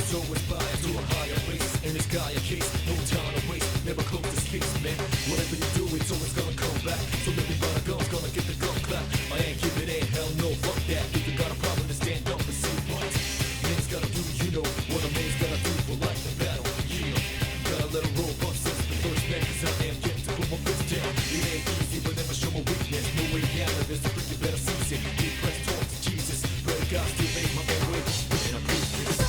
so aspire to a higher place. In the sky a case, no time to waste. Never close this case, man. Whatever you do, it's always gonna come back. So everybody goes gonna get the gun clap. I ain't giving in, hell no, fuck that. If you got a problem, then stand up and say what. Man's gotta do, you know what a man's gotta do for life and battle. Yeah, gotta let a roll bust since the first man, 'cause I am yet to put my fist down. It ain't easy, but never show my weakness. No way out of this, so you better seize it. Get pressed towards Jesus, pray God still make my own way. And I prove this.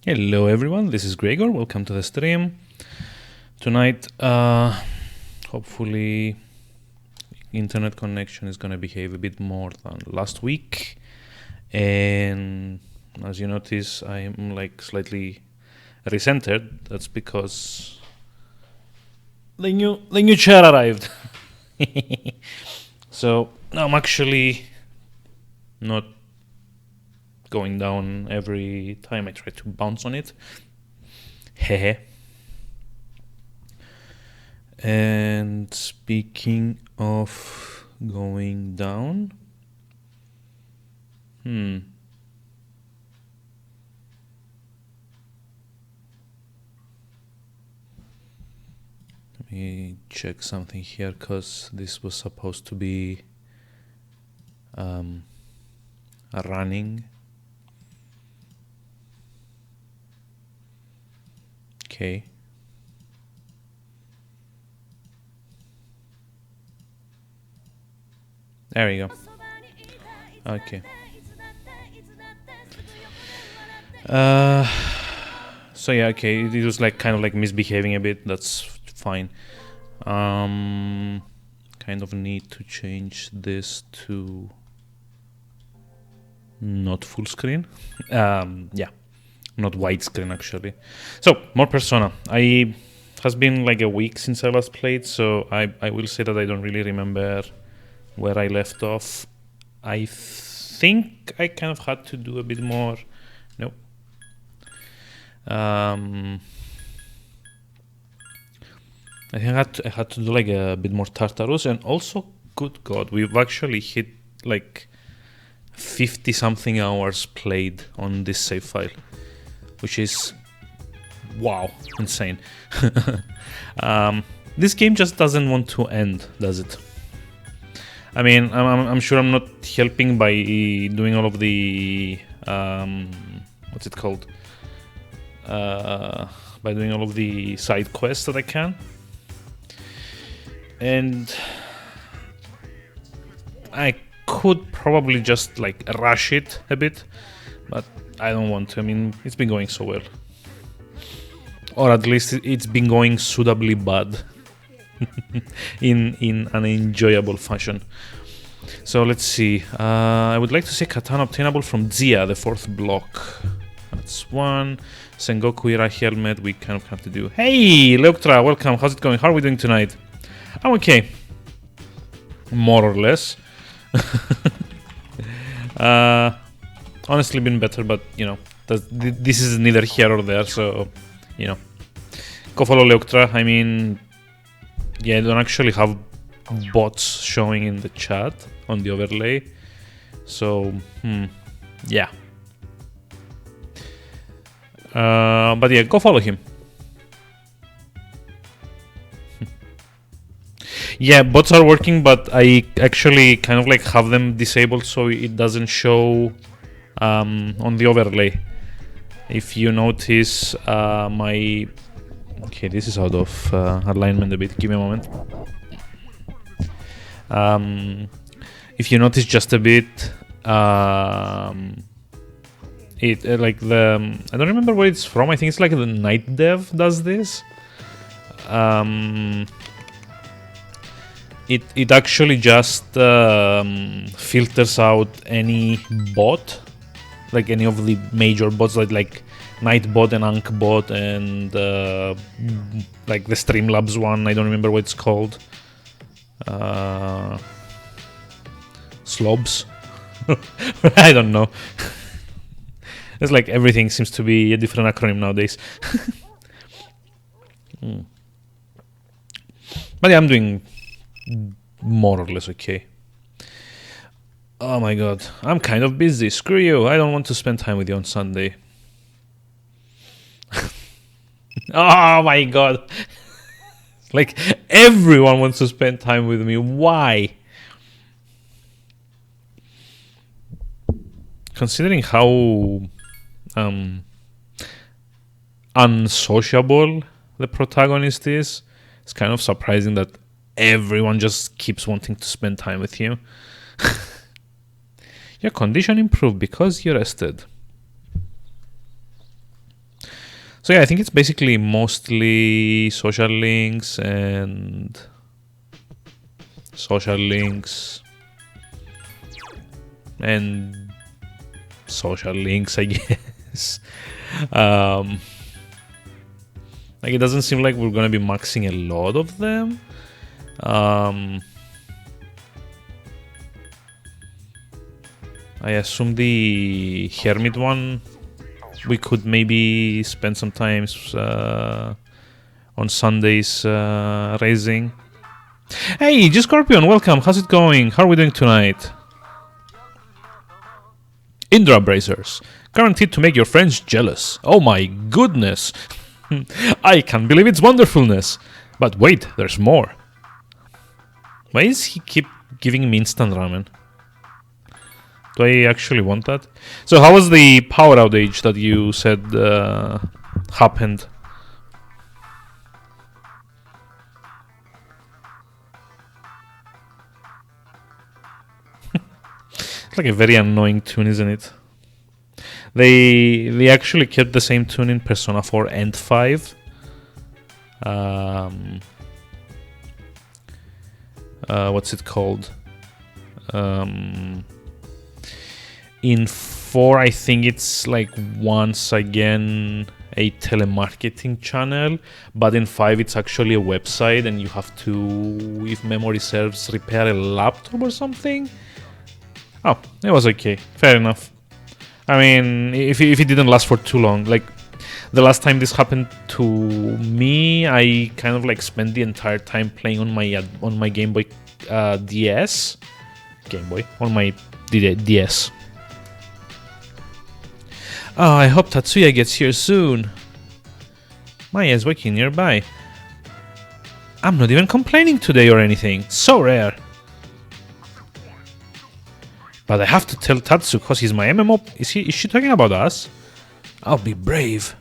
Hello everyone, this is Gregor, welcome to the stream. Tonight, hopefully internet connection is gonna behave a bit more than last week. And as you notice, I'm like slightly recentered. That's because the new chair arrived. So now I'm actually not going down every time I try to bounce on it. Hehe. And speaking of going down, check something here because this was supposed to be running. Okay. There we go. Okay. So yeah, okay, it was like kind of like misbehaving a bit. That's fine. Kind of need to change this to not full screen. Yeah, not widescreen actually. So more Persona. Has been like a week since I last played, so I will say that I don't really remember where I left off. I think I kind of had to do a bit more. No. I think I had to do like a bit more Tartarus, and also, good God, we've actually hit like 50 something hours played on this save file, which is wow, insane. This game just doesn't want to end, does it? I mean, I'm sure I'm not helping by doing all of the what's it called? By doing all of the side quests that I can, and I could probably just like rush it a bit, but I don't want to. I mean, it's been going so well, or at least it's been going suitably bad in an enjoyable fashion. So let's see. I would like to say katana obtainable from Zia, the 4th block. That's one. Sengoku Ira helmet, we kind of have to do. Hey, Leoktra, welcome. How's it going? How are we doing tonight? I'm okay. More or less. Honestly, been better, but you know, this is neither here or there, so you know. Go follow Leoktra. I mean, yeah, I don't actually have bots showing in the chat on the overlay, so yeah. But yeah, go follow him. Yeah, bots are working, but I actually kind of like have them disabled so it doesn't show on the overlay. If you notice my... Okay, this is out of alignment a bit. Give me a moment. If you notice just a bit, it like the I don't remember where it's from. I think it's like the Night Dev does this. It actually just filters out any bot, like any of the major bots, like Nightbot and Ankbot and like the Streamlabs one. I don't remember what it's called. Slobs. I don't know. It's like everything seems to be a different acronym nowadays. But yeah, I'm doing more or less okay. Oh my god, I'm kind of busy. Screw you, I don't want to spend time with you on Sunday. Oh my god. Like, everyone wants to spend time with me. Why? Considering how unsociable the protagonist is, it's kind of surprising that everyone just keeps wanting to spend time with you. Your condition improved because you rested. So yeah, I think it's basically mostly social links and social links and social links, I guess. Like, it doesn't seem like we're gonna be maxing a lot of them. I assume the Hermit one we could maybe spend some time on Sundays raising. Hey, G Scorpion, welcome. How's it going? How are we doing tonight? Indra bracers, guaranteed to make your friends jealous. Oh my goodness. I can't believe its wonderfulness. But wait, there's more. Why does he keep giving me instant ramen? Do I actually want that? So how was the power outage that you said happened? It's like a very annoying tune, isn't it? They actually kept the same tune in Persona 4 and 5. What's it called? In 4, I think it's like once again a telemarketing channel, but in 5 it's actually a website and you have to, if memory serves, repair a laptop or something. Oh, it was okay. Fair enough. I mean, if it didn't last for too long, like the last time this happened to me, I kind of like spent the entire time playing on my Game Boy DS. Game Boy on my DS. Oh, I hope Tatsuya gets here soon. Maya is working nearby. I'm not even complaining today or anything. So rare. But I have to tell Tatsu because he's my MMO. Is she talking about us? I'll be brave.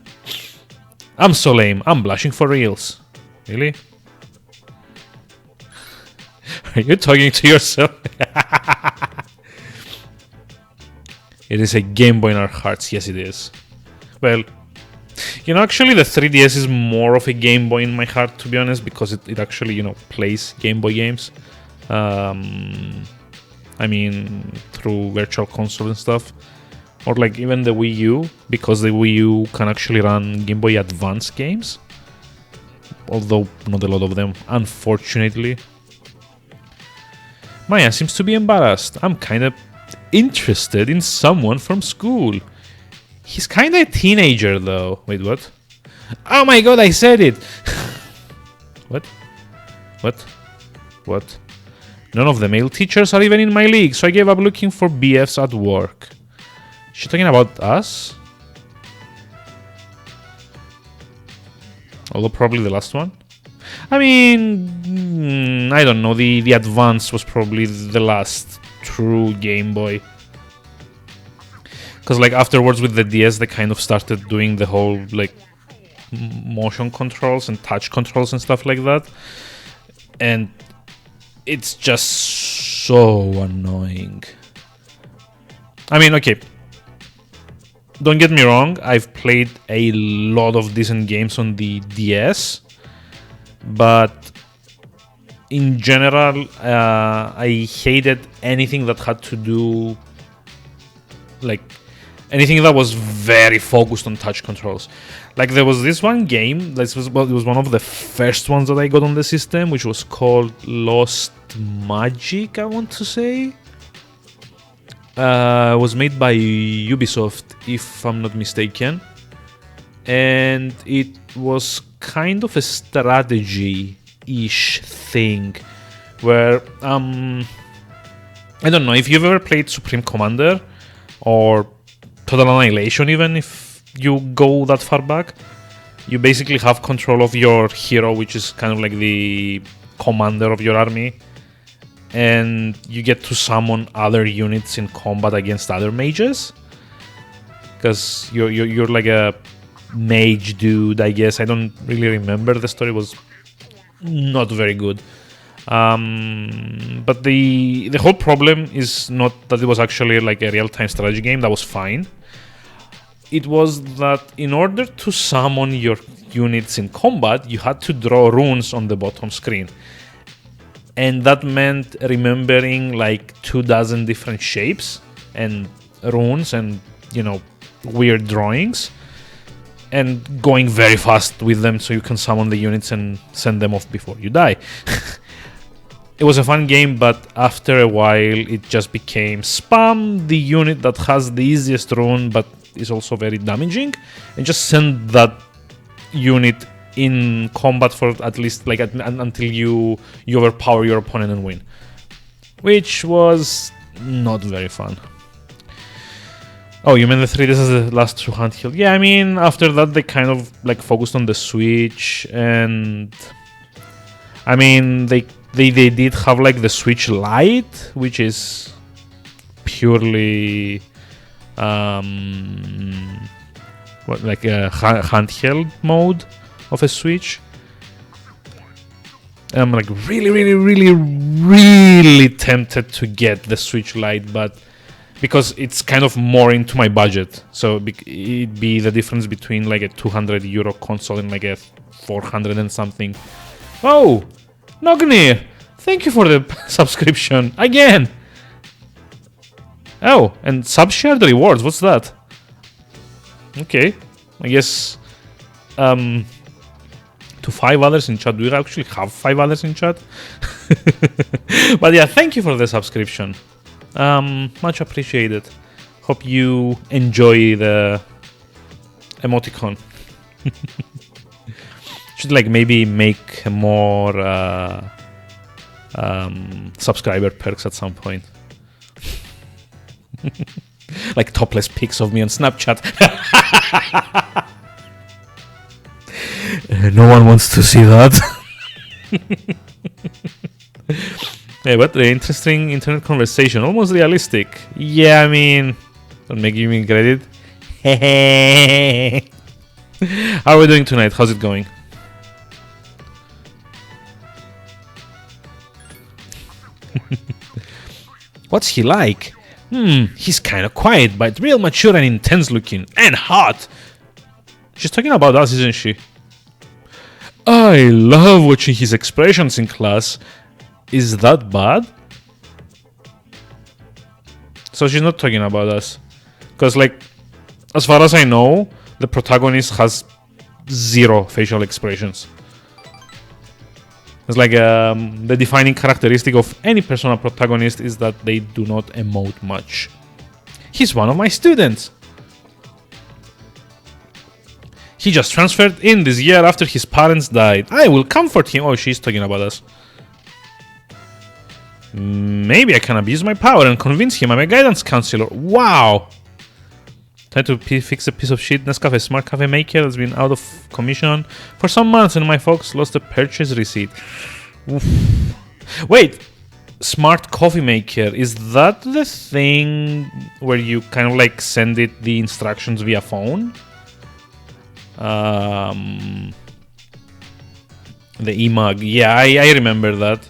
I'm so lame. I'm blushing for reals. Really? Are you talking to yourself? It is a Game Boy in our hearts. Yes, it is. Well, you know, actually the 3DS is more of a Game Boy in my heart, to be honest, because it actually, you know, plays Game Boy games. I mean, through Virtual Console and stuff. Or like even the Wii U, because the Wii U can actually run Game Boy Advance games. Although not a lot of them, unfortunately. Maya seems to be embarrassed. I'm kind of interested in someone from school. He's kind of a teenager though. Wait, what? Oh my god, I said it! What? What? None of the male teachers are even in my league, so I gave up looking for BFs at work. Is she talking about us? Although probably the last one. I mean, I don't know. The Advance was probably the last true Game Boy. Because like afterwards with the DS, they kind of started doing the whole like motion controls and touch controls and stuff like that. And it's just so annoying. I mean, okay. Don't get me wrong, I've played a lot of decent games on the DS, but in general, I hated anything that had to do, like, anything that was very focused on touch controls. Like, there was this one game, it was one of the first ones that I got on the system, which was called Lost Magic, I want to say. It was made by Ubisoft, if I'm not mistaken, and it was kind of a strategy-ish thing, where I don't know if you've ever played Supreme Commander or Total Annihilation, even if you go that far back. You basically have control of your hero, which is kind of like the commander of your army. And you get to summon other units in combat against other mages, because you're like a mage dude, I guess. I don't really remember. The story was not very good, but the whole problem is not that it was actually like a real-time strategy game. That was fine. It was that in order to summon your units in combat, you had to draw runes on the bottom screen. And that meant remembering like 24 different shapes and runes and, you know, weird drawings, and going very fast with them so you can summon the units and send them off before you die. It was a fun game, but after a while it just became spam the unit that has the easiest rune but is also very damaging, and just send that unit in combat for at least like until you overpower your opponent and win, which was not very fun. Oh, you mean the 3DS as the last true handheld? Yeah, I mean after that they kind of like focused on the Switch, and I mean, they did have like the Switch Lite, which is purely like a handheld mode of a Switch. And I'm like really tempted to get the Switch Lite, but because it's kind of more into my budget, so it'd be the difference between like a €200 console and like a 400 and something. Oh, Nognir, thank you for the subscription again. Oh, and sub-shared rewards, what's that? Okay, I guess to 5 others in chat. Do we actually have 5 others in chat? But yeah, thank you for the subscription. Much appreciated. Hope you enjoy the emoticon. Should like maybe make more subscriber perks at some point. Like topless pics of me on Snapchat. No one wants to see that. Yeah, but the interesting internet conversation, almost realistic. Yeah, I mean, don't make me credit. How are we doing tonight? How's it going? What's he like? He's kind of quiet, but real mature and intense looking. And hot! She's talking about us, isn't she? I love watching his expressions in class. Is that bad? So she's not talking about us. Because, like, as far as I know, the protagonist has 0 facial expressions. It's like the defining characteristic of any personal protagonist is that they do not emote much. He's one of my students. He just transferred in this year after his parents died. I will comfort him. Oh, she's talking about us. Maybe I can abuse my power and convince him I'm a guidance counselor. Wow! Trying to fix a piece of shit Nescafe Smart Cafe Maker that's been out of commission for some months and my folks lost the purchase receipt. Oof. Wait, Smart Coffee Maker, is that the thing where you kind of like send it the instructions via phone? The eMug, yeah, I remember that.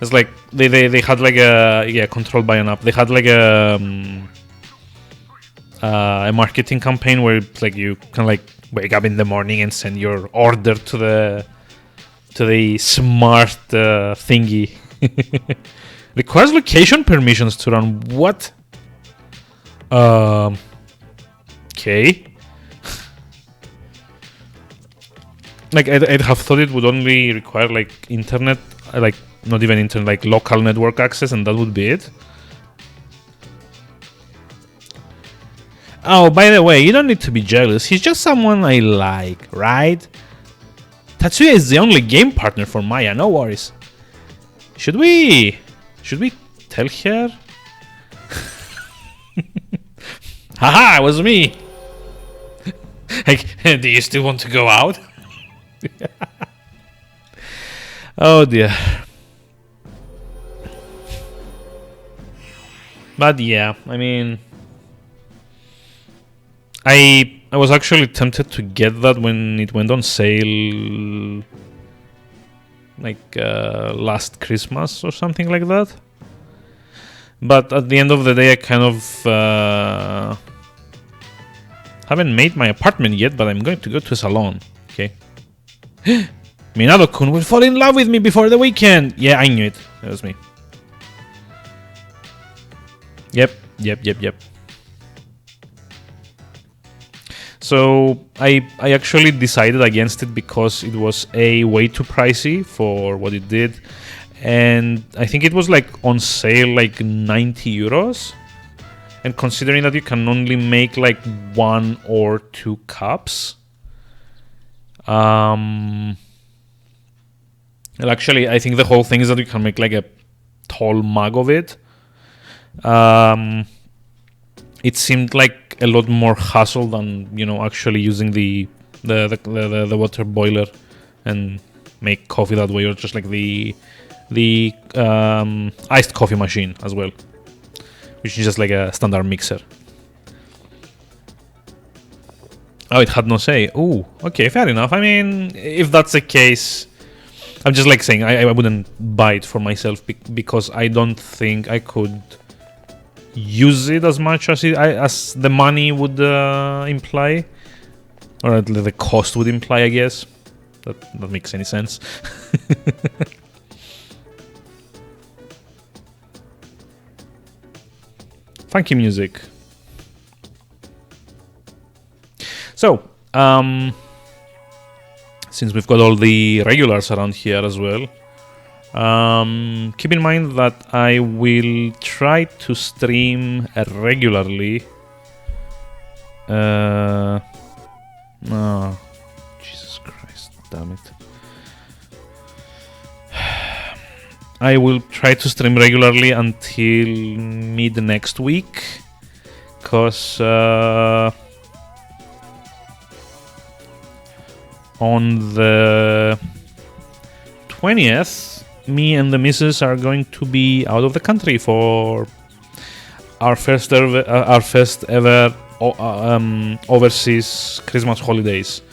It's like they had like a controlled by an app. They had like a marketing campaign where it's like you can like wake up in the morning and send your order to the smart thingy. Requires location permissions to run. What? Okay. Like I'd have thought it would only require like internet, like not even internet, like local network access, and that would be it. Oh, by the way, you don't need to be jealous. He's just someone I like, right? Tatsuya is the only game partner for Maya, no worries. Should we tell her? Haha, it was me. Like, do you still want to go out? Oh dear. But yeah, I mean, I was actually tempted to get that when it went on sale, like last Christmas or something like that. But at the end of the day, I kind of haven't made my apartment yet, but I'm going to go to a salon. Okay. Minado-kun will fall in love with me before the weekend. Yeah, I knew it. That was me. Yep. So I actually decided against it because it was way too pricey for what it did, and I think it was like on sale like €90. And considering that you can only make like 1 or 2 cups, well, actually, I think the whole thing is that you can make like a tall mug of it. It seemed like a lot more hassle than actually using the water boiler and make coffee that way, or just like the iced coffee machine as well, which is just like a standard mixer. Oh, it had no say. Ooh, okay, fair enough. I mean, if that's the case, I'm just like saying I wouldn't buy it for myself because I don't think I could use it as much as as the money would imply, or at least the cost would imply, I guess. That makes any sense. Funky music. So, since we've got all the regulars around here as well, keep in mind that I will try to stream regularly. Oh, Jesus Christ, damn it. I will try to stream regularly until mid next week, because on the 20th, me and the missus are going to be out of the country for our first ever overseas Christmas holidays.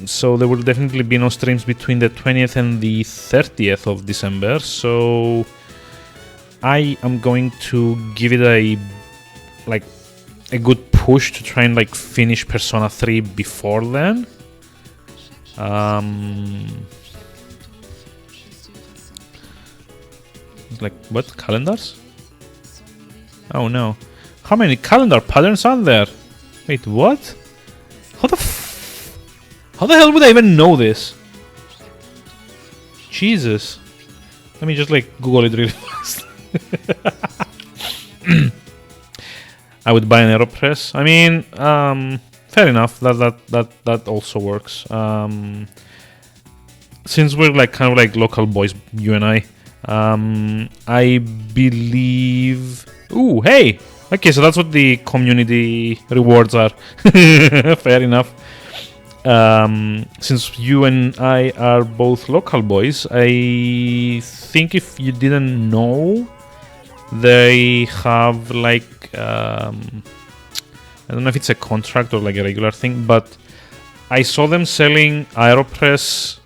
So there will definitely be no streams between the 20th and the 30th of December. So I am going to give it a good push to try and finish Persona 3 before then. What? Calendars? Oh no. How many calendar patterns are there? Wait, what? How the hell would I even know this? Jesus. Let me just Google it really fast. I would buy an AeroPress. I mean, fair enough. That also works. Since we're kind of local boys, you and I believe. Ooh, hey. Okay, so that's what the community rewards are. Fair enough. Since you and I are both local boys, I think if you didn't know, they have I don't know if it's a contract or a regular thing, but I saw them selling AeroPress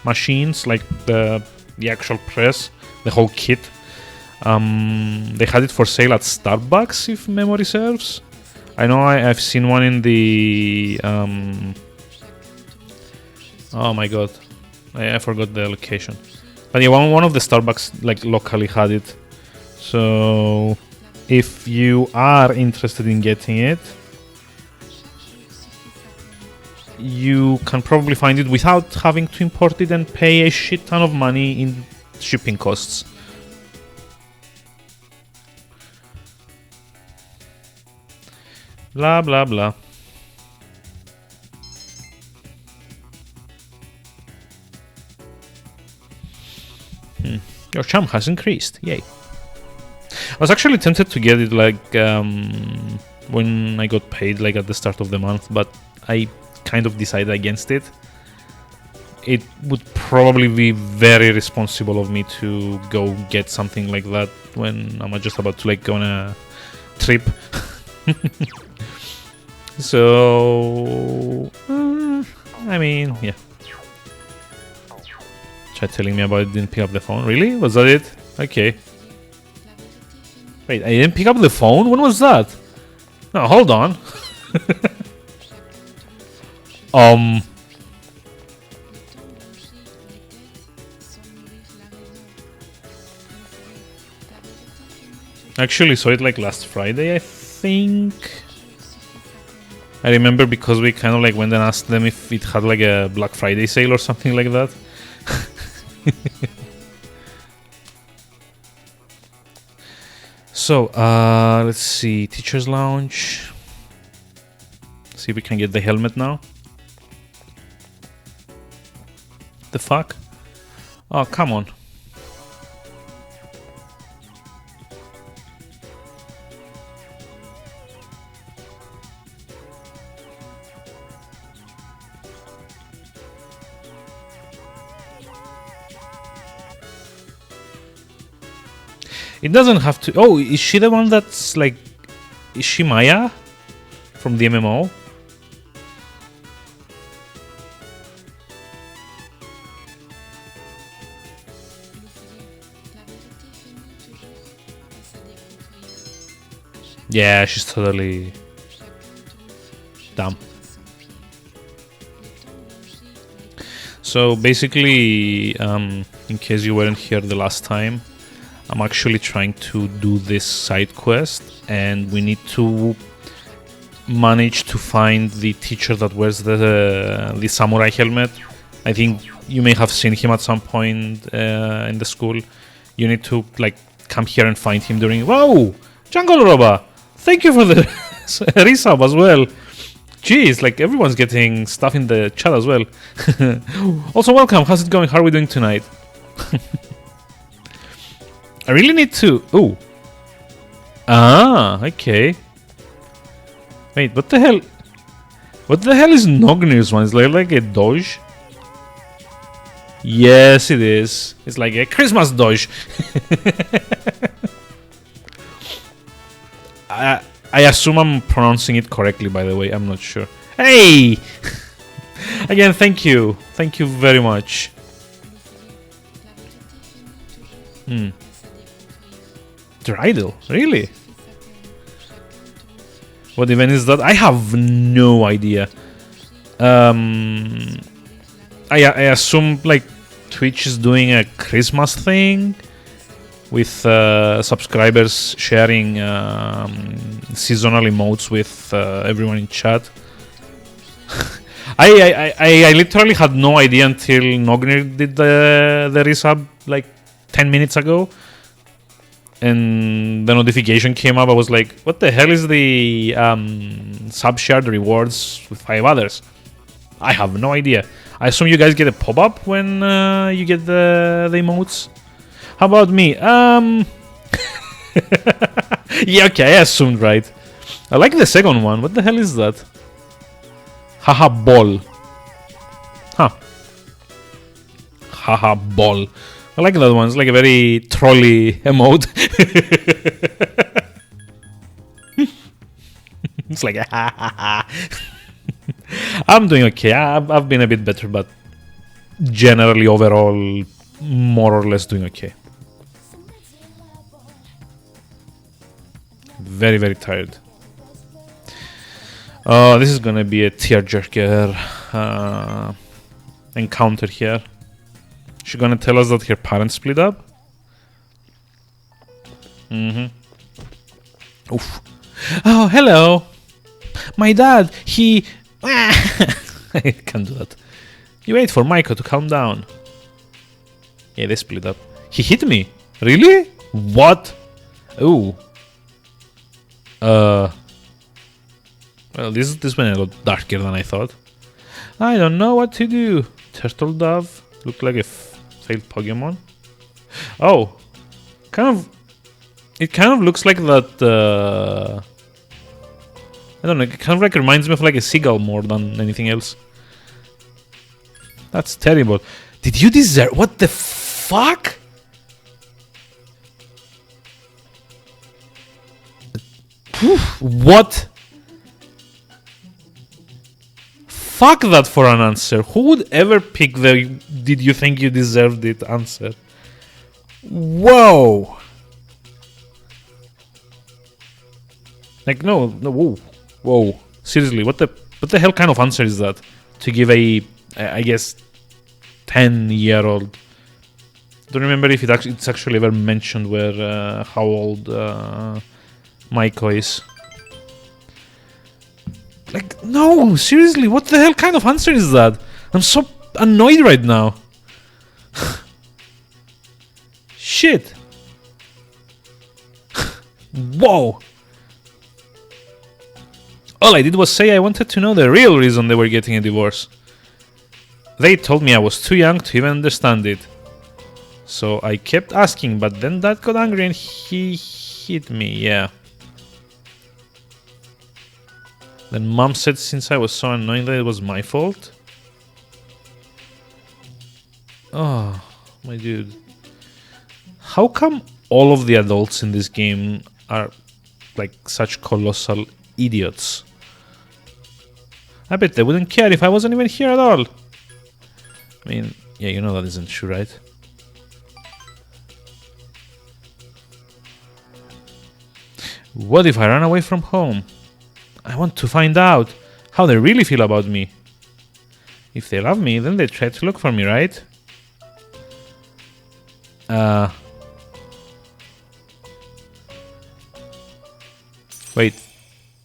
machines, the actual press, the whole kit. They had it for sale at Starbucks, if memory serves. I know I've seen one in the oh my god, I forgot the location, but yeah, one of the Starbucks locally had it. So if you are interested in getting it, you can probably find it without having to import it and pay a shit ton of money in shipping costs. Blah blah blah. Your charm has increased. Yay. I was actually tempted to get it when I got paid at the start of the month, but I kind of decided against it. It would probably be very responsible of me to go get something like that when I'm just about to go on a trip. So, I mean, yeah. Try telling me about it, didn't pick up the phone. Really? Was that it? Okay. Wait, I didn't pick up the phone? When was that? No, hold on. Actually saw it last Friday, I think. I remember because we kind of went and asked them if it had a Black Friday sale or something like that. So, let's see. Teacher's Lounge. See if we can get the helmet now. The fuck? Oh, come on. It doesn't have to. Oh, is she the one that's like? Is she Maya from the MMO? Yeah, she's totally dumb. So basically, in case you weren't here the last time, I'm actually trying to do this side quest, and we need to manage to find the teacher that wears the samurai helmet. I think you may have seen him at some point in the school. You need to like come here and find him during. Whoa, Jungle Roba! Thank you for the resub as well. Jeez, like everyone's getting stuff in the chat as well. Also, welcome. How's it going? How are we doing tonight? I really need to. Ooh. Ah, okay. Wait, what the hell? What the hell is Nognir's one? Is like a Doge? Yes, it is. It's like a Christmas Doge. I assume I'm pronouncing it correctly, by the way. I'm not sure. Hey! Again, thank you. Thank you very much. Dreidel? Really? What event is that? I have no idea. I assume like Twitch is doing a Christmas thing with subscribers sharing seasonal emotes with everyone in chat. I literally had no idea until Nognir did the resub like 10 minutes ago, and the notification came up. I was like, what the hell is the sub shared rewards with 5 others? I have no idea. I assume you guys get a pop-up when you get the emotes. How about me? Yeah, okay, I assumed right. I like the second one. What the hell is that? Haha ball. Huh. Haha ball. I like that one. It's like a very trolly emote. It's like ha ha ha. I'm doing okay. I've been a bit better, but generally overall, more or less doing okay. Very, very tired. Oh, this is gonna be a tearjerker encounter here. She's gonna tell us that her parents split up. Oof. Oh, hello. My dad, he... I can't do that. You wait for Michael to calm down. Yeah, they split up. He hit me. Really? What? Ooh. Well, this went a lot darker than I thought. I don't know what to do. Turtle Dove. Look like a failed Pokemon. Oh. It kind of looks like that... I don't know, it kind of like reminds me of like a seagull more than anything else. That's terrible. Did you deserve... What the fuck? What? Fuck that for an answer. Who would ever pick the "did you think you deserved it" answer? Whoa. Like no, whoa. Seriously, what the hell kind of answer is that? To give a, I guess, 10-year-old. Don't remember if it's actually ever mentioned where how old Maiko is. Like, no, seriously, what the hell kind of answer is that? I'm so annoyed right now. Shit. Whoa. All I did was say I wanted to know the real reason they were getting a divorce. They told me I was too young to even understand it. So I kept asking, but then Dad got angry and he hit me, yeah. Then Mom said since I was so annoying that it was my fault. Oh, my dude. How come all of the adults in this game are like such colossal idiots. I bet they wouldn't care if I wasn't even here at all. I mean, yeah, you know that isn't true, right? What if I run away from home? I want to find out how they really feel about me. If they love me, then they try to look for me, right?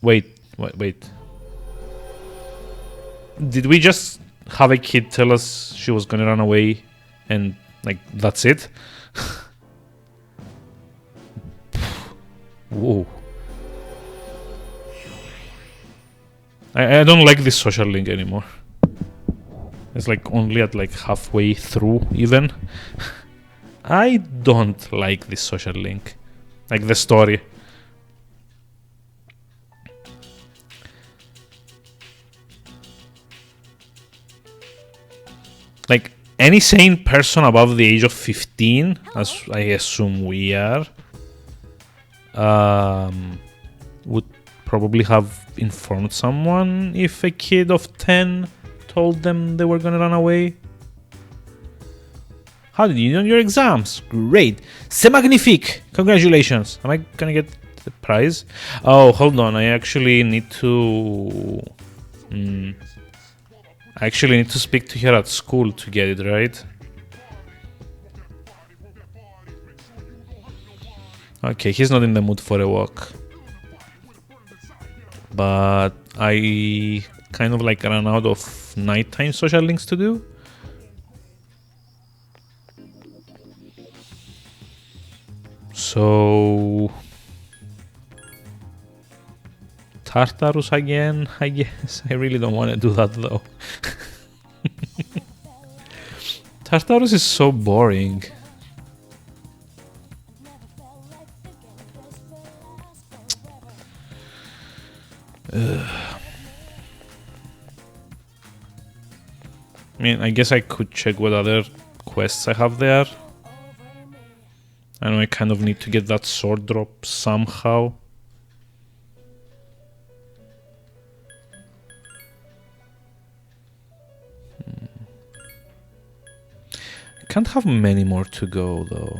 Wait. Did we just have a kid tell us she was gonna run away and, like, that's it? Whoa. I don't like this social link anymore. It's like only at like halfway through even. I don't like this social link. Like the story. Like any sane person above the age of 15, as I assume we are, would probably have informed someone if a kid of 10 told them they were gonna run away. How did you do on your exams? Great. C'est magnifique. Congratulations. Am I gonna get the prize? Oh, hold on. I actually need to... I actually need to speak to her at school to get it, right? Okay, he's not in the mood for a walk. But I kind of like ran out of nighttime social links to do. So... Tartarus again, I guess. I really don't want to do that though. Tartarus is so boring. I mean, I guess I could check what other quests I have there. I know I kind of need to get that sword drop somehow. I can't have many more to go though.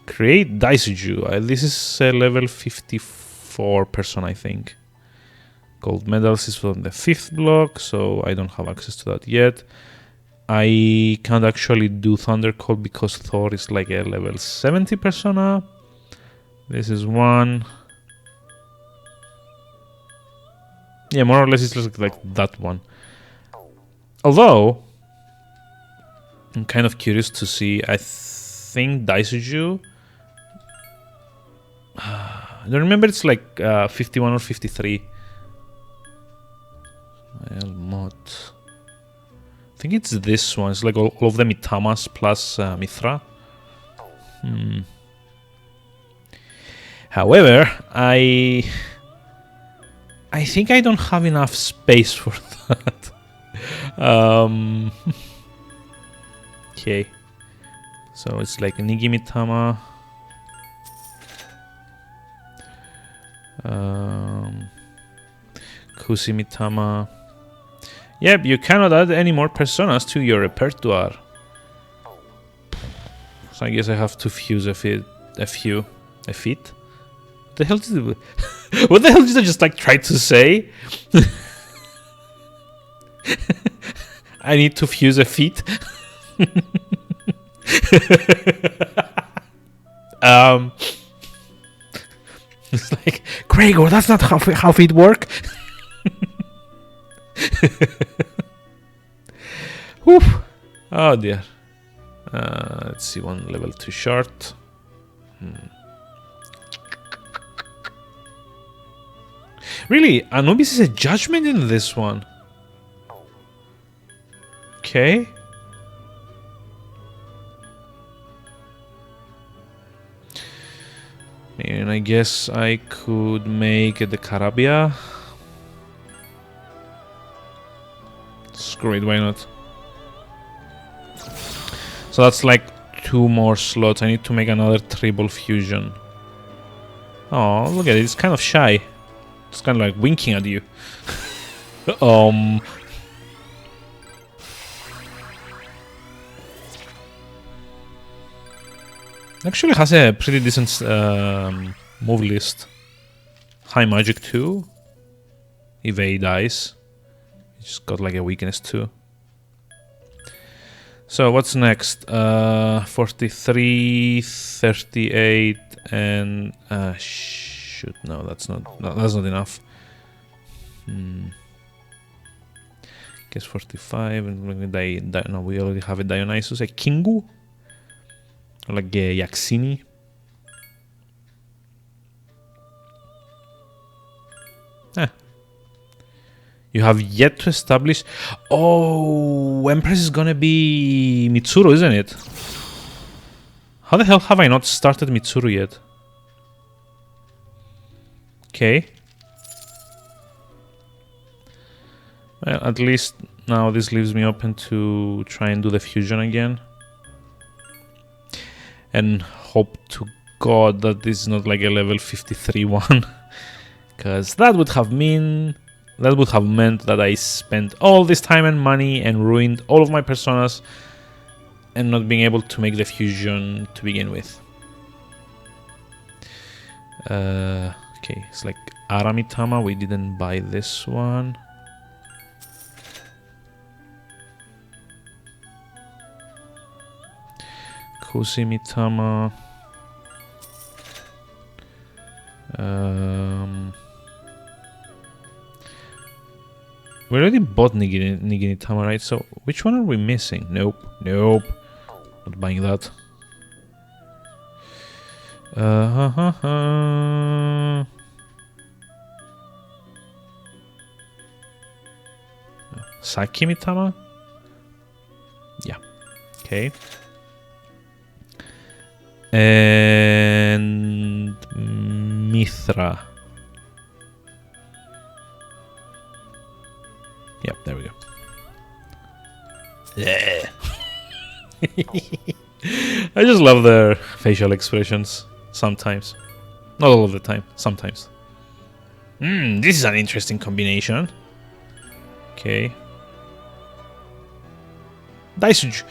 Create Daisuju. This is a level 54 person, I think. Gold medals is from the 5th block, so I don't have access to that yet. I can't actually do Thunder Call because Thor is like a level 70 persona. This is one. Yeah, more or less it's just like that one. Although, I'm kind of curious to see, I think Daisuju... I don't remember, it's like 51 or 53. Mod. I think it's this one. It's like all of the Mitamas plus Mithra. However, I think I don't have enough space for that. Okay. So it's like Nigi Mitama. Kusi Mitama. Yep, you cannot add any more personas to your repertoire. So I guess I have to fuse a feet. What the hell did what the hell did I just like try to say? I need to fuse a feet. It's like, Gregor, that's not how feet work. Whew. Oh dear. Let's see, one level too short. Really, Anubis is a judgment in this one. Okay. And I guess I could make the Carabia. Screw it, why not? So So that's like 2 more slots. I need to make another triple fusion. Oh, look at it. It's kind of shy. It's kind of like winking at you. Actually has a pretty decent move list. High magic too. Evade dice. It's got like a weakness too. So what's next? 43, 38, and shoot, no, that's not enough. Guess 45, and no, we already have a Dionysus, a Kingu, or like a Yaxini. You have yet to establish. Oh, Empress is gonna be Mitsuru, isn't it? How the hell have I not started Mitsuru yet? Okay. Well, at least now this leaves me open to try and do the fusion again. And hope to God that this is not like a level 53 one. Because that would have meant that I spent all this time and money and ruined all of my personas and not being able to make the fusion to begin with. Okay, it's like Aramitama. We didn't buy this one. Kusimitama. We already bought Niginitama, right? So which one are we missing? Nope. Not buying that. Sakimitama? Yeah. Okay. And Mithra. Yep, there we go. Yeah. I just love their facial expressions sometimes. Not all of the time, sometimes. This is an interesting combination. Okay. Daisuju.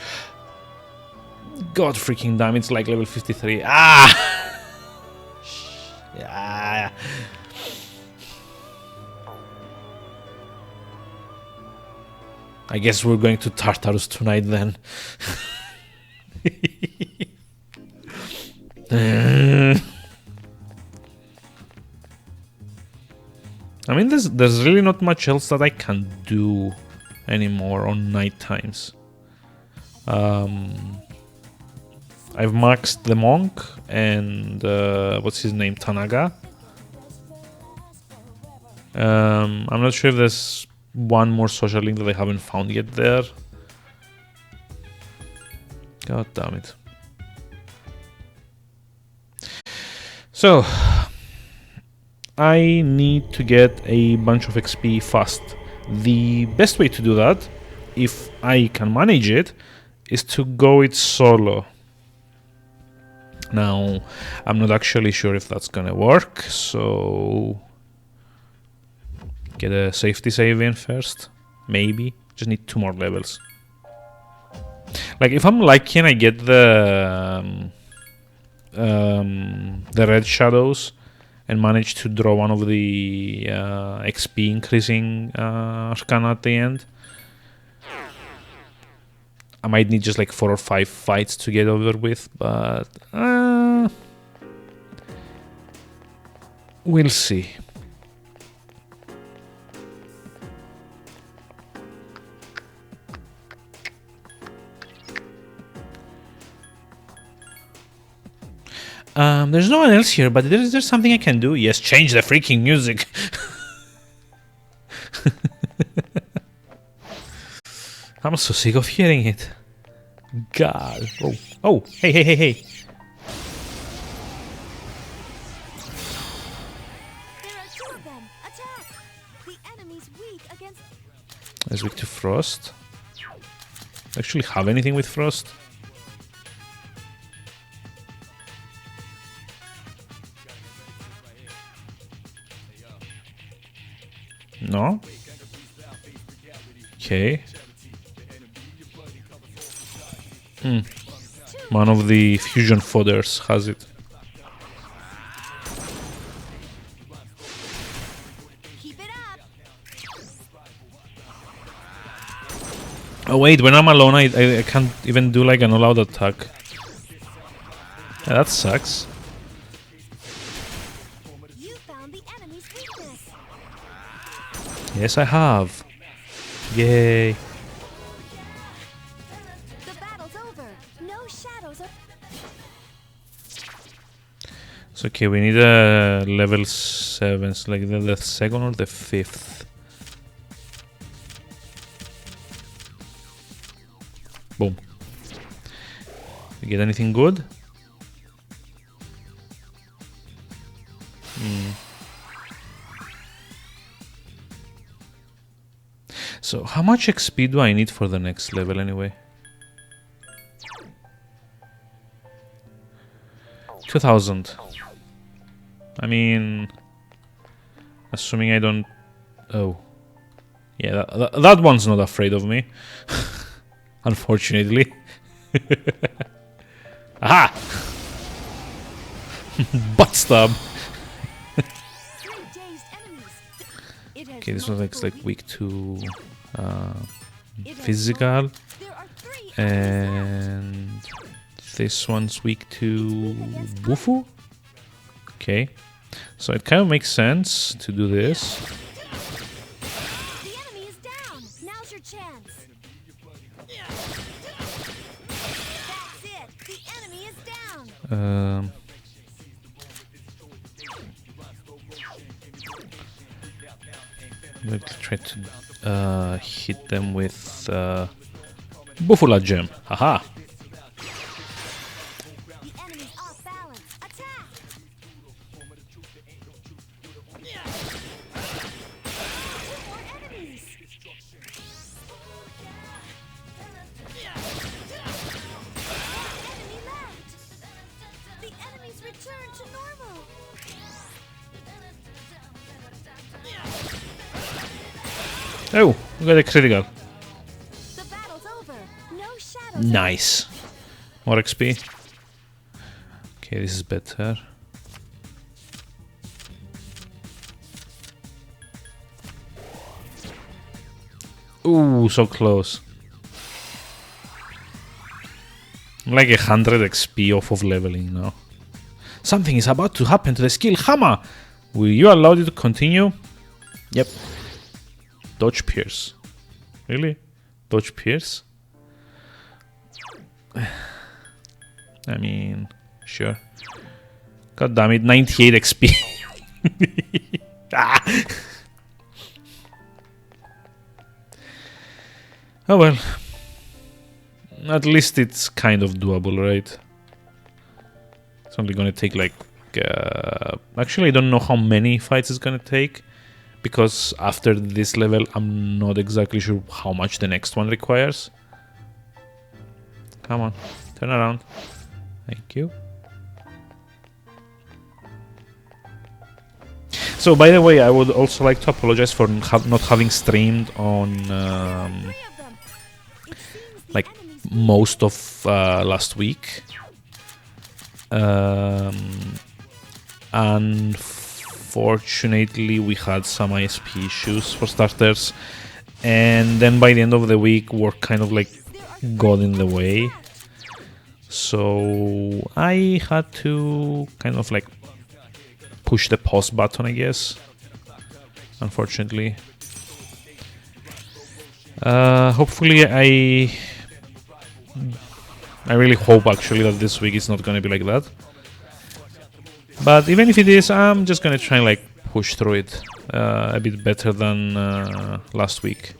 God freaking damn, it's like level 53. Ah! Yeah. I guess we're going to Tartarus tonight then. I mean, there's really not much else that I can do anymore on night times. I've maxed the monk and what's his name, Tanaga. I'm not sure if there's one more social link that I haven't found yet there. God damn it. So I need to get a bunch of XP fast. The best way to do that, if I can manage it, is to go it solo. Now, I'm not actually sure if that's gonna work, so get a safety save in first. Maybe. Just need 2 more levels. Like, if I'm lucky and I get the red shadows and manage to draw one of the XP increasing arcana at the end, I might need just like 4 or 5 fights to get over with, but we'll see. There's no one else here, but is there something I can do? Yes, change the freaking music. I'm so sick of hearing it. God. Oh, hey. There are 2 of them. Attack! The enemy's weak against. Is weak to frost. Actually have anything with frost? No? Okay. One of the fusion fodders has it. Keep it up. Oh wait, when I'm alone I can't even do like an all-out attack. Yeah, that sucks. You found the enemy's weakness. Yes, I have. Yay. The battle's over. No shadows are... So okay, we need a level 7, so like the second or the 5th. Boom. You get anything good? So how much XP do I need for the next level anyway? 2000. I mean, assuming I don't... Oh. Yeah, that one's not afraid of me. Unfortunately. Aha! Butt stab! Three dazed enemies. It has Okay, this one looks like multiple weak to It has physical, multiple- There are 3 enemies and this one's weak to Bufu. Okay, so it kind of makes sense to do this. left. The enemy is down. Now's your chance. That's it. The enemy is down. We'll try to hit them with Bufula Gem. Haha! The enemy's off balance. Attack. Two more enemies. Enemy left. The enemies return to normal. Oh, we got a critical. The battle's over. No shadows. Nice. More XP. Okay, this is better. Ooh, so close. I'm like 100 XP off of leveling now. Something is about to happen to the skill Hammer. Will you allow it to continue? Yep. Dodge Pierce. Really? Dodge Pierce? I mean, sure. God damn it, 98 XP. Ah. Oh well. At least it's kind of doable, right? It's only gonna take like... actually, I don't know how many fights it's gonna take. Because after this level, I'm not exactly sure how much the next one requires. Come on, turn around. Thank you. So, by the way, I would also like to apologize for not having streamed on 3 of them. It seems the like enemy's most of last week. Unfortunately, we had some ISP issues for starters, and then by the end of the week, work kind of like got in the way. So I had to kind of like push the pause button, I guess. Unfortunately. Hopefully I really hope actually that this week is not gonna be like that. But even if it is, I'm just gonna try and like push through it a bit better than last week.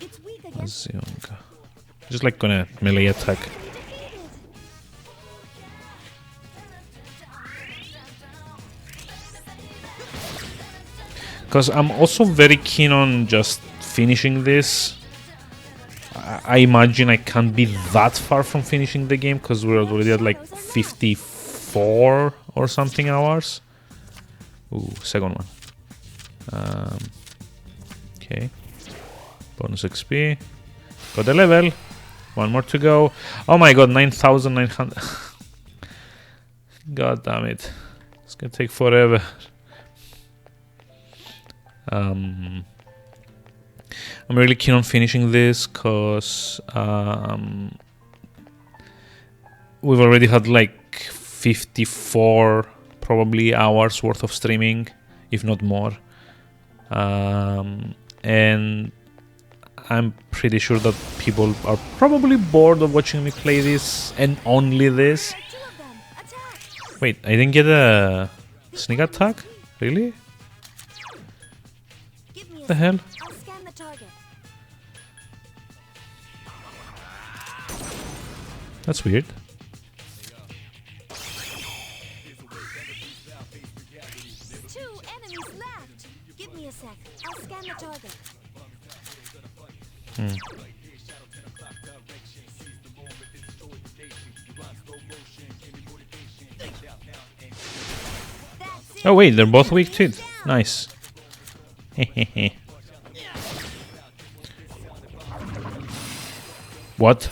It's weak against Azionga. Just like gonna melee attack. Because I'm also very keen on just finishing this. I imagine I can't be that far from finishing the game because we're already at like 54 or something hours. Ooh, second one. Okay. Bonus XP. Got a level. One more to go. Oh my god, 9,900. God damn it. It's gonna take forever. I'm really keen on finishing this because we've already had like 54 probably hours worth of streaming, if not more. And I'm pretty sure that people are probably bored of watching me play this and only this. There are two of them. Attack! Wait, I didn't get a sneak attack? Really? Give me a The hell? I'll scan the target. That's weird. Two enemies left. Give me a sec. I'll scan the target. That's it. Oh wait, they're both weak too. Nice. What?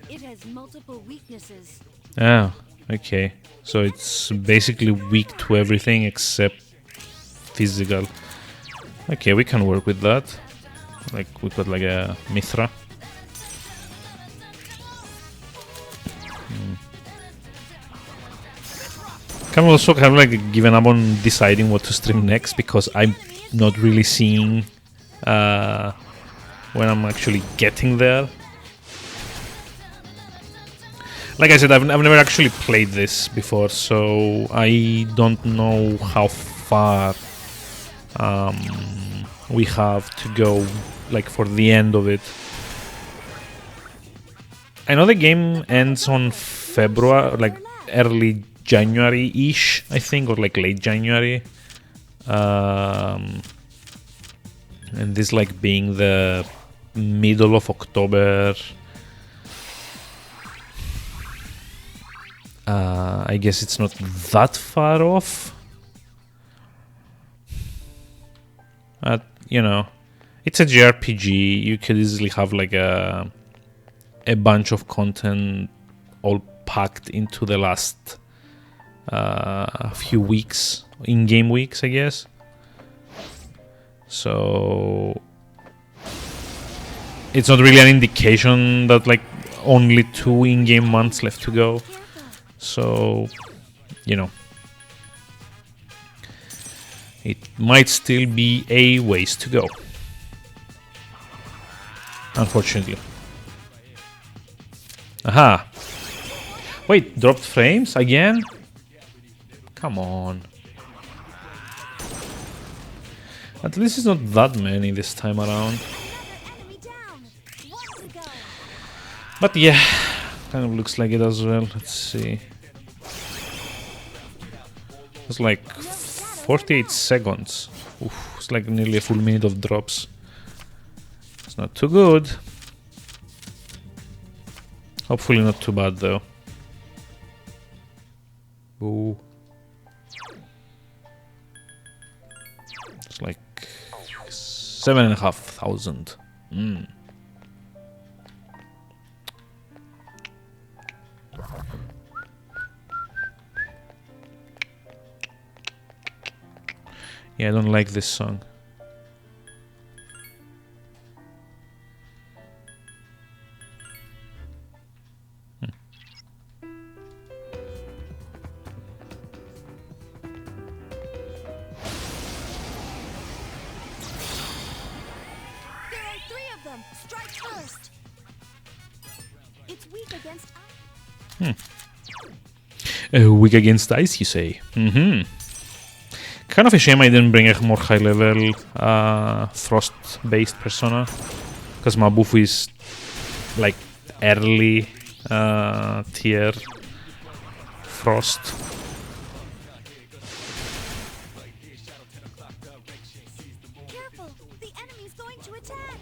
It has multiple weaknesses. Oh, okay. So it's basically weak to everything except physical. Okay, we can work with that. Like we got like a Mithra. Can also have like given up on deciding what to stream next because I'm not really seeing when I'm actually getting there. Like I said, I've never actually played this before, so I don't know how far we have to go, like for the end of it. I know the game ends on February, like early January-ish, I think, or like late January. And this like being the middle of October. I guess it's not that far off. You know, it's a JRPG. You could easily have like a bunch of content all packed into the last few weeks, in-game weeks, I guess. So it's not really an indication that like only 2 in-game months left to go. So, you know, it might still be a ways to go, unfortunately. Aha! Wait, dropped frames again? Come on. At least it's not that many this time around. Enemy down. One to go. But yeah, kind of looks like it as well. Let's see. It's like 48 seconds. Oof, it's like nearly a full minute of drops. It's not too good. Hopefully not too bad though. Ooh. It's like 7,500. Yeah, I don't like this song. There are 3 of them. Strike first. It's weak against Weak against ice, you say? Kind of a shame I didn't bring a more high level frost-based persona, because Mabufu is like early tier frost. Careful. The enemy's going to attack.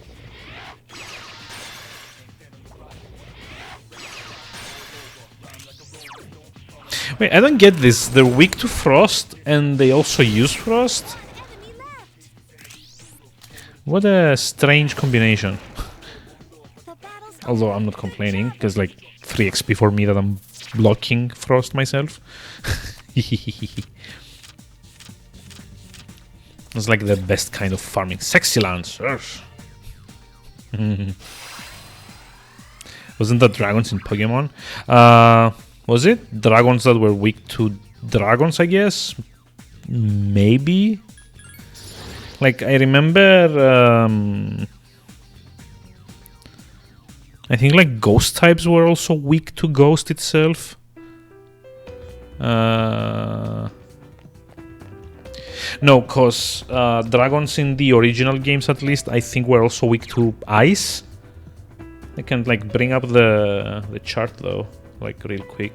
Wait, I don't get this. They're weak to frost and they also use frost? Enemy left. What a strange combination. The battle's Although I'm not complaining, because like 3 XP for me that I'm blocking Frost myself. It's like the best kind of farming. Sexy Lance. Wasn't that dragons in Pokemon? Was it? Dragons that were weak to dragons, I guess? Maybe? Like, I remember... I think, like, ghost types were also weak to ghost itself. No, because dragons in the original games, at least, I think were also weak to ice. I can like bring up the chart though, like real quick.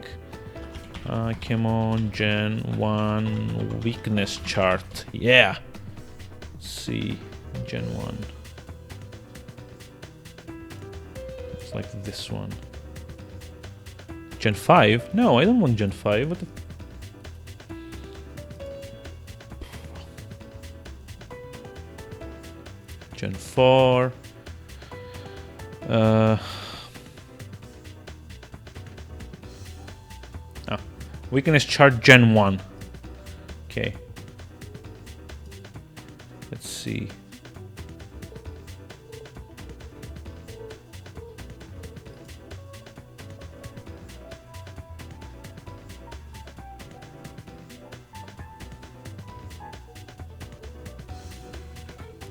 Come on, Gen 1 weakness chart. Yeah. Let's see, Gen 1. It's like this one. Gen 5? No, I don't want Gen 5. What the Gen 4. Weakness chart Gen 1. Okay. Let's see.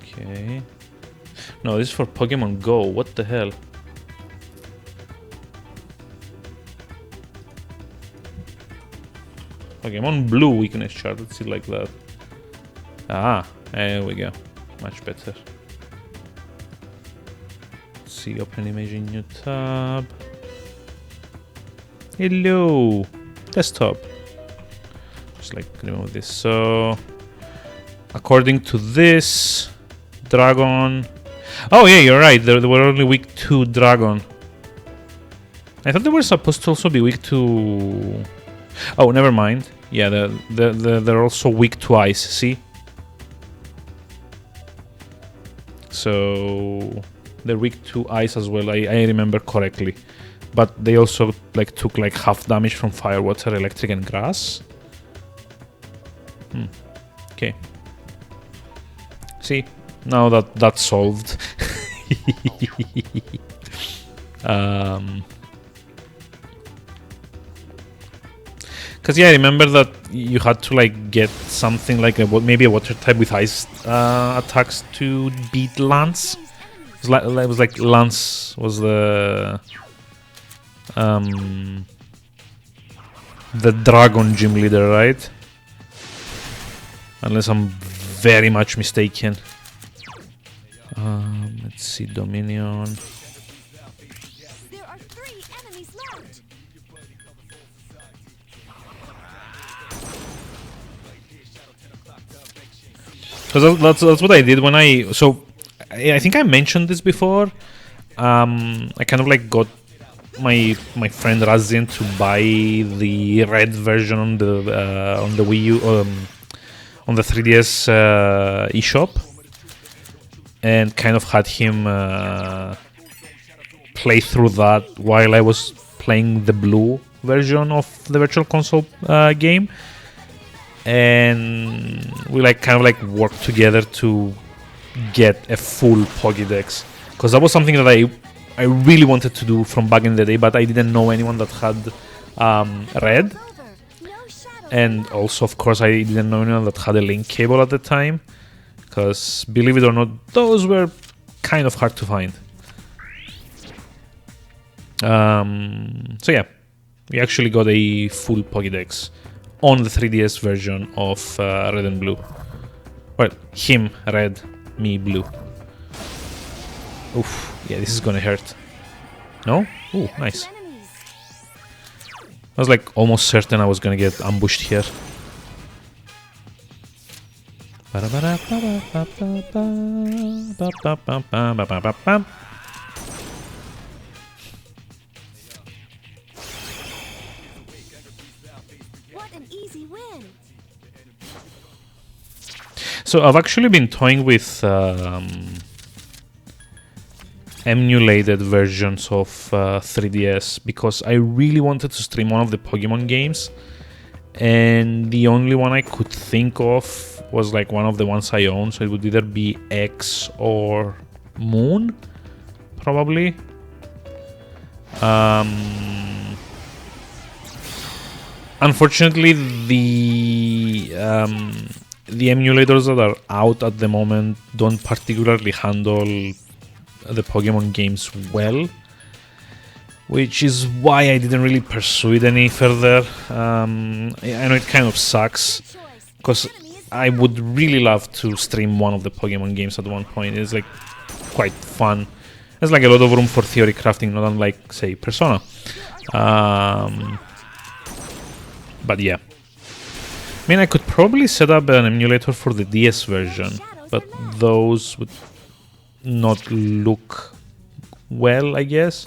Okay. No, this is for Pokemon Go. What the hell? Pokemon Blue weakness chart. Let's see like that. Ah, there we go. Much better. Let's see, open image in new tab. Hello, desktop. Just like remove this. So, according to this, Dragon. Oh yeah, you're right. They were only weak to Dragon. I thought they were supposed to also be weak to. Oh, never mind. Yeah, they're also weak to ice. See. So they're weak to ice as well. I remember correctly, but they also like took like half damage from fire, water, electric, and grass. Okay. See, now that's solved. Because yeah, I remember that you had to like get something like maybe a water type with ice attacks to beat Lance. It was like Lance was the dragon gym leader, right? Unless I'm very much mistaken. Let's see, Dominion. There are 3 enemies left. Because that's what I did when I think I mentioned this before. I kind of like got my friend Razin to buy the red version on the Wii U on the 3DS eShop, and kind of had him play through that while I was playing the blue version of the Virtual Console game. And we like kind of like worked together to get a full Pokédex, because that was something that I really wanted to do from back in the day, but I didn't know anyone that had red, and also of course I didn't know anyone that had a link cable at the time, because believe it or not, those were kind of hard to find. So yeah, we actually got a full Pokédex on the 3DS version of Red and Blue. Well, him red, me blue. Oof, yeah, this is gonna hurt. No? Ooh, nice. I was like almost certain I was gonna get ambushed here. So I've actually been toying with emulated versions of 3DS, because I really wanted to stream one of the Pokemon games, and the only one I could think of was like one of the ones I own, so it would either be X or Moon, probably. Unfortunately, the emulators that are out at the moment don't particularly handle the Pokemon games well, which is why I didn't really pursue it any further. I know it kind of sucks, because I would really love to stream one of the Pokemon games at one point. It's like quite fun. There's like a lot of room for theory crafting, not unlike, say, Persona. But yeah. I mean, I could probably set up an emulator for the DS version, but those would not look well, I guess.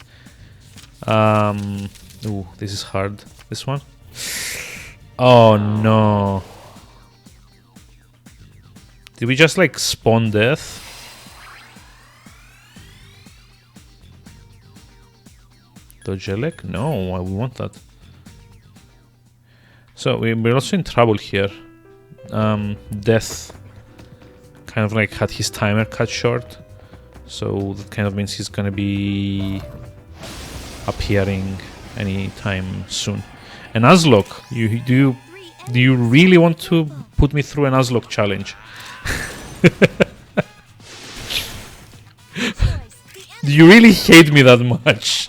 Ooh, this is hard. This one? Oh no. Did we just like spawn death? Dojelek? No, I would want that. So we're also in trouble here. Death kind of like had his timer cut short, so that kind of means he's gonna be appearing anytime soon. And Nuzlocke, do you really want to put me through an Nuzlocke challenge? Do you really hate me that much?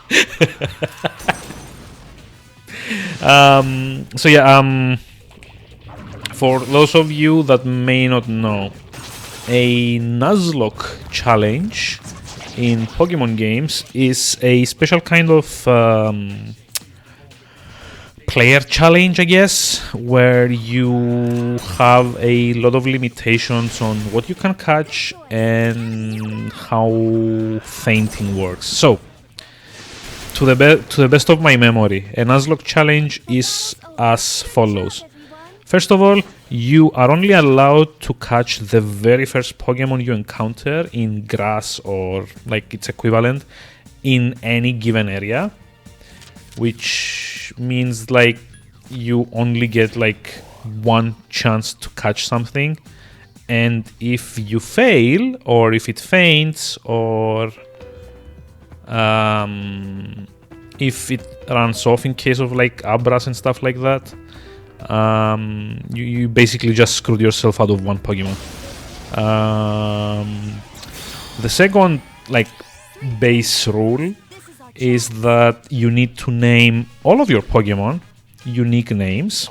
So yeah, for those of you that may not know, a Nuzlocke challenge in Pokemon games is a special kind of player challenge, I guess, where you have a lot of limitations on what you can catch and how fainting works. So, to the best of my memory, a Nuzlocke challenge is as follows. First of all, you are only allowed to catch the very first Pokemon you encounter in grass or like its equivalent in any given area, which means like you only get like one chance to catch something, and if you fail or if it faints or if it runs off in case of like Abras and stuff like that, you basically just screwed yourself out of one Pokemon. The second like base rule is that you need to name all of your Pokemon unique names,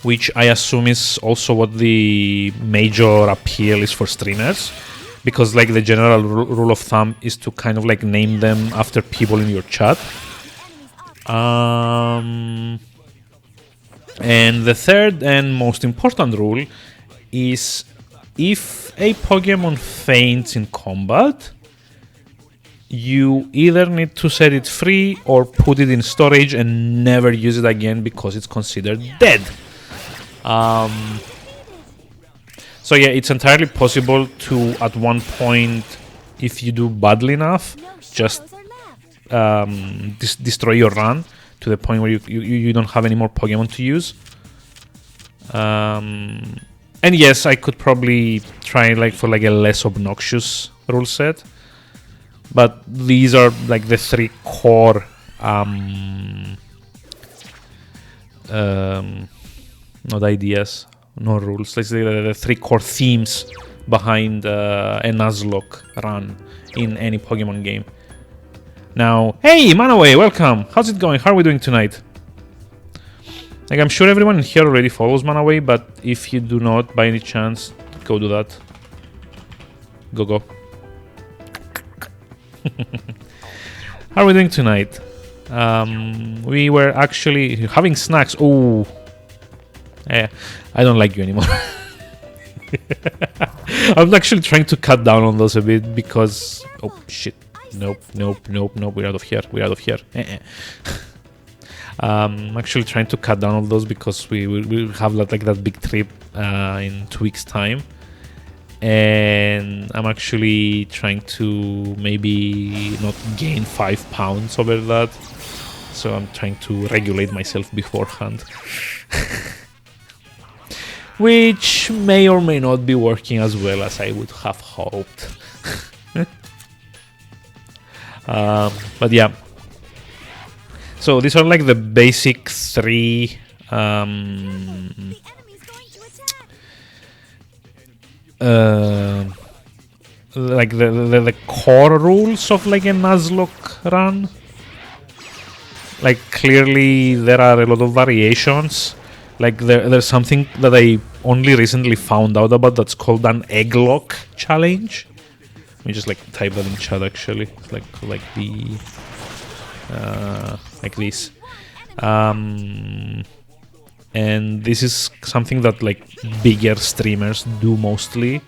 which I assume is also what the major appeal is for streamers, because like the general rule of thumb is to kind of like name them after people in your chat. And the third and most important rule is if a Pokemon faints in combat, you either need to set it free or put it in storage and never use it again because it's considered dead. So yeah, it's entirely possible to, at one point, if you do badly enough, just destroy your run to the point where you don't have any more Pokemon to use. And yes, I could probably try like for like a less obnoxious rule set, but these are like the three core not ideas, no rules. Let's say the three core themes behind a Nuzlocke run in any Pokemon game. Now, hey, Manaway, welcome. How's it going? How are we doing tonight? Like, I'm sure everyone here already follows Manaway, but if you do not, by any chance, go do that. Go. How are we doing tonight? We were actually having snacks. Oh, I don't like you anymore. I'm actually trying to cut down on those a bit because... Oh, shit. Nope. We're out of here. I'm actually trying to cut down on those because we will have like that big trip in 2 weeks' time. and I'm actually trying to maybe not gain 5 pounds over that. So I'm trying to regulate myself beforehand. Which may or may not be working as well as I would have hoped. But yeah. So these are like the basic 3 The enemy's going to attack. like the core rules of like a Nuzlocke run. Like clearly there are a lot of variations. Like there's something that I only recently found out about that's called an egg lock challenge. Let me just like type that in chat actually. It's like the like this. And this is something that like bigger streamers do mostly.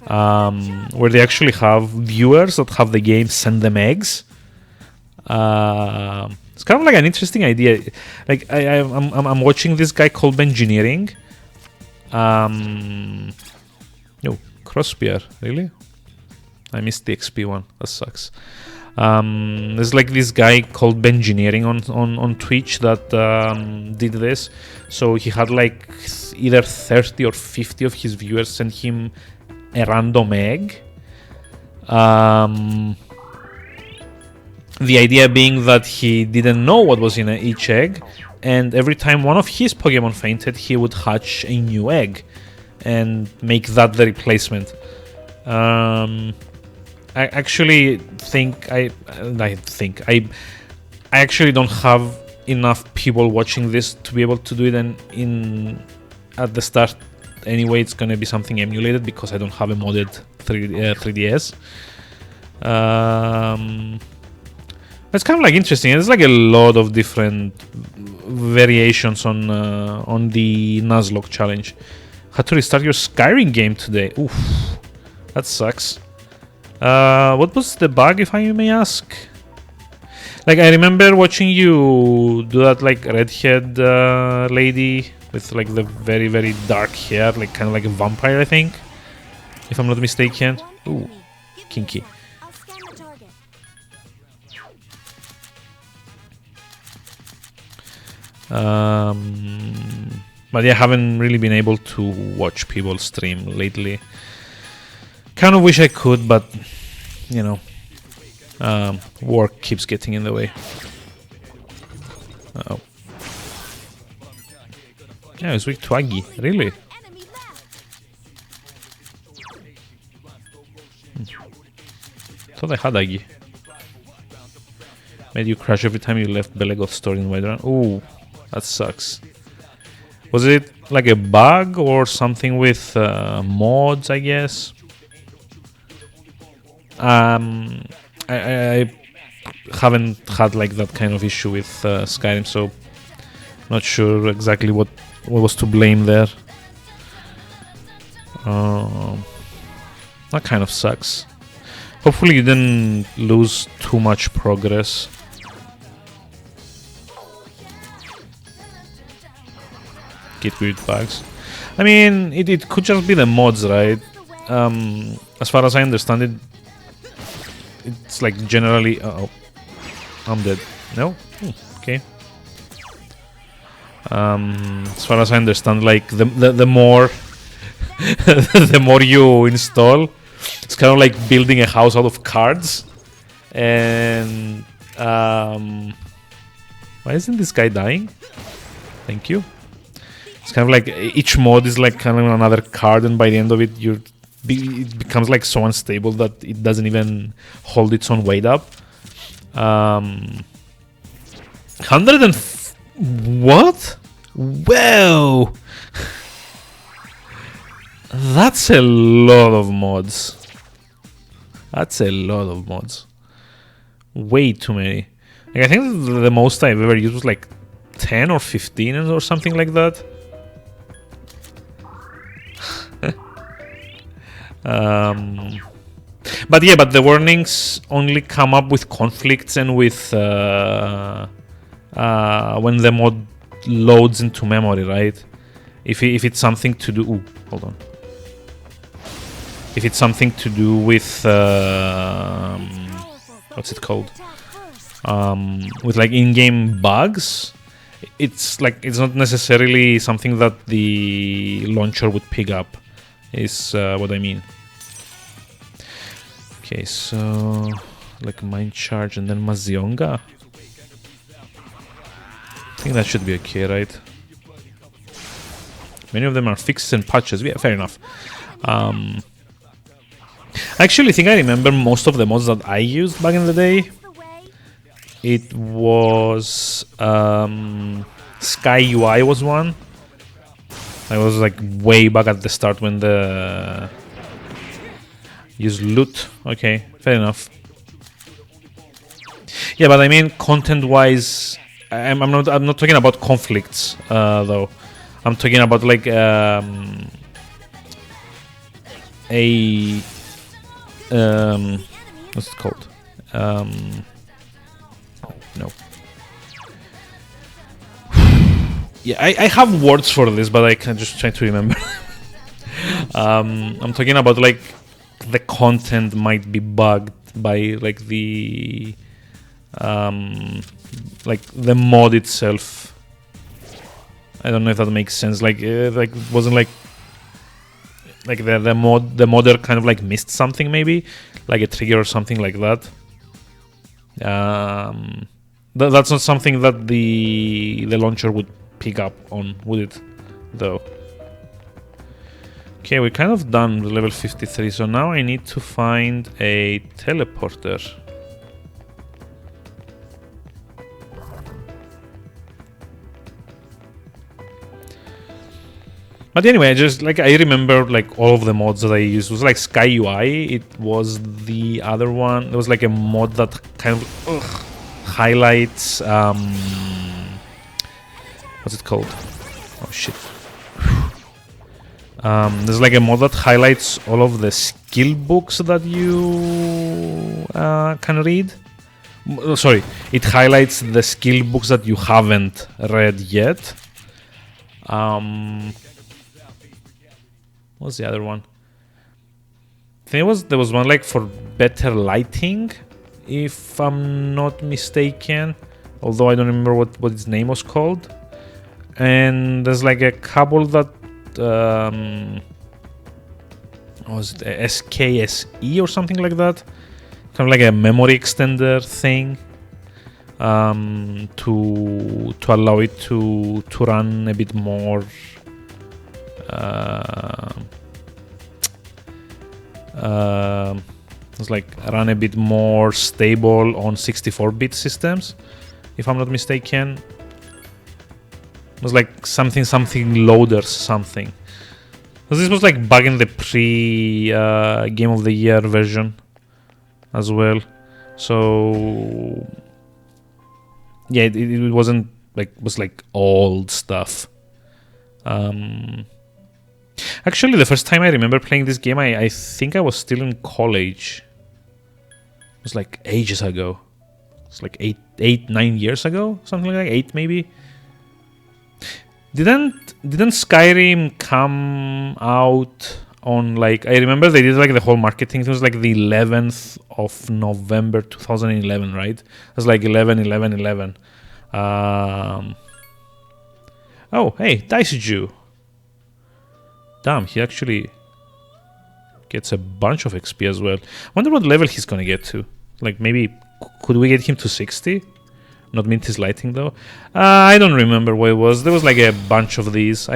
Where they actually have viewers that have the game send them eggs. It's kind of like an interesting idea. Like I'm watching this guy called Engineering. No, Crosspier, really? I missed the XP one. That sucks. There's like this guy called Engineering on Twitch that did this. So he had like either 30 or 50 of his viewers send him a random egg. The idea being that he didn't know what was in each egg, and every time one of his Pokemon fainted, he would hatch a new egg and make that the replacement. I actually think I actually don't have enough people watching this to be able to do it, and at the start anyway it's gonna be something emulated because I don't have a modded 3DS. It's kind of like interesting. There's like a lot of different variations on the Nuzlocke challenge. Had to restart your Skyrim game today. Oof, that sucks. What was the bug, if I may ask? Like I remember watching you do that like redhead lady with like the very very dark hair, like kind of like a vampire, I think, if I'm not mistaken. Ooh, kinky. I'll scan the target. But yeah, haven't really been able to watch people stream lately. Kind of wish I could, but you know, work keeps getting in the way. Uh-oh. Yeah, it's weak to Aggie. Really? Enemy left. Thought I had Aggie. Made you crash every time you left Belegoth store in Whiterun. Ooh, that sucks. Was it like a bug or something with mods, I guess? I haven't had like that kind of issue with Skyrim, so not sure exactly what was to blame there. That kind of sucks. Hopefully you didn't lose too much progress. Get weird bugs. I mean, it could just be the mods, right? As far as I understand it, it's like generally... Uh-oh. I'm dead. No? Okay. As far as I understand, like the more the more you install, it's kind of like building a house out of cards. And why isn't this guy dying? Thank you. It's kind of like each mod is like kind of another card, and by the end of it, it becomes like so unstable that it doesn't even hold its own weight up. 100 and what? Whoa! That's a lot of mods. That's a lot of mods. Way too many. Like, I think the most I've ever used was like 10 or 15 or something like that. But yeah, but the warnings only come up with conflicts and with when the mod loads into memory, right? If it's something to do... Ooh, hold on. if it's something to do with what's it called? With like in-game bugs. It's like it's not necessarily something that the launcher would pick up. Is what I mean. Okay, so like Mind Charge and then Mazionga. I think that should be okay, right? Many of them are fixes and patches. Yeah, fair enough. I actually think I remember most of the mods that I used back in the day. It was Sky UI was one. I was like way back at the start when the use loot. Okay, fair enough. Yeah, but I mean content-wise, I'm not talking about conflicts though. I'm talking about like what's it called? No. Yeah, I have words for this, but I can just try to remember. I'm talking about like the content might be bugged by like the mod itself. I don't know if that makes sense. Like it wasn't like the modder kind of like missed something, maybe like a trigger or something like that. That's not something that the launcher would pick up on, would it? Though. Okay, we're kind of done with level 53, so now I need to find a teleporter. But anyway, I remember like all of the mods that I used. It was like Sky UI. It was the other one. There was like a mod that kind of highlights what's it called? Oh shit. There's like a mod that highlights all of the skill books that you can read. Sorry, it highlights the skill books that you haven't read yet. What's the other one? I think there was one like for better lighting, if I'm not mistaken. Although I don't remember what its name was called. And there's like a couple that was it SKSE or something like that, kind of like a memory extender thing, to allow it to run a bit more it's like run a bit more stable on 64-bit systems, if I'm not mistaken. It was like something loaders something. So this was like back in the pre Game of the Year version as well. So yeah, it wasn't like, it was like old stuff. Actually, the first time I remember playing this game, I think I was still in college. It was like ages ago. It's like 9 years ago, something like that. 8 maybe. Didn't Skyrim come out on like, I remember they did like the whole marketing. It was like the 11th of November 2011, right? It was like 11/11/11. Oh, hey, Dice Jew. Damn, he actually gets a bunch of XP as well. Wonder what level he's gonna get to. Like maybe could we get him to 60? Not mint his lighting though. I don't remember what it was. There was like a bunch of these.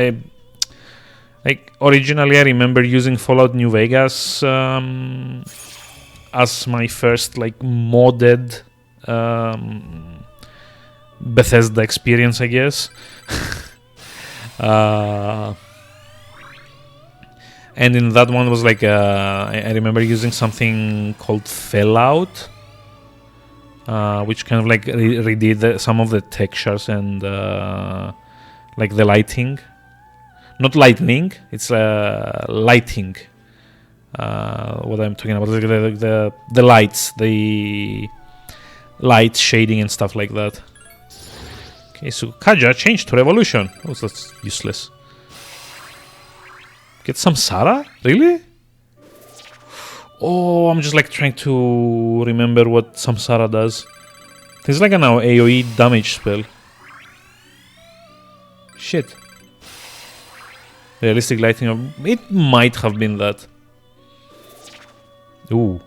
Originally I remember using Fallout New Vegas as my first like modded Bethesda experience, I guess. And in that one was like I remember using something called Fallout, which kind of like redid some of the textures and like the lighting. Not lightning, it's lighting. What I'm talking about, the lights, the light shading and stuff like that. Okay, so Kaja changed to Revolution. Oh, that's useless. Get some Sarah? Really? Oh, I'm just like trying to remember what Samsara does. It's like an AoE damage spell. Shit. Realistic lighting. It might have been that. Ooh.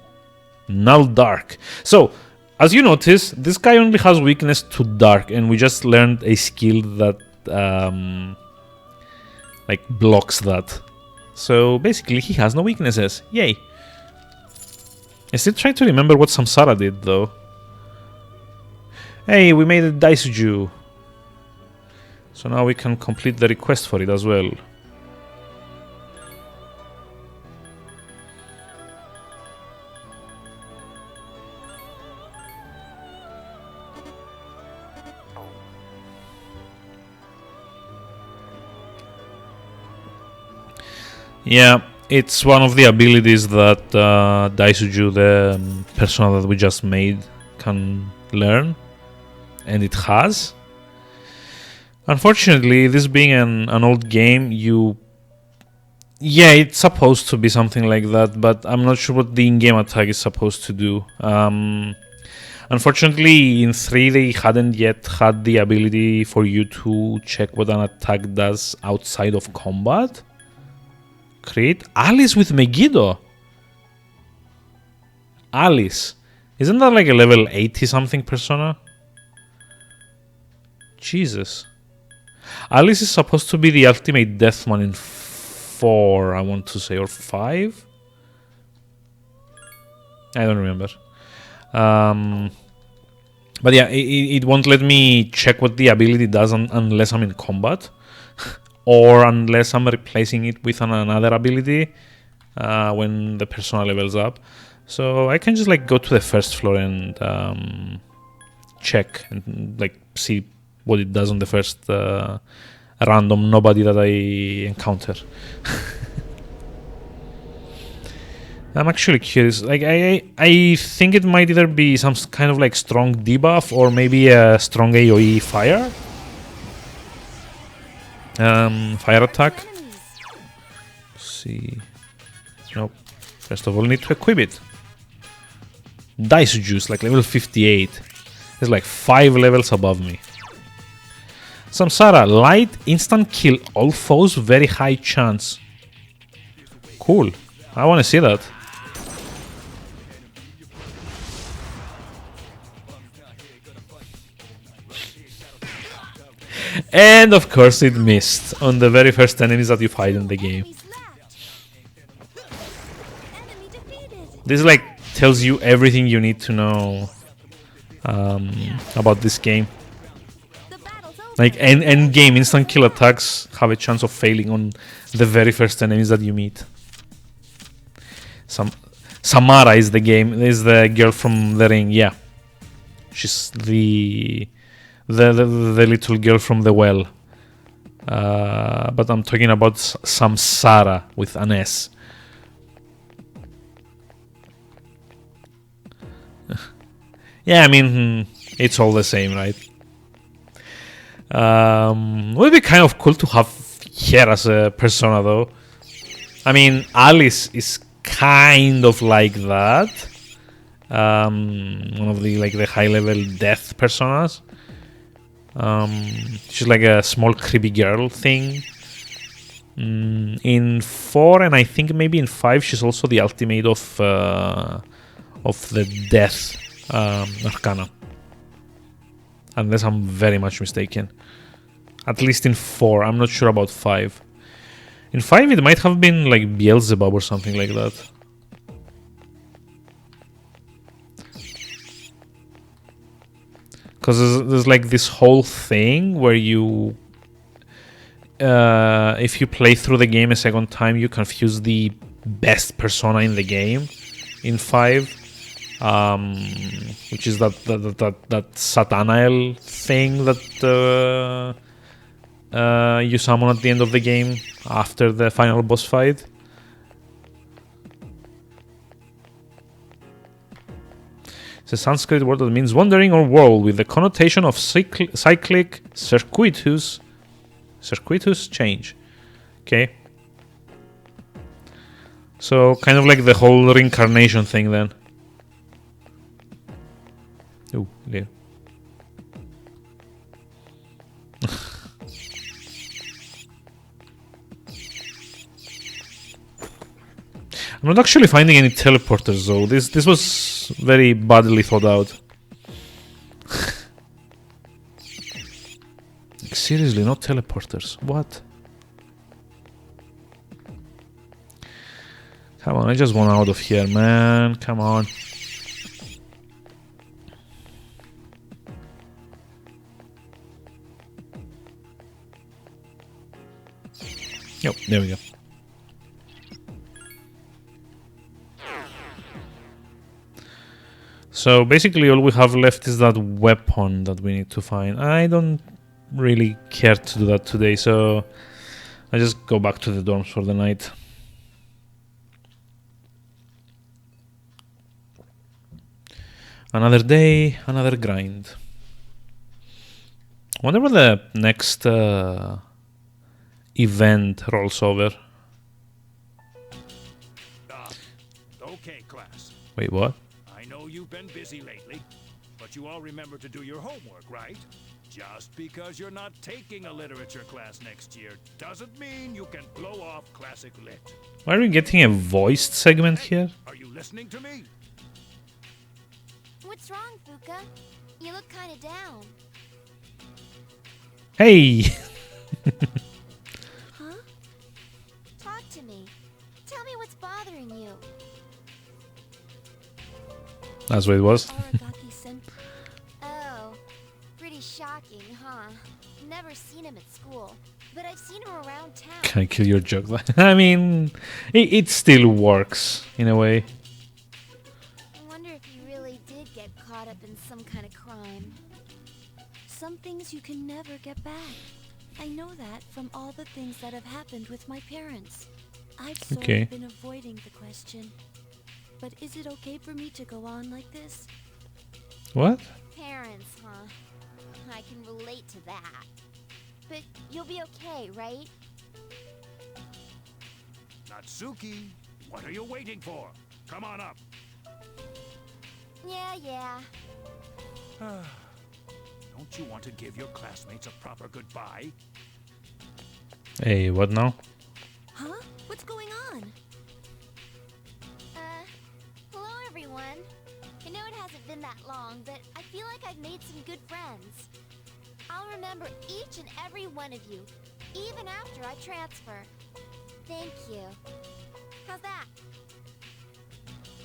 Null Dark. So, as you notice, this guy only has weakness to dark, and we just learned a skill that like blocks that. So basically, he has no weaknesses. Yay! I still try to remember what Samsara did, though. Hey, we made a Daisuju. So now we can complete the request for it as well. Yeah, it's one of the abilities that Daisuju, the persona that we just made, can learn. And it has. Unfortunately, this being an old game, yeah, it's supposed to be something like that, but I'm not sure what the in-game attack is supposed to do. Unfortunately, in 3 they hadn't yet had the ability for you to check what an attack does outside of combat. Create Alice with Megiddo. Alice. Isn't that like a level 80 something persona? Jesus. Alice is supposed to be the ultimate Deathman in 4, I want to say, or 5? I don't remember. But yeah, it won't let me check what the ability does unless I'm in combat. Or unless I'm replacing it with another ability when the persona levels up. So I can just like go to the first floor and check and like see what it does on the first random nobody that I encounter. I'm actually curious. Like I think it might either be some kind of like strong debuff or maybe a strong AoE fire. Fire attack. Let's see. Nope. First of all, need to equip it. Dice Juice, like level 58. It's like 5 levels above me. Samsara, light, instant kill, all foes, very high chance. Cool. I want to see that. And of course it missed on the very first enemies that you fight in the game. This like tells you everything you need to know about this game. Like end game instant kill attacks have a chance of failing on the very first enemies that you meet. Samara is the girl from The Ring, yeah. She's the little girl from the well. But I'm talking about Samsara with an S. Yeah, I mean, it's all the same, right? Would be kind of cool to have her as a persona, though. I mean, Alice is kind of like that. One of the high-level death personas. She's like a small creepy girl thing. In 4 and I think maybe in 5, she's also the ultimate of the death arcana. Unless I'm very much mistaken. At least in 4. I'm not sure about 5. In 5 it might have been like Beelzebub or something like that. Because there's like this whole thing where you... if you play through the game a second time, you confuse the best persona in the game in 5. Which is that Satanael thing that you summon at the end of the game after the final boss fight. It's a Sanskrit word that means wandering or whirl with the connotation of cyclic circuitous change. Okay. So kind of like the whole reincarnation thing then. Oh, yeah. I'm not actually finding any teleporters though. This was very badly thought out. Like, seriously, not teleporters. What? Come on, I just want out of here, man. Come on. Yep, there we go. So basically all we have left is that weapon that we need to find. I don't really care to do that today, so I just go back to the dorms for the night. Another day, another grind. Wonder when the next event rolls over. Okay, class. Wait, what? I know you've been busy lately, but you all remember to do your homework, right? Just because you're not taking a literature class next year doesn't mean you can blow off classic lit. Why are we getting a voiced segment here? Are you listening to me? What's wrong, Fuka? You look kind of down. Hey! Huh? Talk to me. Tell me what's bothering you. That's what it was. Aragaki-sen. Oh, pretty shocking, huh? Never seen him at school, but I've seen him around town. Can I kill your joke? I mean, it still works in a way. I wonder if he really did get caught up in some kind of crime. Some things you can never get back. I know that from all the things that have happened with my parents. I've sort Okay. of been avoiding the question. But is it okay for me to go on like this? What? Parents, huh? I can relate to that. But you'll be okay, right? Natsuki, what are you waiting for? Come on up. Yeah. Don't you want to give your classmates a proper goodbye? Hey, what now? Huh? What's going on? Hello everyone. I know it hasn't been that long, but I feel like I've made some good friends. I'll remember each and every one of you, even after I transfer. Thank you. How's that?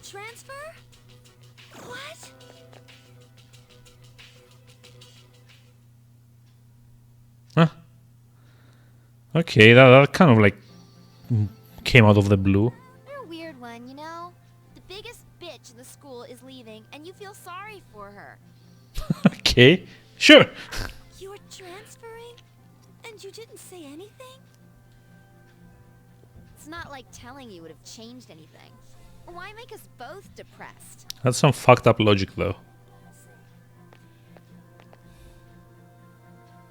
Transfer? What? Huh? Okay, that kind of like came out of the blue. You're a weird one, you know? The biggest bitch in the school is leaving, and you feel sorry for her. Okay, sure. You were transferring? And you didn't say anything? It's not like telling you would have changed anything. Why make us both depressed? That's some fucked up logic though.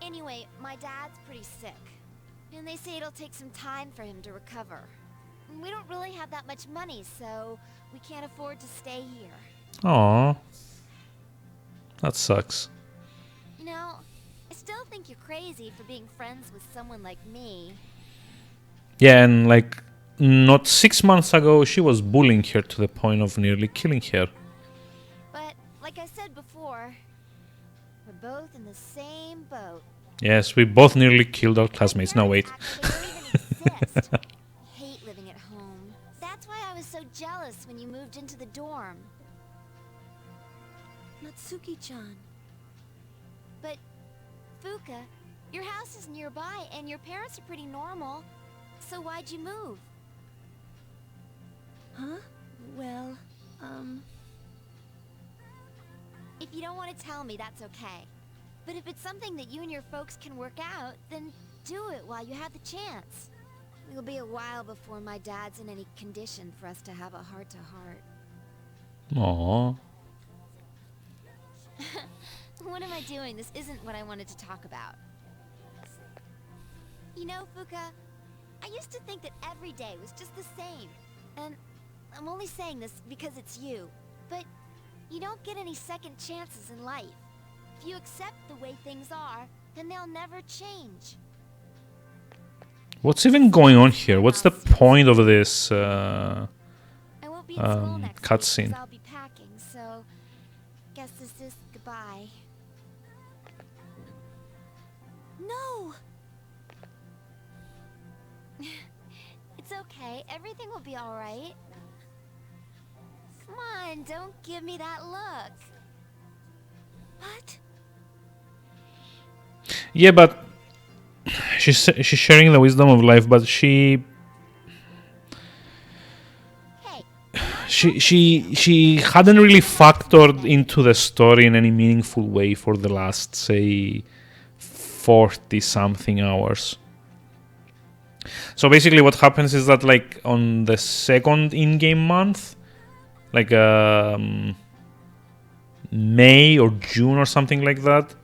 Anyway, my dad's pretty sick. And they say it'll take some time for him to recover. And we don't really have that much money, so we can't afford to stay here. Aww. That sucks. You know, I still think you're crazy for being friends with someone like me. Yeah, and like not 6 months ago she was bullying her to the point of nearly killing her. But, like I said before, we're both in the same boat. Yes, we both nearly killed our classmates. No, wait. Actually don't even exist. I hate living at home. That's why I was so jealous when you moved into the dorm. Natsuki-chan. But, Fuka, your house is nearby and your parents are pretty normal. So why'd you move? Huh? Well, if you don't want to tell me, that's okay. But if it's something that you and your folks can work out, then do it while you have the chance. It'll be a while before my dad's in any condition for us to have a heart-to-heart. Aww. What am I doing? This isn't what I wanted to talk about. You know, Fuka, I used to think that every day was just the same. And I'm only saying this because it's you. But you don't get any second chances in life. If you accept the way things are, then they'll never change. What's even going on here? What's the point of this I won't be in school next week cutscene? 'cause I'll be packing, so guess this is goodbye. No! It's okay. Everything will be alright. Come on, don't give me that look. What? Yeah, but she's sharing the wisdom of life, but Hey. she hadn't really factored into the story in any meaningful way for the last, say, 40 something hours. So basically what happens is that, like, on the second in-game month, like May or June or something like that,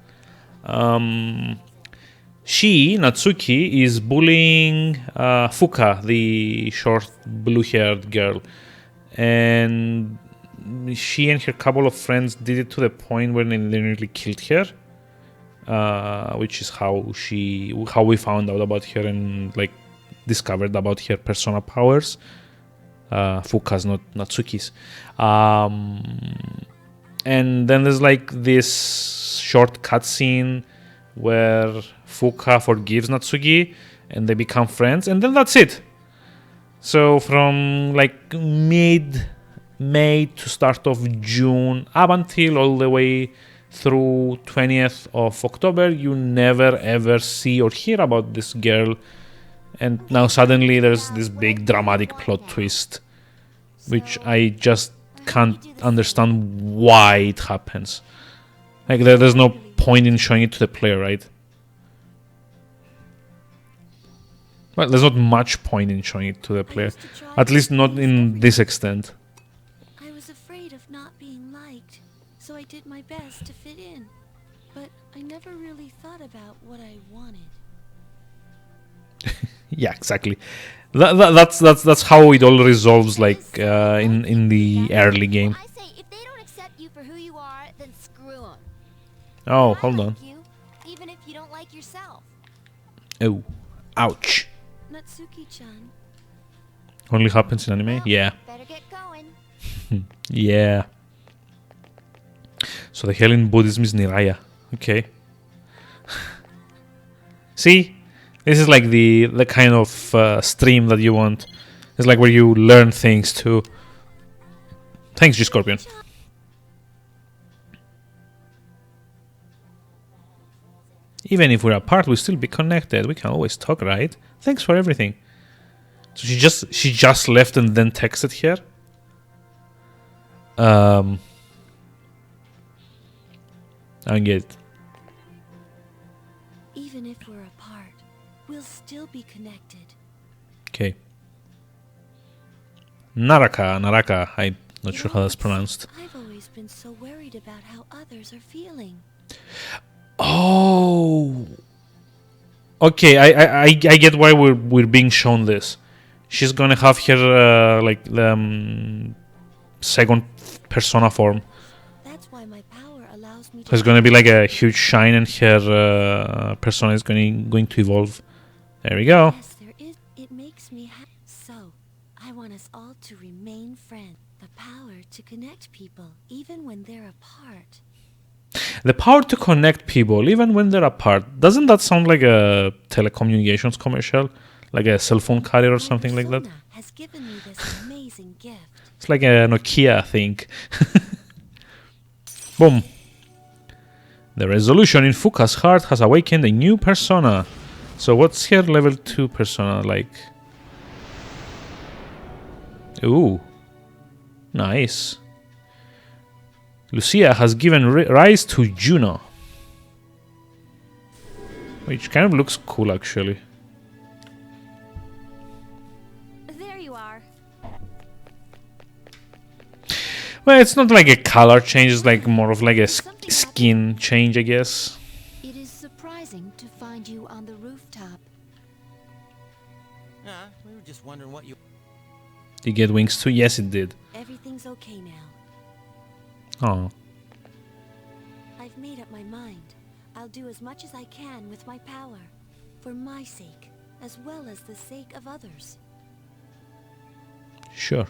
Natsuki, is bullying Fuka, the short blue-haired girl. And she and her couple of friends did it to the point where they nearly killed her. Which is how we found out about her and, like, discovered about her persona powers. Fuka's, not Natsuki's. And then there's, like, this short cutscene where Fuka forgives Natsuki and they become friends, and then that's it. So from, like, mid-May to start of June up until all the way through 20th of October, you never ever see or hear about this girl. And now suddenly there's this big dramatic plot twist, which I just can't understand why it happens. Like, there's no point in showing it to the player, right? Well, there's not much point in showing it to the player. At least not in this extent. I was afraid of not being liked, so I did my best to fit in. But I never really thought about what I wanted. Yeah, exactly. That's how it all resolves, like, in the early game. I say, if they don't accept you for who you are, then screw them. Oh, hold on. You, even if you don't like yourself. Oh, ouch. Natsuki-chan. Only happens in anime? Well, Yeah. Better get going. Yeah. So the hell in Buddhism is Niraya. Okay. See? This is like the kind of stream that you want. It's like where you learn things too. Thanks, G Scorpion. Even if we're apart, we'll still be connected. We can always talk, right? Thanks for everything. So she just left and then texted her. I don't get it. Even if we're apart, we'll still be connected. Okay. Naraka. I'm not sure how that's pronounced. I've always been so worried about how others are feeling. Oh. Okay, I get why we're being shown this. She's gonna have her like second persona form. That's why my power allows me to. There's gonna be like a huge shine, and her persona is going to evolve. There we go. Yes, there is. It makes me happy. So, I want us all to remain friends. The power to connect people, even when they're apart. The power to connect people, even when they're apart. Doesn't that sound like a telecommunications commercial? Like a cell phone carrier or something like that? My persona has given me this amazing gift. It's like a Nokia thing. Boom. The resolution in Fuka's heart has awakened a new persona. So what's her level 2 persona like? Ooh. Nice. Lucia has given rise to Juno. Which kind of looks cool, actually. There you are. Well, it's not like a color change, it's like more of like a skin change, I guess. It is surprising to find you on the rooftop. We were just wondering what you... Did it get wings too? Yes, it did. Everything's okay now. Oh. I've made up my mind. I'll do as much as I can with my power. For my sake, as well as the sake of others. Sure.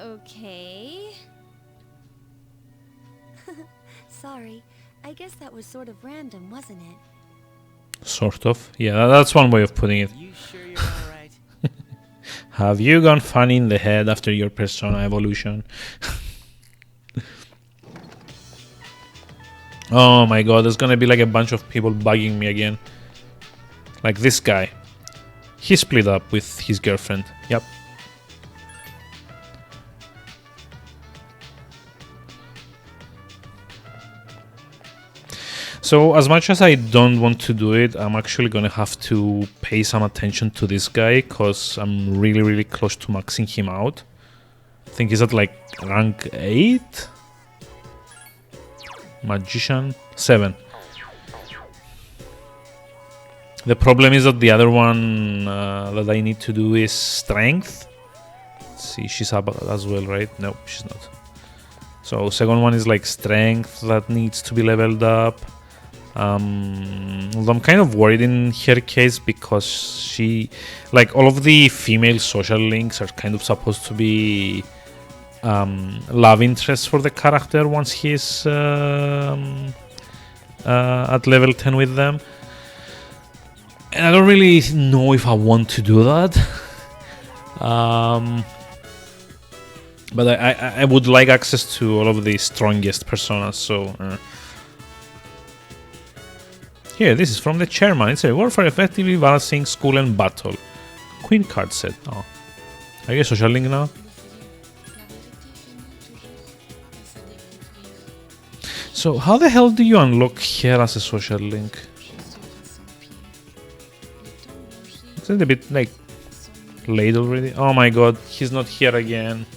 Okay. Sorry, I guess that was sort of random, wasn't it? Sort of. Yeah, that's one way of putting it. You sure you're alright? Have you gone funny in the head after your persona evolution? Oh my god, there's gonna be like a bunch of people bugging me again. Like this guy. He split up with his girlfriend. Yep. So as much as I don't want to do it, I'm actually gonna have to pay some attention to this guy because I'm really close to maxing him out. I think he's at like rank 8? Magician 7. The problem is that the other one that I need to do is strength. Let's see, she's up as well, right? No, she's not. So second one is like strength that needs to be leveled up. Although I'm kind of worried in her case because she, like, all of the female social links are kind of supposed to be love interests for the character once he's at level 10 with them. And I don't really know if I want to do that. But I would like access to all of the strongest personas, so... Here, this is from the chairman. It's a reward for effectively balancing school and battle. Queen card set. Oh. Are you a social link now? So, how the hell do you unlock here as a social link? Isn't it a bit like late already? Oh my god, he's not here again.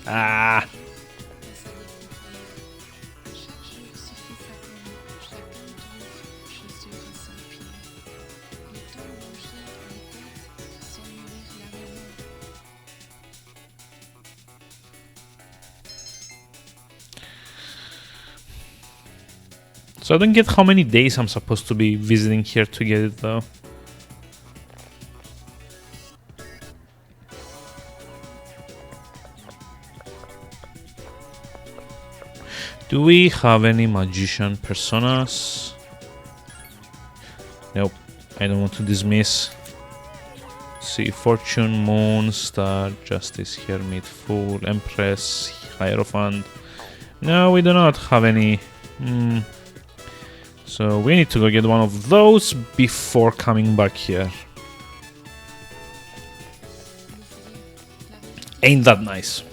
Ah. So I don't get how many days I'm supposed to be visiting here to get it though. Do we have any magician personas? Nope, I don't want to dismiss. Let's see, Fortune, Moon, Star, Justice, Hermit, Fool, Empress, Hierophant. No, we do not have any. So we need to go get one of those before coming back here. Ain't that nice?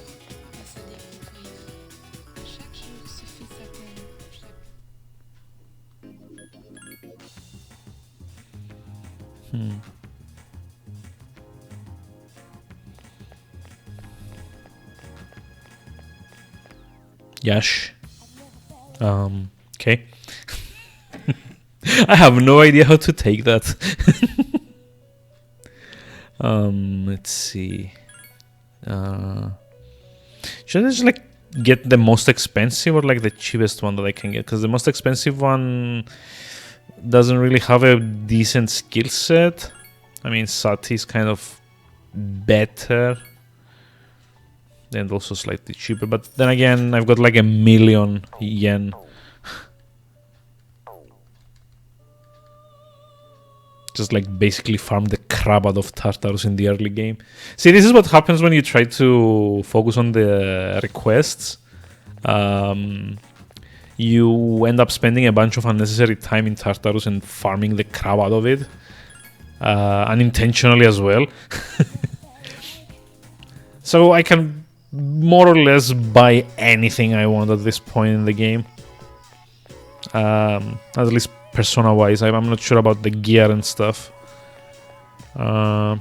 Yash. Okay. I have no idea how to take that. Let's see. Should I just like get the most expensive or like the cheapest one that I can get? Because the most expensive one doesn't really have a decent skill set. I mean, Sati is kind of better and also slightly cheaper. But then again, I've got like 1,000,000 yen. Just like basically farm the crap out of Tartarus in the early game. See, this is what happens when you try to focus on the requests. You end up spending a bunch of unnecessary time in Tartarus and farming the crap out of it. Unintentionally as well. So I can more or less buy anything I want at this point in the game. At least persona wise. I'm not sure about the gear and stuff. But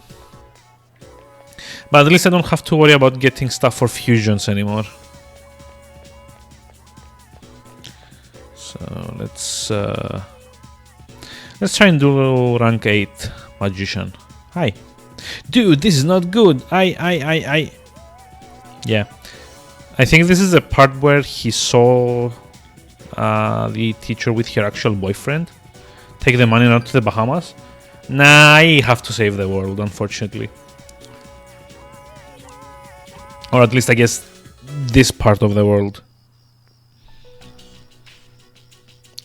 at least I don't have to worry about getting stuff for fusions anymore. So let's try and do rank 8 magician. Hi. Dude, this is not good. Yeah. I think this is the part where he saw the teacher with her actual boyfriend take the money out to the Bahamas. Nah, I have to save the world, unfortunately. Or at least, I guess, this part of the world.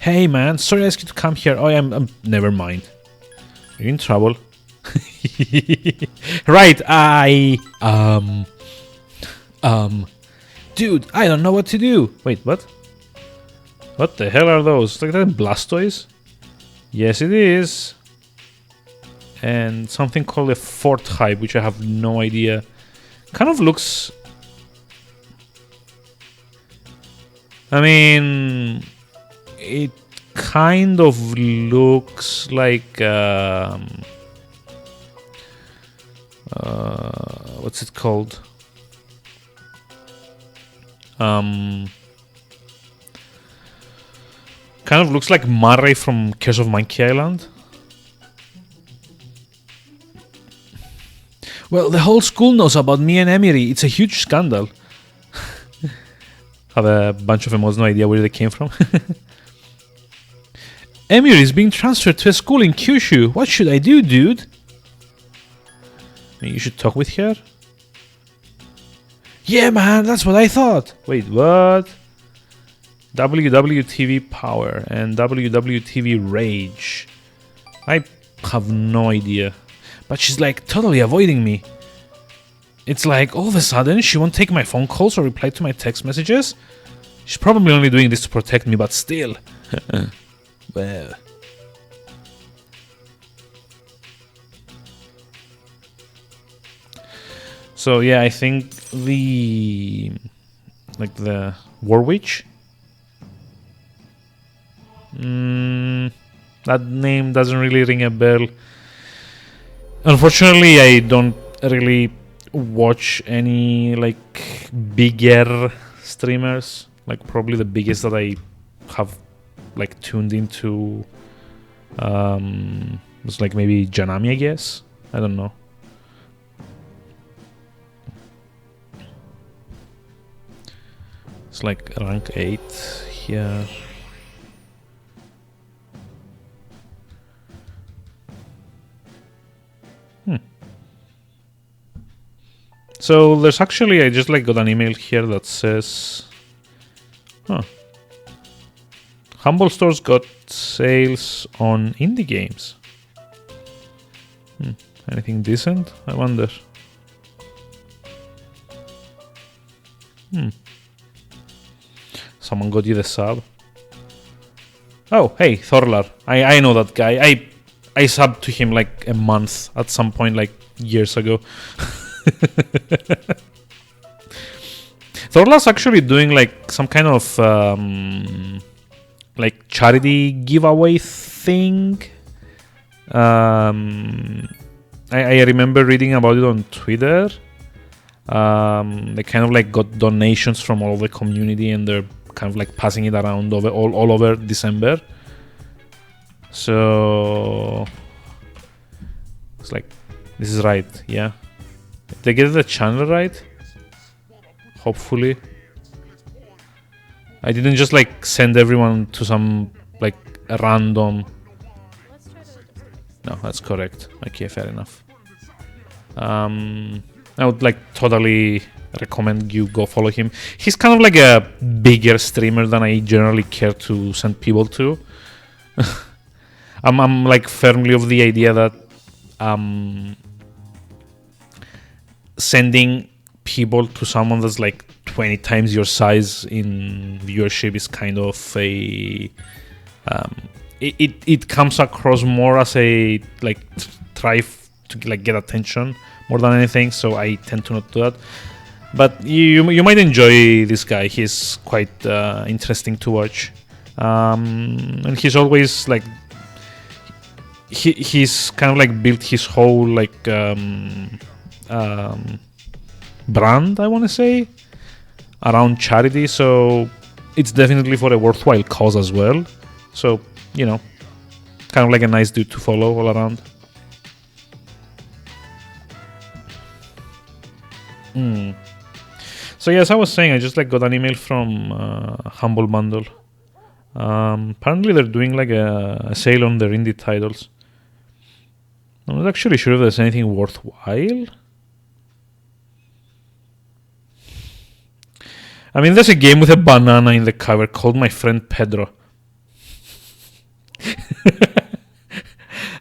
Hey, man, sorry I asked you to come here. Oh, I'm never mind. You're in trouble. Right, dude, I don't know what to do. Wait, what? What the hell are those? Like that Blastoise? Yes, it is. And something called a Fort Hype, which I have no idea. Kind of looks... I mean... It kind of looks like... what's it called? Kind of looks like Murray from Curse of Monkey Island. Well, the whole school knows about me and Emery. It's a huge scandal. Have a bunch of emotes, no idea where they came from. Emery is being transferred to a school in Kyushu. What should I do, dude? You should talk with her? Yeah, man, that's what I thought. Wait, what? WWTV Power and WWTV Rage. I have no idea. But she's like totally avoiding me. It's like all of a sudden she won't take my phone calls or reply to my text messages. She's probably only doing this to protect me, but still. Well. So yeah, I think the War Witch. That name doesn't really ring a bell. Unfortunately, I don't really watch any like bigger streamers. Like probably the biggest that I have like tuned into was like maybe Janami, I guess. I don't know. It's like rank 8 here. So there's actually, I just like got an email here that says, Humble Store's got sales on indie games. Anything decent? I wonder. Someone got you the sub. Oh, hey, Thorlar. I know that guy. I subbed to him like a month at some point, like years ago. Thorlar's actually doing like some kind of like charity giveaway thing. I remember reading about it on Twitter. They kind of like got donations from all of the community and they're kind of like passing it around all over December. So it's like, this is right, yeah. Did they get the channel right? Hopefully. I didn't just like send everyone to some like a random. No, that's correct. Okay, fair enough. I would like totally recommend you go follow him. He's kind of like a bigger streamer than I generally care to send people to. I'm like firmly of the idea that sending people to someone that's like 20 times your size in viewership is kind of a it comes across more as a like try to like get attention more than anything, so I tend to not do that. But you might enjoy this guy. He's quite interesting to watch, and he's always like he's kind of like built his whole like brand, I want to say, around charity, so it's definitely for a worthwhile cause as well. So, you know, kind of like a nice dude to follow all around. So yes, I was saying I just like got an email from Humble Bundle. Apparently they're doing like a sale on their indie titles. I'm not actually sure if there's anything worthwhile. I mean, there's a game with a banana in the cover called My Friend Pedro.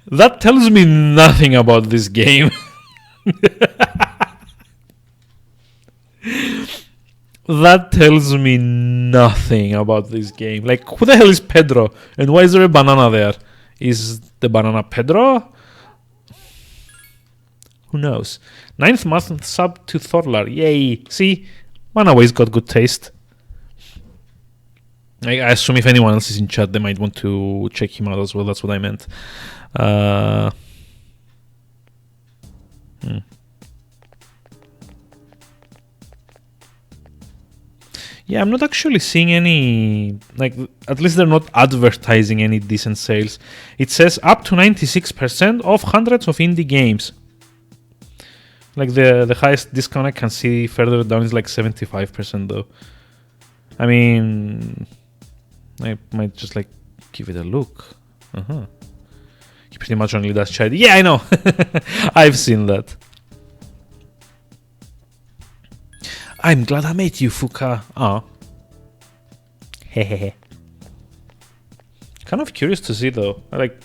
That tells me nothing about this game. That tells me nothing about this game. Like, who the hell is Pedro? And why is there a banana there? Is the banana Pedro? Who knows? 9th month sub to Thorlar. Yay. See? Manaway's got good taste. I assume if anyone else is in chat, they might want to check him out as well. That's what I meant. Yeah, I'm not actually seeing any, like, at least they're not advertising any decent sales. It says up to 96% off hundreds of indie games. Like, the highest discount I can see further down is like 75% though. I mean, I might just like give it a look. He pretty much only does charity. Yeah, I know. I've seen that. I'm glad I met you, Fuka. Oh. Hehehe. Kind of curious to see though. Like,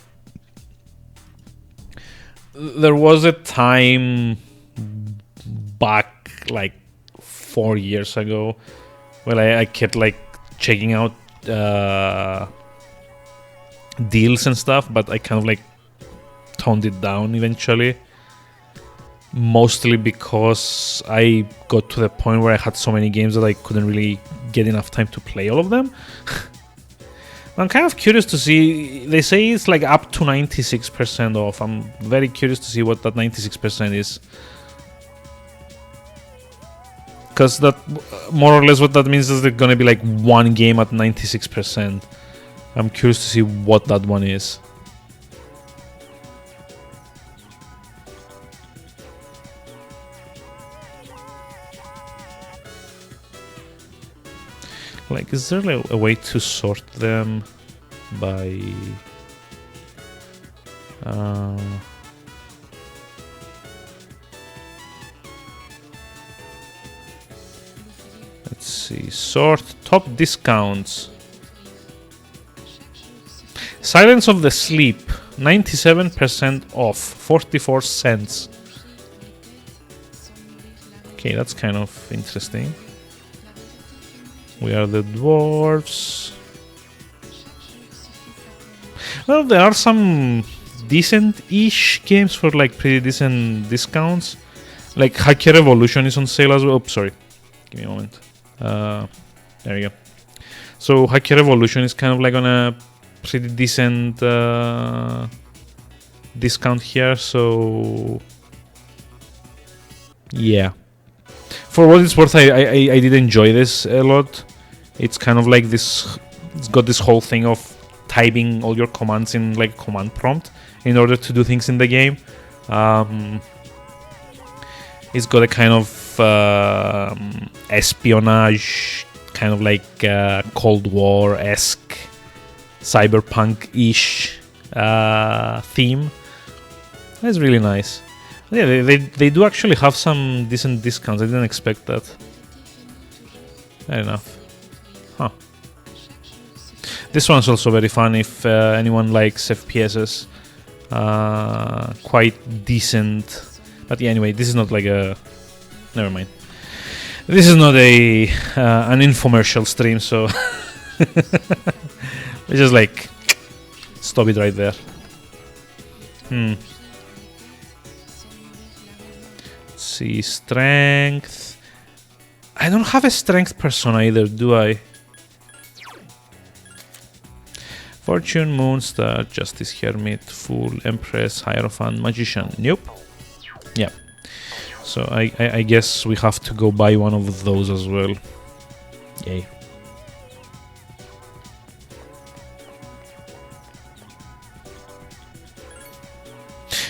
there was a time back like 4 years ago where I kept like checking out deals and stuff, but I kind of like toned it down eventually. Mostly because I got to the point where I had so many games that I couldn't really get enough time to play all of them. I'm kind of curious to see, they say it's like up to 96% off. I'm very curious to see what that 96% is. Because that, more or less what that means is there's gonna be like one game at 96%. I'm curious to see what that one is. Like, is there like a way to sort them by... let's see, sort top discounts. Silence of the Sleep, 97% off, 44 cents. Okay, that's kind of interesting. We Are the Dwarves. Well, there are some decent-ish games for like pretty decent discounts. Like Hacker Revolution is on sale as well. Oh, sorry. Give me a moment. There we go. So Hacker Revolution is kind of like on a pretty decent discount here. So yeah. For what it's worth, I did enjoy this a lot. It's kind of like this, it's got this whole thing of typing all your commands in like command prompt in order to do things in the game. It's got a kind of espionage, kind of like Cold War-esque, cyberpunk-ish theme. That's really nice. Yeah, they do actually have some decent discounts. I didn't expect that. Fair enough. Huh. This one's also very fun if anyone likes FPSs. Quite decent. But yeah, anyway, this is not like a... Never mind. This is not a an infomercial stream, so... Let's just like... stop it right there. See, strength. I don't have a strength person either, do I? Fortune, Moonstar, Justice, Hermit, Fool, Empress, Hierophant, Magician. Nope. Yeah. So I guess we have to go buy one of those as well. Yay.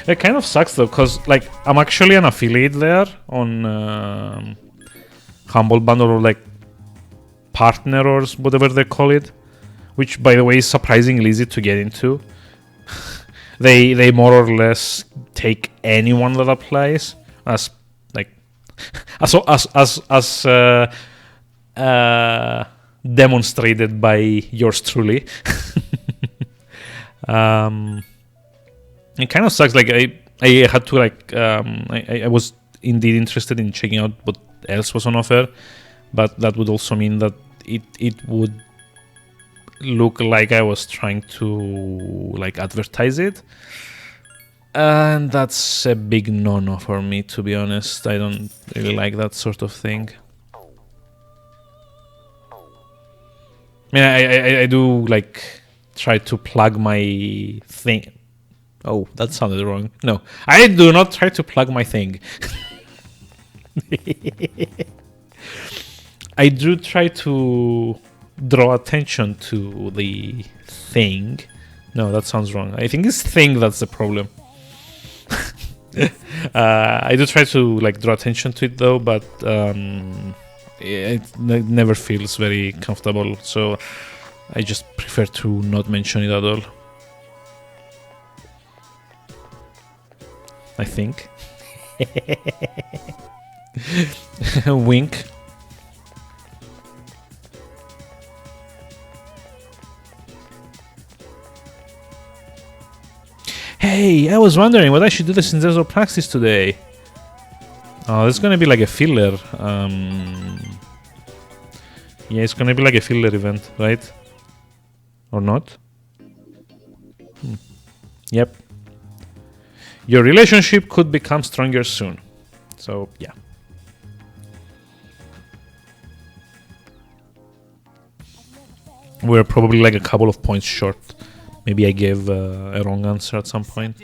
It kind of sucks though, because like I'm actually an affiliate there on Humble Bundle, or like partner or whatever they call it, which by the way is surprisingly easy to get into. They more or less take anyone that applies as like as demonstrated by yours truly. It kind of sucks. Like I had to like I was indeed interested in checking out what else was on offer, but that would also mean that it would look like I was trying to like advertise it, and that's a big no-no for me, to be honest. I don't really like that sort of thing. I mean, I do like try to plug my thing. Oh, that sounded wrong. No, I do not try to plug my thing. I do try to draw attention to the thing. No, that sounds wrong. I think it's thing that's the problem. I do try to like draw attention to it though, but it never feels very comfortable. So I just prefer to not mention it at all. I think. Wink. Hey, I was wondering what I should do this in terms of practice today. Oh, this is gonna be like a filler. Yeah, it's gonna be like a filler event, right? Or not? Yep. Your relationship could become stronger soon. So, yeah. We're probably like a couple of points short. Maybe I gave a wrong answer at some point.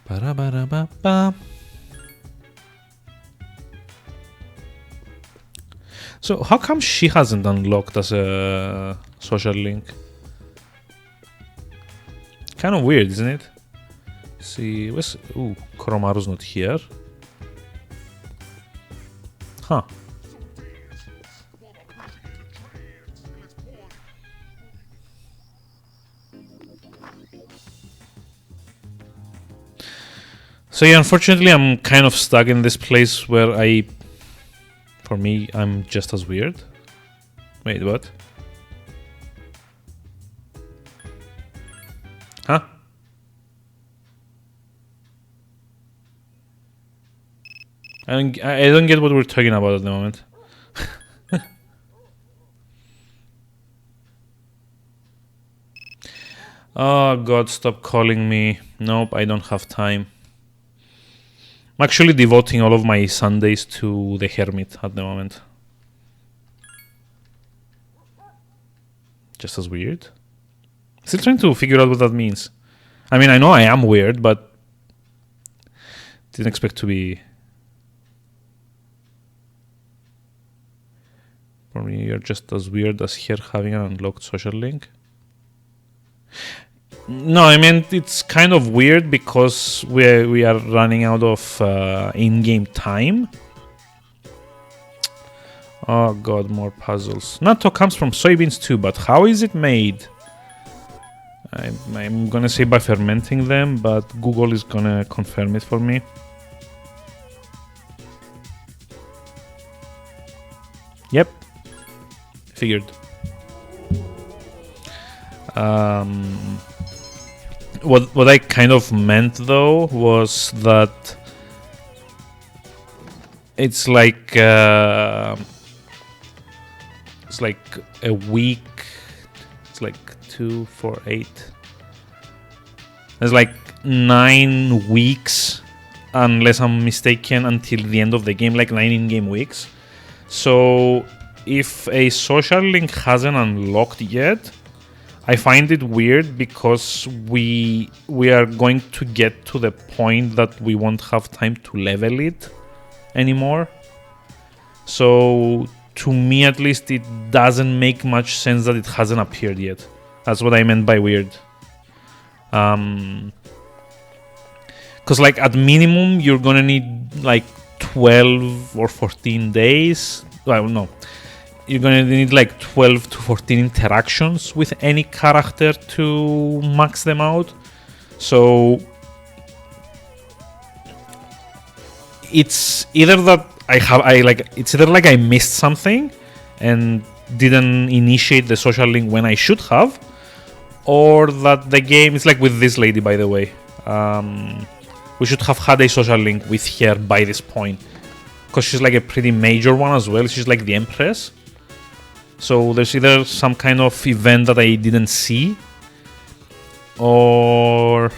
Ba-da-ba-da-ba-ba. So how come she hasn't unlocked as a social link? Kind of weird, isn't it? See, where's... Ooh, Koromaru's not here. Huh. So yeah, unfortunately I'm kind of stuck in this place where for me, I'm just as weird. Wait, what? Huh? I don't get what we're talking about at the moment. Oh god, stop calling me. Nope, I don't have time. I'm actually devoting all of my Sundays to the Hermit at the moment. Just as weird? Still trying to figure out what that means. I mean, I know I am weird, but didn't expect to be... For me, you're just as weird as here having an unlocked social link. No, I mean, it's kind of weird because we are running out of in-game time. Oh god, more puzzles. Natto comes from soybeans too, but how is it made? I'm gonna say by fermenting them, but Google is gonna confirm it for me. Yep. Figured. What I kind of meant though was that it's like a week. It's like 2, 4, 8. There's like 9 weeks, unless I'm mistaken, until the end of the game. Like 9 in-game weeks. So if a social link hasn't unlocked yet, I find it weird because we are going to get to the point that we won't have time to level it anymore. So to me at least, it doesn't make much sense that it hasn't appeared yet. That's what I meant by weird. Because like at minimum you're gonna need like 12 or 14 days. Well, no, you're gonna need like 12 to 14 interactions with any character to max them out. So it's either that it's either like I missed something and didn't initiate the social link when I should have, or that the game is like with this lady, by the way. We should have had a social link with her by this point, because she's like a pretty major one as well. She's like the Empress. So there's either some kind of event that I didn't see, or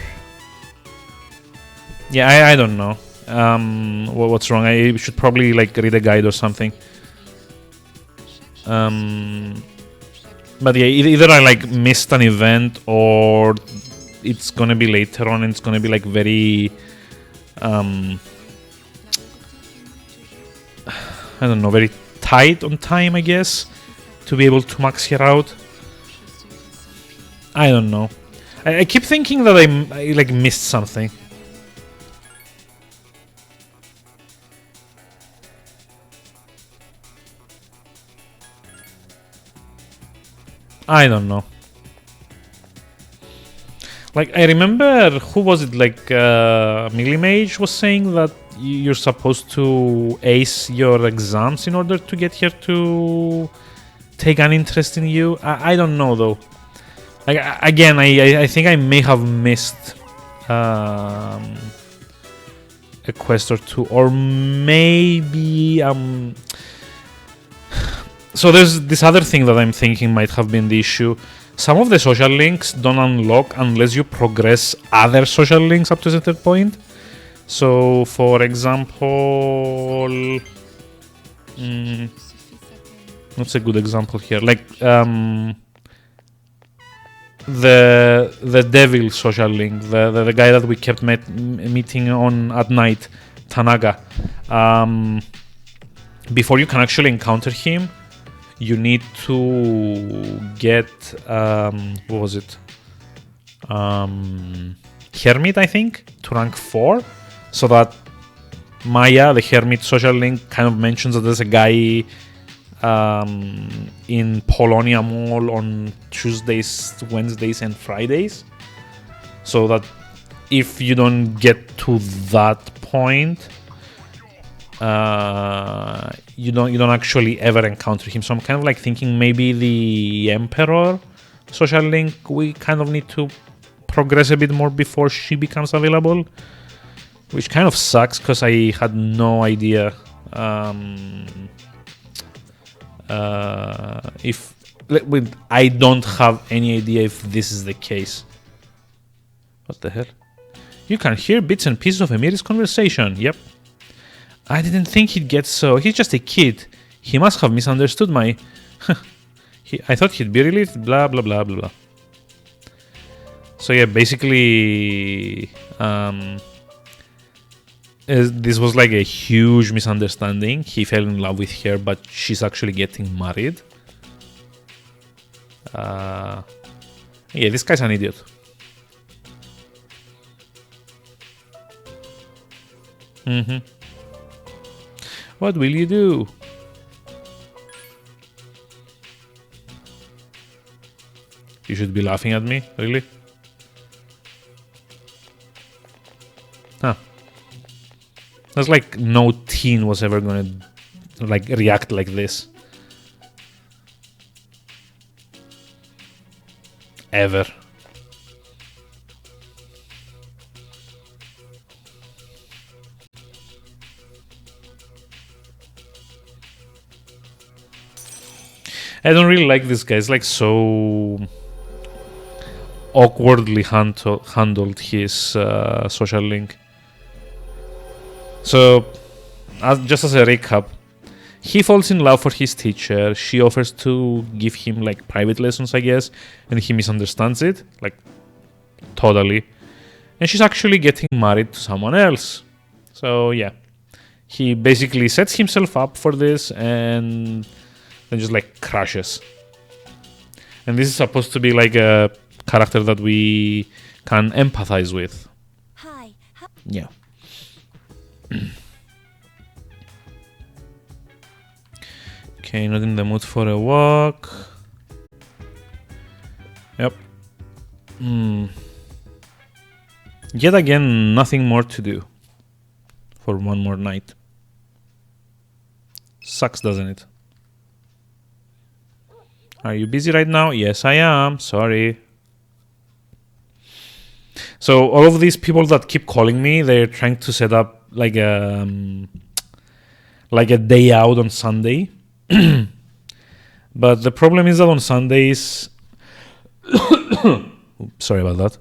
yeah, I don't know. What's wrong? I should probably like read a guide or something. But yeah, either I like missed an event, or it's gonna be later on and it's gonna be like very I don't know, very tight on time, I guess, to be able to max her out. I don't know. I keep thinking that I like missed something. I don't know. Like, I remember, who was it? Like, Millimage was saying that you're supposed to ace your exams in order to get here to take an interest in you. I don't know, though. Like, again, I think I may have missed a quest or two, or maybe so there's this other thing that I'm thinking might have been the issue. Some of the social links don't unlock unless you progress other social links up to a certain point. So, for example, what's a good example here? Like the devil social link, the guy that we kept meeting on at night, Tanaga. Before you can actually encounter him, you need to get what was it? Hermit, I think, to rank 4, so that Maya, the Hermit social link, kind of mentions that there's a guy in Polonia Mall on Tuesdays, Wednesdays, and Fridays. So that if you don't get to that point, you don't actually ever encounter him. So I'm kind of like thinking maybe the Emperor social link, we kind of need to progress a bit more before she becomes available, which kind of sucks because I had no idea I don't have any idea if this is the case. What the hell? You can hear bits and pieces of Emir's conversation. Yep. I didn't think he'd get so. He's just a kid. He must have misunderstood my... I thought he'd be relieved, blah, blah, blah, blah, blah. So yeah, basically... this was like a huge misunderstanding. He fell in love with her, but she's actually getting married. Yeah, this guy's an idiot. What will you do? You should be laughing at me, really? Huh. That's like no teen was ever gonna like react like this. Ever. I don't really like this guy. It's like so awkwardly handled his social link. So, just as a recap, he falls in love for his teacher. She offers to give him like private lessons, I guess, and he misunderstands it, like totally. And she's actually getting married to someone else. So yeah, he basically sets himself up for this and then just like crashes. And this is supposed to be like a character that we can empathize with. Hi. Yeah. Okay, not in the mood for a walk. Yep. Yet again, nothing more to do for one more night. Sucks, doesn't it? Are you busy right now? Yes, I am. Sorry. So all of these people that keep calling me, they're trying to set up like a day out on Sunday. But the problem is that on Sundays, sorry about that.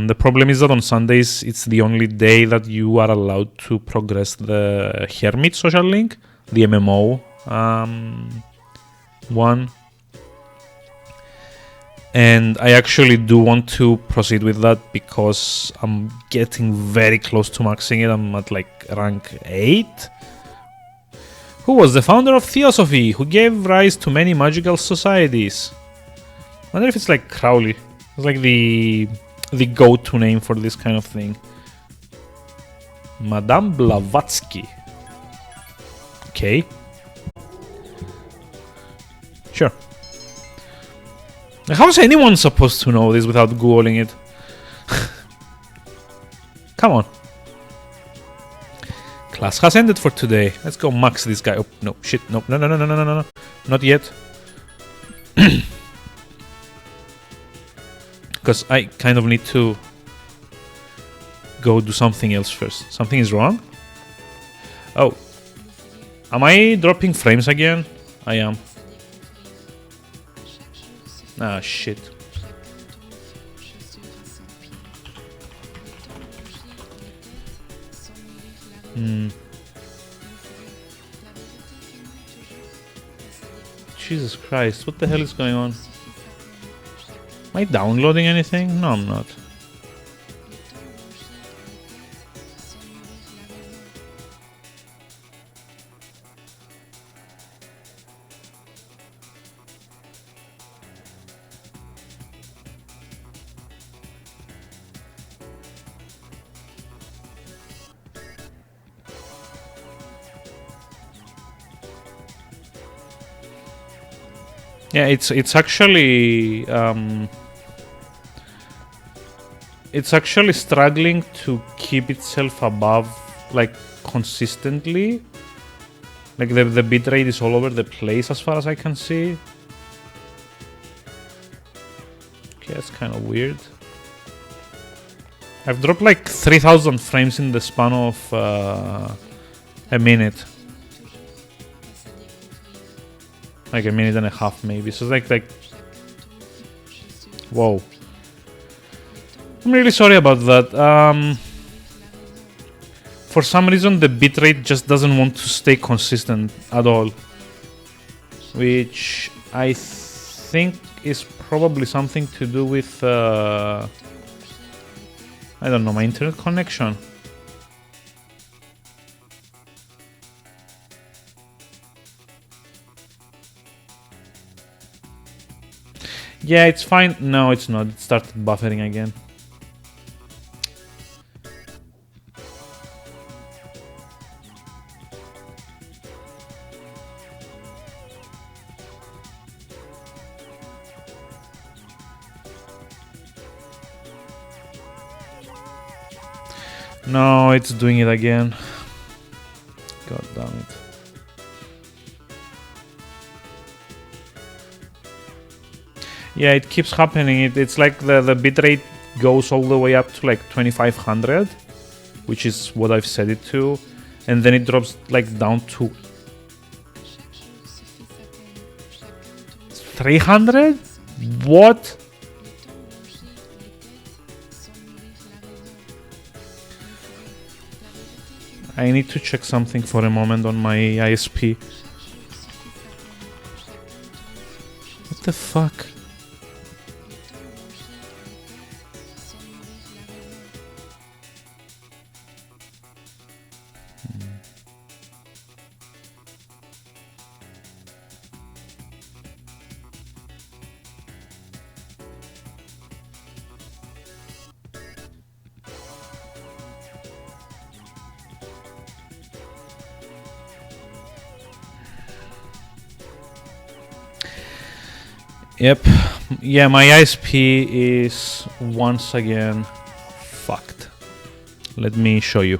The problem is that on Sundays, it's the only day that you are allowed to progress the Hermit social link, the MMO one. And I actually do want to proceed with that because I'm getting very close to maxing it. I'm at like rank 8. Who was the founder of Theosophy, who gave rise to many magical societies? I wonder if it's like Crowley. It's like the go-to name for this kind of thing. Madame Blavatsky. Okay. Sure. How is anyone supposed to know this without Googling it? Come on. Class has ended for today. Let's go max this guy. Oh, no, shit. No. Not yet. Because I kind of need to go do something else first. Something is wrong? Oh. Am I dropping frames again? I am. Ah, shit. Jesus Christ, what the hell is going on? Am I downloading anything? No, I'm not. Yeah, it's actually struggling to keep itself above, like, consistently. Like the bitrate is all over the place as far as I can see. Okay, that's kind of weird. I've dropped like 3,000 frames in the span of a minute. Like a minute and a half maybe. So it's like whoa. I'm really sorry about that. For some reason the bitrate just doesn't want to stay consistent at all. Which I think is probably something to do with I don't know, my internet connection. Yeah, it's fine. No, it's not. It started buffering again. No, it's doing it again. God damn it. Yeah, it keeps happening. It's like the bitrate goes all the way up to like 2500, which is what I've set it to, and then it drops like down to 300? What? I need to check something for a moment on my ISP. What the fuck? Yep. Yeah, my ISP is once again fucked. Let me show you.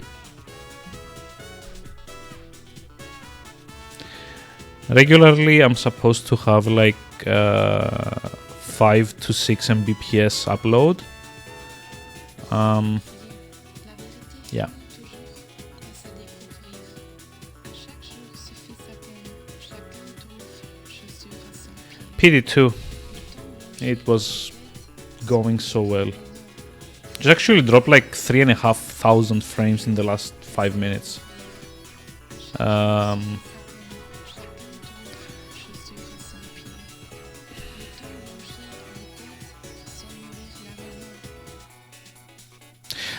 Regularly, I'm supposed to have like 5 to 6 Mbps upload. Yeah. PD2. It was going so well. It actually dropped like 3,500 frames in the last 5 minutes.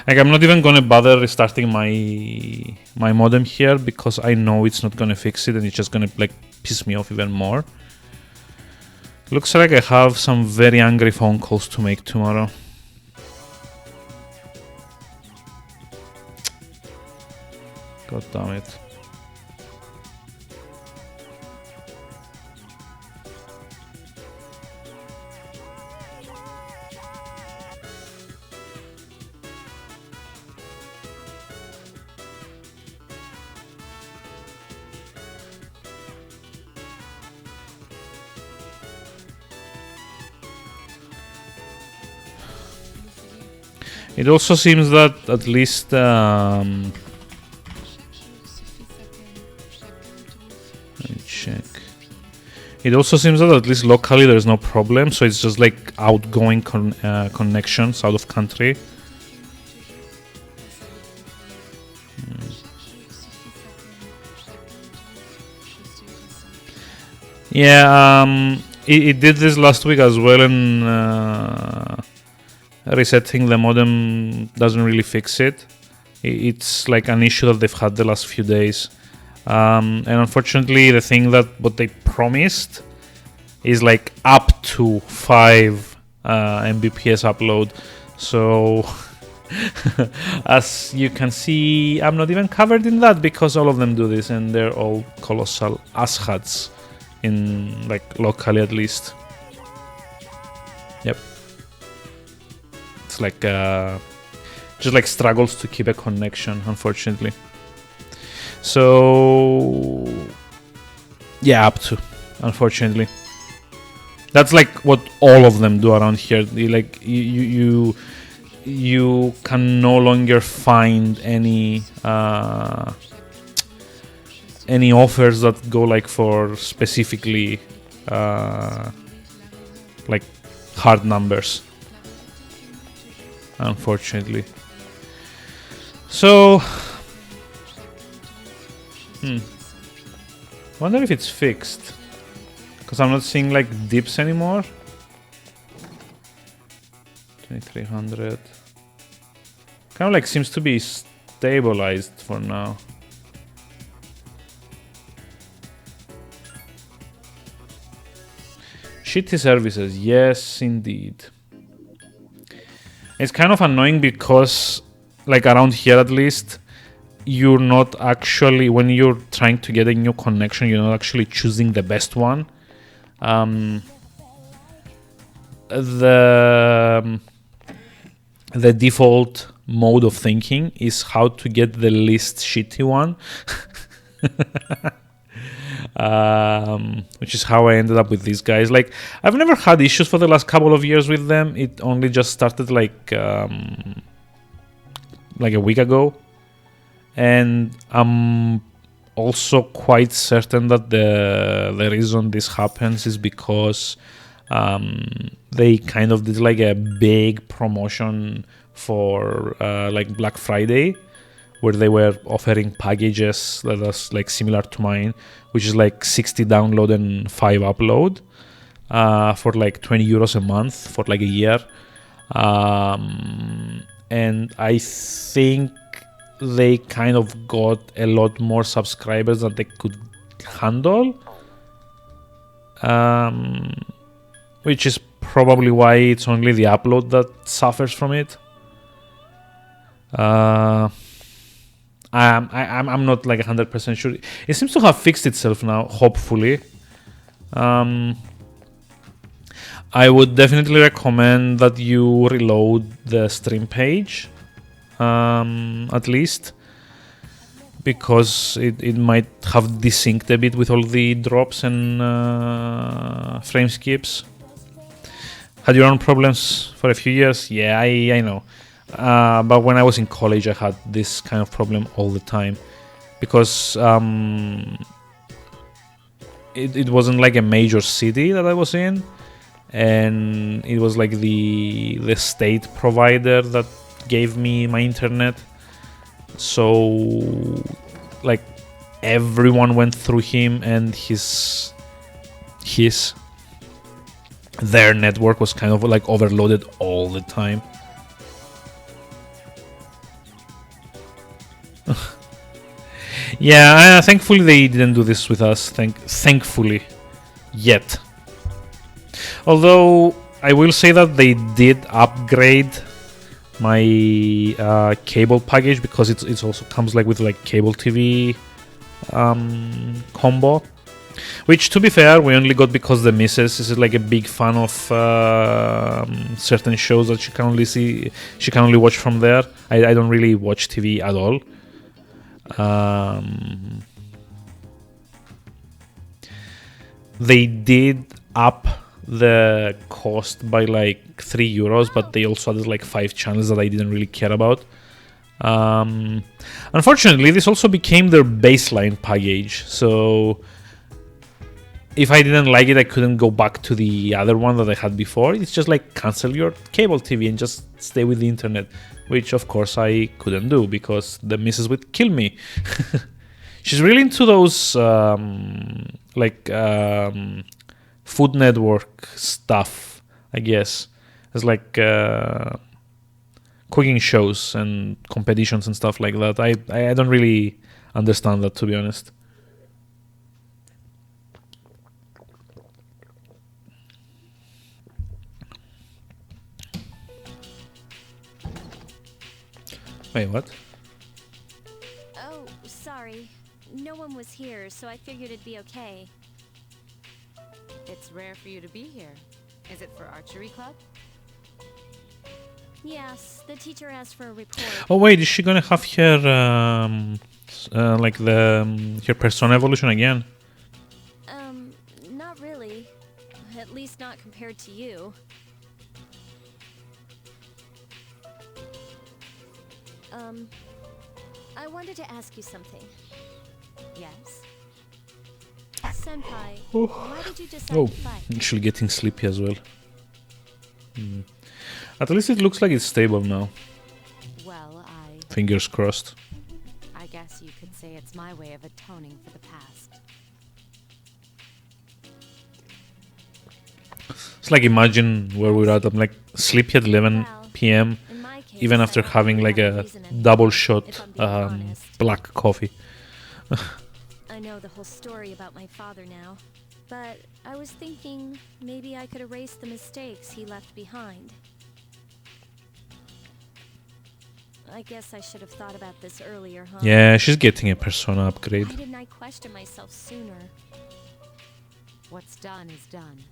Like, I'm not even gonna bother restarting my modem here because I know it's not gonna fix it and it's just gonna like piss me off even more. Looks like I have some very angry phone calls to make tomorrow. God damn it. It also seems that at least let me check. It also seems that at least locally there's no problem, so it's just like outgoing connections out of country. Yeah, it did this last week as well, and resetting the modem doesn't really fix it. It's like an issue that they've had the last few days. And unfortunately, the thing that what they promised is like up to 5 Mbps upload. So as you can see, I'm not even covered in that because all of them do this and they're all colossal asshats in like locally at least. Yep. It's like just like struggles to keep a connection, unfortunately. So yeah, up to, unfortunately. That's like what all of them do around here. Like you can no longer find any offers that go like for specifically like hard numbers, unfortunately. So wonder if it's fixed, because I'm not seeing like dips anymore. 2300 kind of like seems to be stabilized for now. Shitty services, yes indeed. It's kind of annoying because like around here at least, you're not actually, when you're trying to get a new connection, you're not actually choosing the best one. The default mode of thinking is how to get the least shitty one. Which is how I ended up with these guys. Like, I've never had issues for the last couple of years with them. It only just started like a week ago. And I'm also quite certain that the reason this happens is because they kind of did like a big promotion for like Black Friday, where they were offering packages that was like similar to mine, which is like 60 download and 5 upload for like 20 euros a month for like a year. And I think they kind of got a lot more subscribers than they could handle, which is probably why it's only the upload that suffers from it. I'm not like 100% sure. It seems to have fixed itself now, hopefully. I would definitely recommend that you reload the stream page, at least, because it might have desynced a bit with all the drops and frame skips. Had your own problems for a few years? Yeah, I know. But when I was in college, I had this kind of problem all the time, because it wasn't like a major city that I was in, and it was like the state provider that gave me my internet. So like everyone went through him, and their network was kind of like overloaded all the time. Yeah, thankfully they didn't do this with us. Thankfully, yet. Although I will say that they did upgrade my cable package, because it also comes like with like cable TV combo, which, to be fair, we only got because the missus is like a big fan of certain shows that she can only watch from there. I don't really watch TV at all. They did up the cost by like €3, but they also added like 5 channels that I didn't really care about. Unfortunately, this also became their baseline package, so if I didn't like it, I couldn't go back to the other one that I had before. It's just like cancel your cable TV and just stay with the internet, which of course I couldn't do because the missus would kill me. She's really into those Food Network stuff, I guess. It's like cooking shows and competitions and stuff like that. I don't really understand that, to be honest. Wait, what? Oh, sorry. No one was here, so I figured it'd be okay. It's rare for you to be here. Is it for archery club? Yes, the teacher asked for a report. Oh wait, is she gonna have her her persona evolution again? Not really. At least not compared to you. I wanted to ask you something. Yes. Senpai, Oh. why did you decide Oh, to fight? actually getting sleepy as well. At least it looks like it's stable now. Well, Fingers crossed. I guess you could say it's my way of atoning for the past. It's like, imagine where we're at. I'm like sleepy at 11 p.m. In my case, even after I don't having really like have a reason anymore, double if shot I'm being honest. black coffee. I know the whole story about my father now, but I was thinking maybe I could erase the mistakes he left behind. I guess I should have thought about this earlier, huh? Yeah, she's getting a persona upgrade. Why didn't I question myself sooner? What's done is done.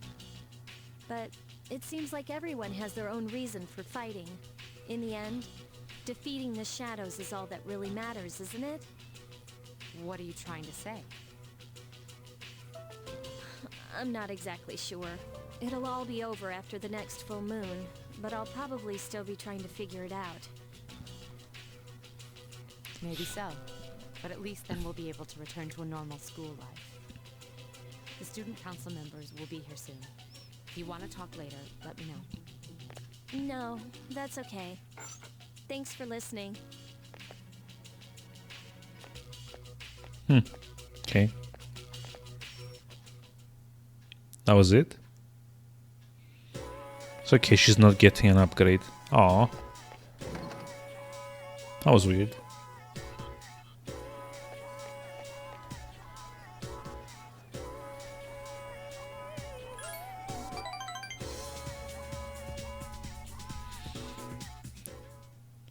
But it seems like everyone has their own reason for fighting. In the end, defeating the shadows is all that really matters, isn't it? What are you trying to say? I'm not exactly sure. It'll all be over after the next full moon, but I'll probably still be trying to figure it out. Maybe so. But at least then we'll be able to return to a normal school life. The student council members will be here soon. If you want to talk later, let me know. No, that's okay. Thanks for listening. Okay. That was it? It's okay, she's not getting an upgrade. Aw. That was weird.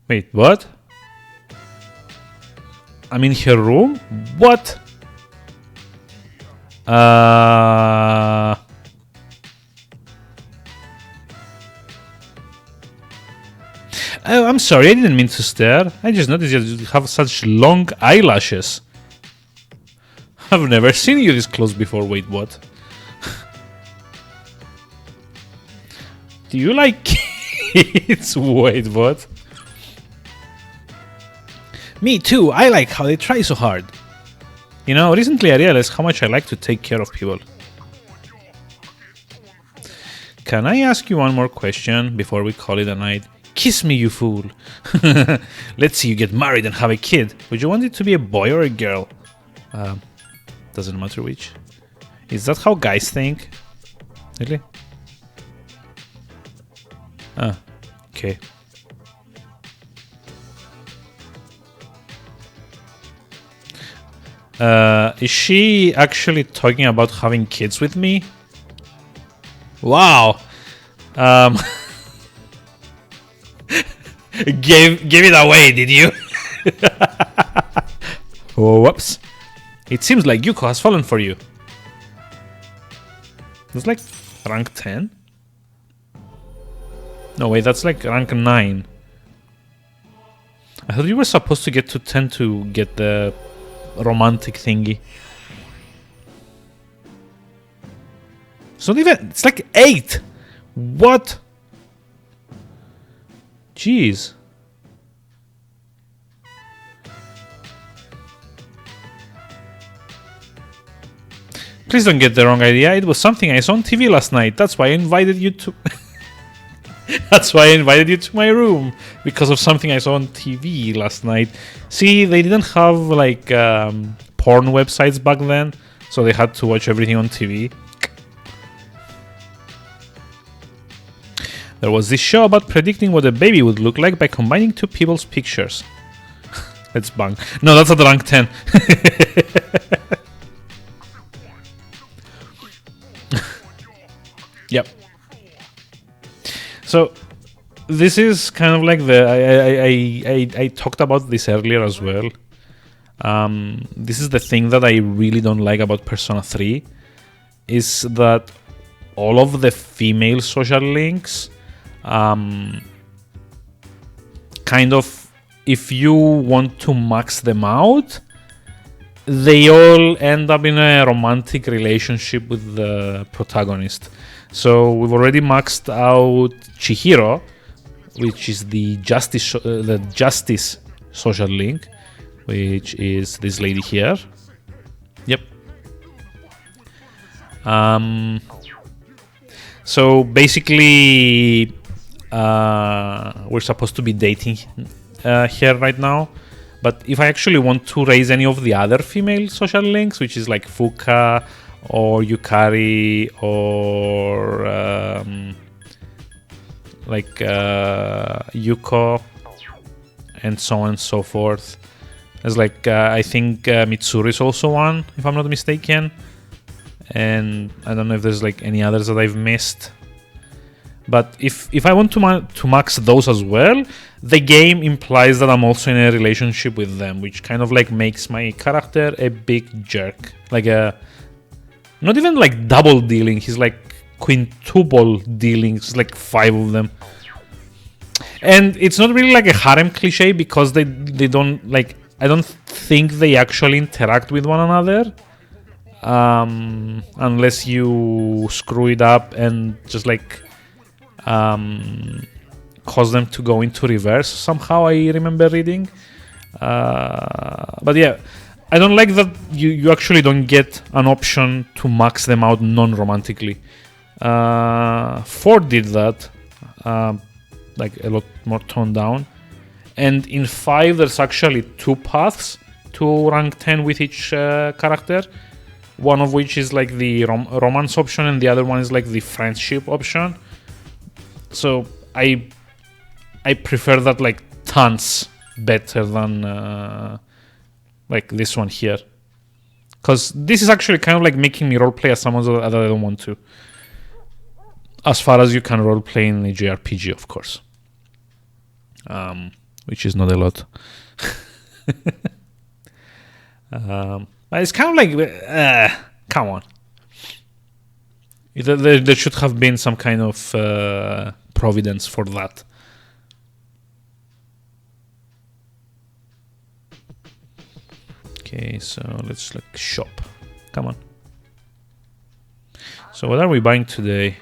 Wait, what? I'm in her room? What? Oh, I'm sorry, I didn't mean to stare. I just noticed you have such long eyelashes. I've never seen you this close before. Wait, what? Do you like kids? Wait, what? Me too, I like how they try so hard. You know, recently I realized how much I like to take care of people. Can I ask you one more question before we call it a night? Kiss me, you fool. Let's see you get married and have a kid. Would you want it to be a boy or a girl? Doesn't matter which. Is that how guys think? Really? Ah, okay. Is she actually talking about having kids with me? Wow. Gave it away, did you? Oh, whoops. It seems like Yuko has fallen for you. That's like rank 10? No, wait, that's like rank 9. I thought you were supposed to get to 10 to get the romantic thingy. It's not even... It's like 8! What? Jeez. Please don't get the wrong idea. It was something I saw on TV last night. That's why I invited you to... That's why I invited you to my room. Because of something I saw on TV last night. See, they didn't have like porn websites back then. So they had to watch everything on TV. There was this show about predicting what a baby would look like by combining two people's pictures. Let's bang. No, that's at rank 10. Yep. So this is kind of like the I talked about this earlier as well. This is the thing that I really don't like about Persona 3 is that all of the female social links kind of, if you want to max them out, they all end up in a romantic relationship with the protagonist. So we've already maxed out Chihiro, which is the justice social link, which is this lady here. Yep. So basically, we're supposed to be dating here right now. But if I actually want to raise any of the other female social links, which is like Fuka or Yukari or Yuko and so on and so forth. There's like, I think Mitsuru is also one, if I'm not mistaken. And I don't know if there's like any others that I've missed. But if I want to max those as well, the game implies that I'm also in a relationship with them, which kind of like makes my character a big jerk. Like not even like double dealing, he's like quintuple dealing, it's like 5 of them. And it's not really like a harem cliche because they don't like, I don't think they actually interact with one another. Unless you screw it up and just like cause them to go into reverse somehow, I remember reading. But yeah, I don't like that you actually don't get an option to max them out non-romantically. 4 did that, like a lot more toned down. And in 5 there's actually 2 paths to rank 10 with each character. One of which is like the romance option and the other one is like the friendship option. So I prefer that like tons better than like this one here, because this is actually kind of like making me roleplay as someone that I don't want to, as far as you can roleplay in a JRPG, of course, which is not a lot. But it's kind of like, come on. There should have been some kind of providence for that. Okay, so let's like shop. Come on. So what are we buying today?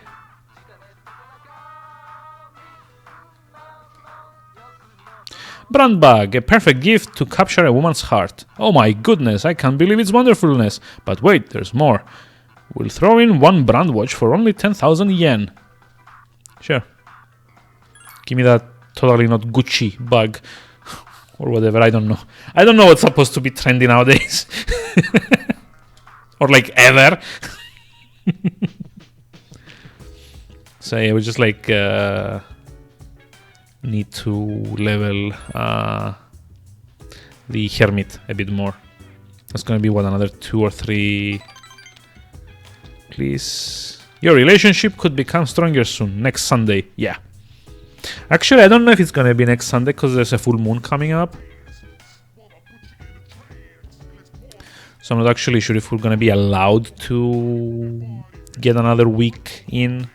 Brand bag, a perfect gift to capture a woman's heart. Oh my goodness, I can't believe its wonderfulness. But wait, there's more. We'll throw in one brand watch for only 10,000 yen. Sure. Give me that totally not Gucci bag. Or whatever, I don't know. I don't know what's supposed to be trendy nowadays. Or like ever. So yeah, we just like need to level the hermit a bit more. That's gonna be what, another 2 or 3. Please. Your relationship could become stronger soon. Next Sunday. Yeah. Actually, I don't know if it's gonna be next Sunday because there's a full moon coming up. So I'm not actually sure if we're gonna be allowed to get another week in.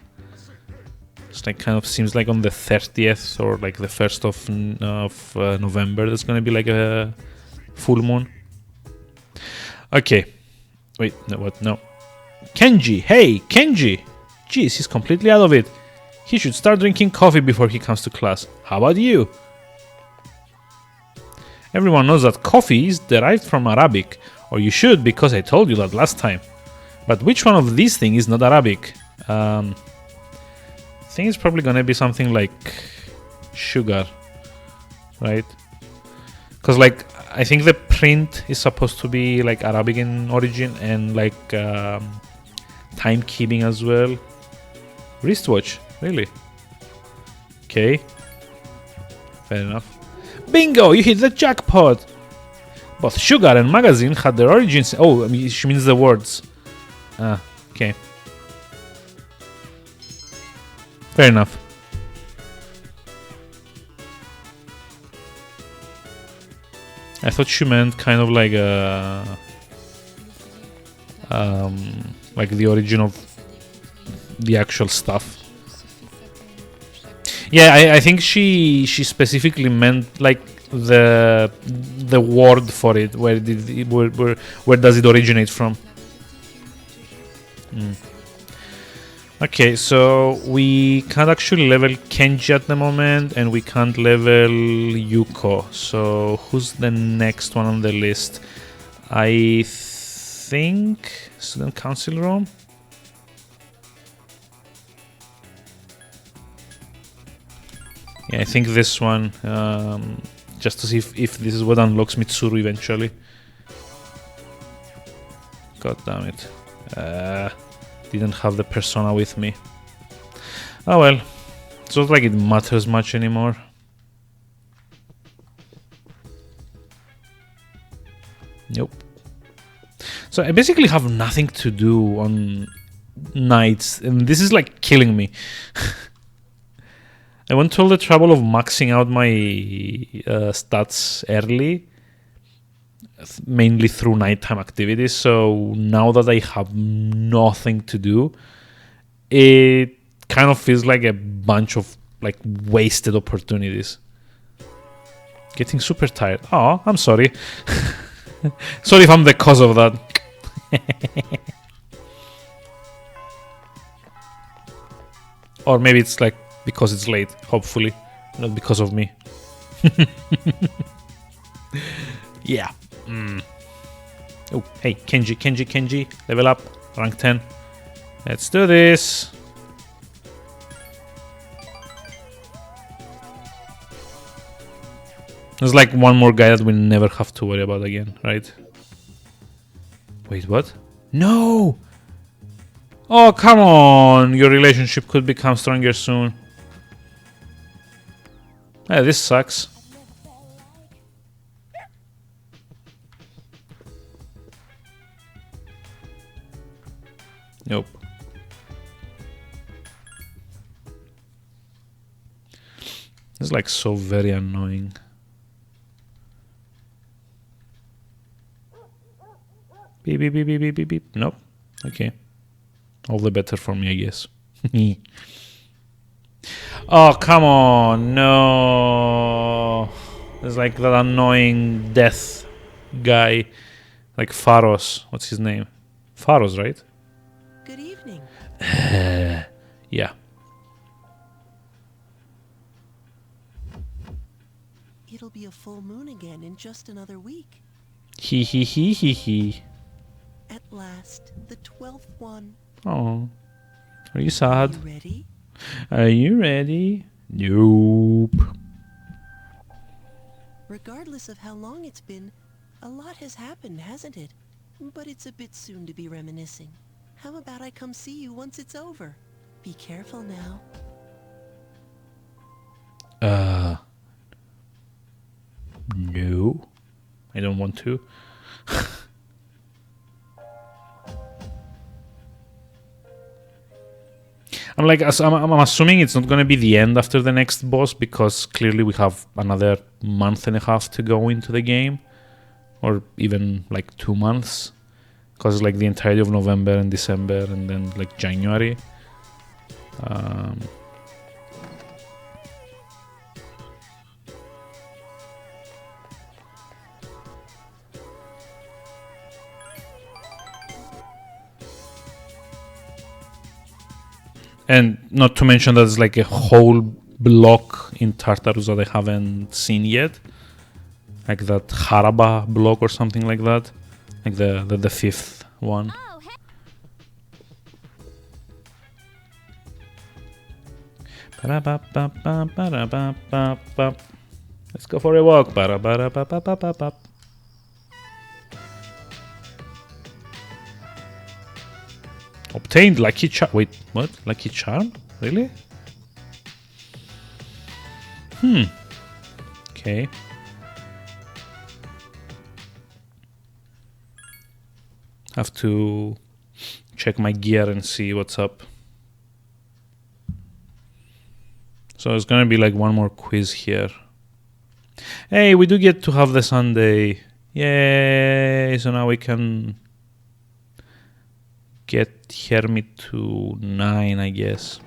It's like kind of seems like on the 30th or like the 1st of November there's gonna be like a full moon. Okay. Wait, no, what? No. Kenji, hey, Kenji! Jeez, he's completely out of it. He should start drinking coffee before he comes to class. How about you? Everyone knows that coffee is derived from Arabic, or you should because I told you that last time. But which one of these things is not Arabic? I think it's probably gonna be something like sugar, right? Because like I think the print is supposed to be like Arabic in origin and like timekeeping as well. Wristwatch, really? Okay, fair enough. Bingo! You hit the jackpot! Both sugar and magazine had their origins. Oh, I mean, she means the words. Ah, okay. Fair enough. I thought she meant kind of like like the origin of the actual stuff. Yeah, I think she specifically meant like the word for it. Where does it originate from? Okay, so we can't actually level Kenji at the moment, and we can't level Yuko. So who's the next one on the list? I think student council room. Yeah, I think this one, just to see if this is what unlocks Mitsuru eventually. God damn it. Didn't have the persona with me. Oh well, it's not like it matters much anymore. Nope. So I basically have nothing to do on nights, and this is like killing me. I went to all the trouble of maxing out my stats early, mainly through nighttime activities. So now that I have nothing to do, it kind of feels like a bunch of like wasted opportunities. Getting super tired. Oh, I'm sorry. Sorry if I'm the cause of that. Or maybe it's like because it's late, hopefully, not because of me. Yeah. Oh, hey, Kenji, level up, rank 10. Let's do this. There's like one more guy that we never have to worry about again, right? Wait, what? No! Oh, come on! Your relationship could become stronger soon. Hey, this sucks. Nope. It's like so very annoying. Beep, beep, beep, beep, beep, beep, beep. Nope. Okay. All the better for me, I guess. Oh, come on. No. There's like that annoying death guy. Like Pharos. What's his name? Pharos, right? Good evening. Yeah. It'll be a full moon again in just another week. He. At last, the 12th one. Oh. Are you Are sad? you ready? Are you ready? Nope. Regardless of how long it's been, a lot has happened, hasn't it? But it's a bit soon to be reminiscing. How about I come see you once it's over? Be careful now. No. I don't want to. I'm assuming it's not going to be the end after the next boss, because clearly we have another month and a half to go into the game, or even like 2 months, because like the entirety of November and December and then like January. And not to mention there's like a whole block in Tartarus that I haven't seen yet. Like that Haraba block or something like that. Like the fifth one. Oh, hey. Ba-da-ba-ba-ba-ba-da-ba-ba-ba. Let's go for a walk. Ba-da-ba-da-ba-ba-ba-ba. Obtained lucky charm. Wait, what? Lucky charm? Really? Okay. Have to check my gear and see what's up. So it's gonna be like one more quiz here. Hey, we do get to have the Sunday. Yay! So now we can get Hermit to 9, I guess.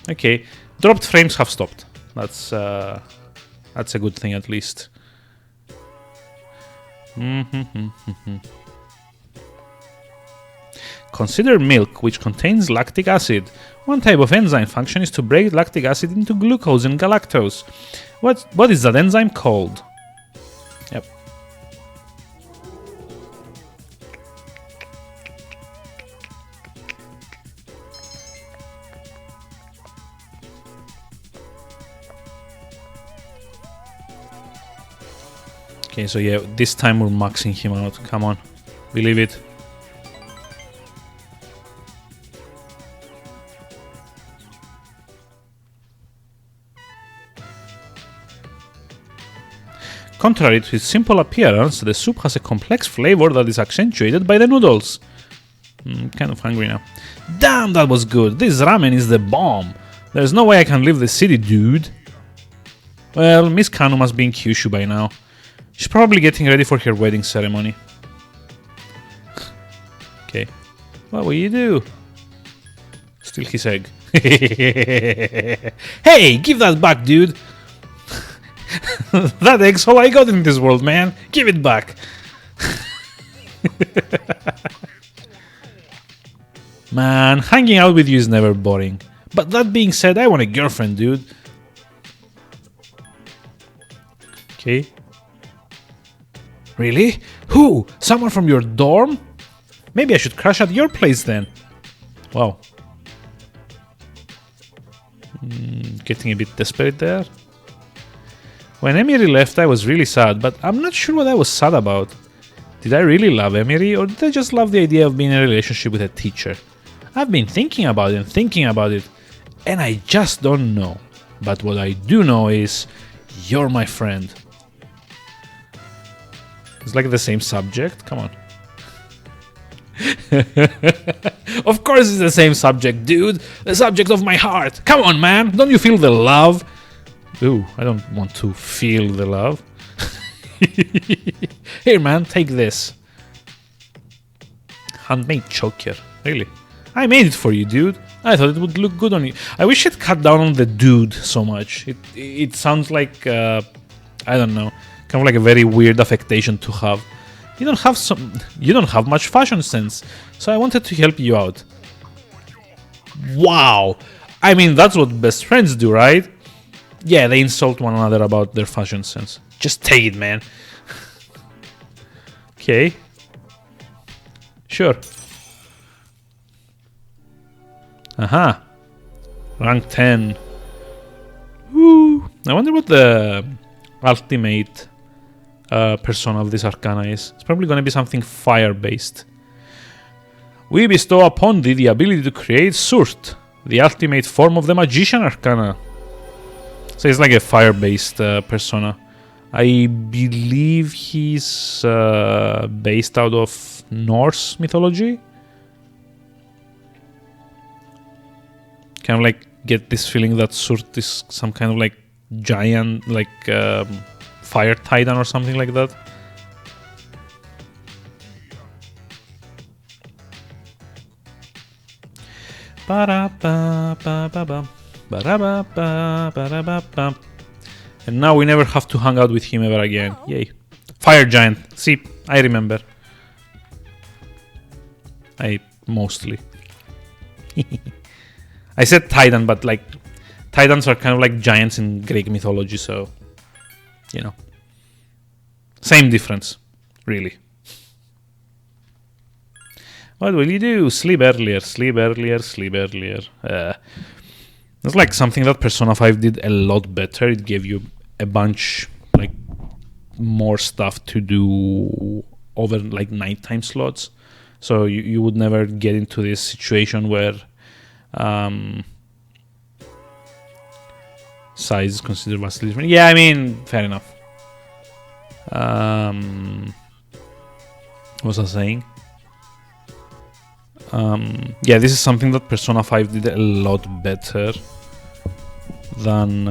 Okay, dropped frames have stopped. That's a good thing at least. Consider milk, which contains lactic acid. One type of enzyme function is to break lactic acid into glucose and galactose. What is that enzyme called? Yep. Okay, so yeah, this time we're maxing him out. Come on, believe it. Contrary to its simple appearance, the soup has a complex flavor that is accentuated by the noodles. Kind of hungry now. Damn, that was good. This ramen is the bomb. There's no way I can leave the city, dude. Well, Miss Kanu must be in Kyushu by now. She's probably getting ready for her wedding ceremony. Okay. What will you do? Steal his egg. Hey, give that back, dude. That egg's all I got in this world, man. Give it back. Man, hanging out with you is never boring. But that being said, I want a girlfriend, dude. Okay. Really? Who? Someone from your dorm? Maybe I should crash at your place then. Wow. Getting a bit desperate there. When Emery left, I was really sad, but I'm not sure what I was sad about. Did I really love Emery, or did I just love the idea of being in a relationship with a teacher? I've been thinking about it, and I just don't know. But what I do know is, you're my friend. It's like the same subject, come on. Of course it's the same subject, dude. The subject of my heart. Come on, man, don't you feel the love? Ooh, I don't want to feel the love. Here, man, take this. Handmade choker. Really? I made it for you, dude. I thought it would look good on you. I wish it cut down on the dude so much. It sounds like I don't know, kind of like a very weird affectation to have. You don't have much fashion sense, so I wanted to help you out. Wow. I mean, that's what best friends do, right? Yeah, they insult one another about their fashion sense. Just take it, man. Okay. Sure. Aha. Rank 10. Woo. I wonder what the ultimate persona of this arcana is. It's probably going to be something fire-based. We bestow upon thee the ability to create Surt, the ultimate form of the magician arcana. So it's like a fire-based persona. I believe he's based out of Norse mythology. Kind of like get this feeling that Surt is some kind of like giant, like fire titan or something like that. And now we never have to hang out with him ever again. Yay. Fire giant. See, I remember. Mostly. I said titan, but like titans are kind of like giants in Greek mythology, so you know. Same difference, really. What will you do? Sleep earlier, sleep earlier, sleep earlier. It's like something that Persona 5 did a lot better. It gave you a bunch, like, more stuff to do over, like, nighttime slots. So you would never get into this situation where size is considered vastly different. Yeah, I mean, fair enough. What was I saying? Yeah, this is something that Persona 5 did a lot better than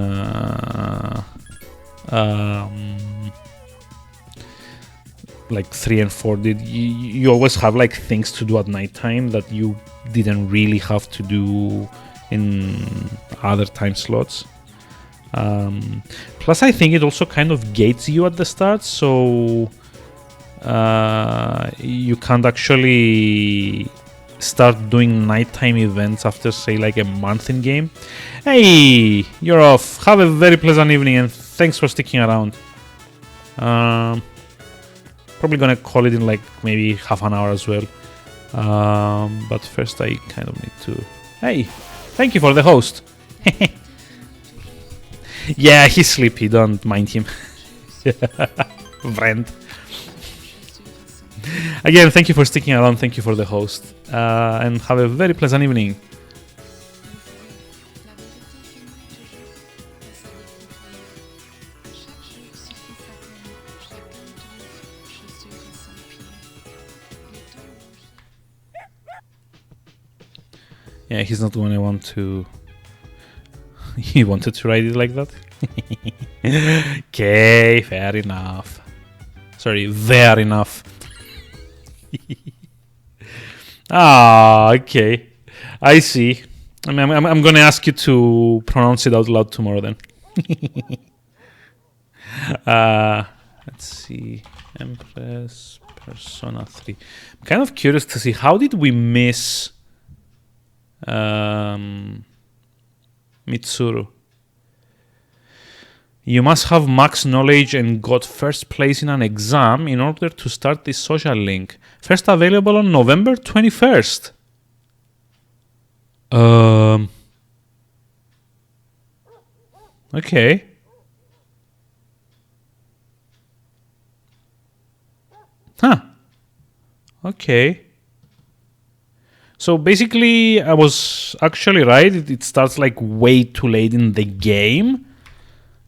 like 3 and 4 did. You always have like things to do at nighttime that you didn't really have to do in other time slots. Plus, I think it also kind of gates you at the start, so you can't actually start doing nighttime events after, say, like a month in game. Hey, you're off. Have a very pleasant evening and thanks for sticking around. Probably gonna call it in like maybe half an hour as well. But first I kind of need to... Hey, thank you for the host. Yeah, he's sleepy, don't mind him. Brent. Again, thank you for sticking around, thank you for the host, and have a very pleasant evening. Yeah, he's not going to want to... He wanted to write it like that? Okay, fair enough. Sorry, fair enough. Ah, okay. I see. I'm gonna ask you to pronounce it out loud tomorrow then. Let's see. Empress Persona 3. I'm kind of curious to see how did we miss Mitsuru. You must have max knowledge and got first place in an exam in order to start this social link. First available on November 21st. Okay. Huh. Okay. So basically, I was actually right. It starts like way too late in the game.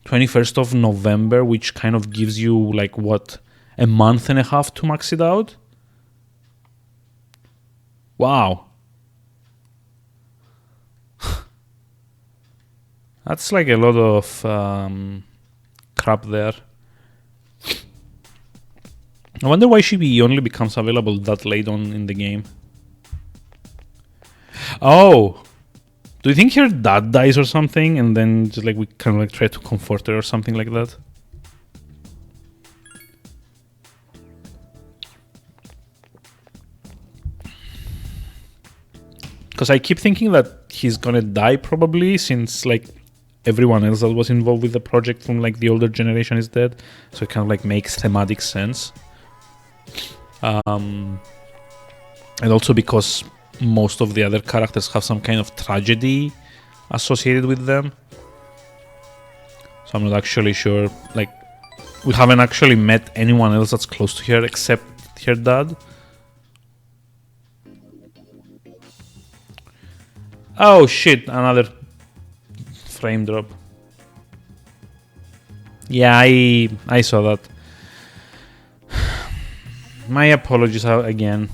21st of November, which kind of gives you like what, a month and a half to max it out. Wow. That's like a lot of crap there. I wonder why she only becomes available that late on in the game. Oh, do you think her dad dies or something, and then just like we kind of like try to comfort her or something like that? Because I keep thinking that he's gonna die probably, since like everyone else that was involved with the project from like the older generation is dead, so it kind of like makes thematic sense. And also because most of the other characters have some kind of tragedy associated with them, so I'm not actually sure. Like, we haven't actually met anyone else that's close to her except her dad. Oh shit, another frame drop. Yeah, I saw that. My apologies again.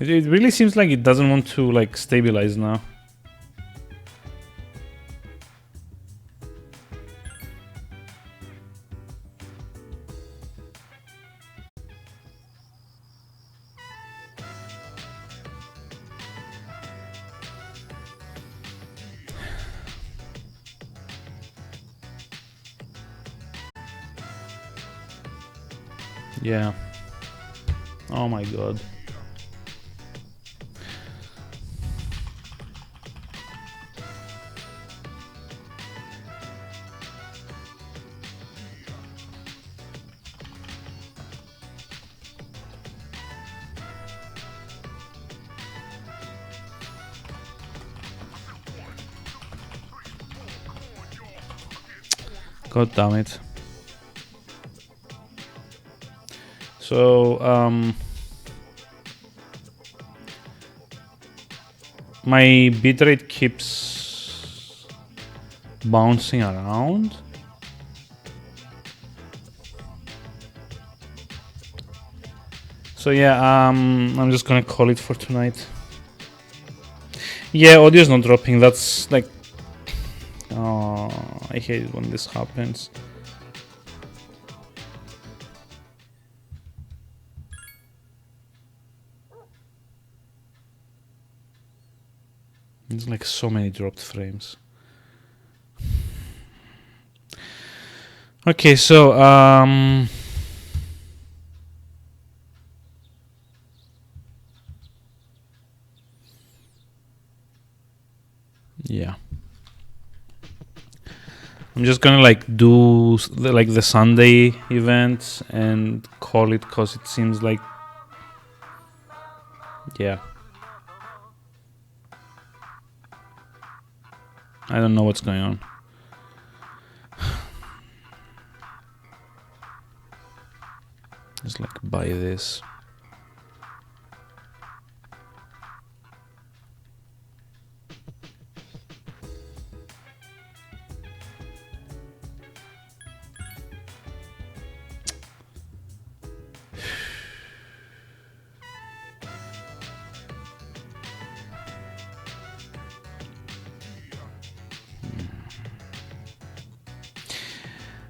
It really seems like it doesn't want to like stabilize now. Yeah. Oh my god. God damn it. So, my bitrate keeps bouncing around. So yeah, I'm just gonna call it for tonight. Yeah, audio's not dropping. That's like, oh, I hate it when this happens. There's like so many dropped frames. Okay, so yeah, I'm just gonna like do the Sunday event and call it, because it seems like, yeah, I don't know what's going on. Just like buy this.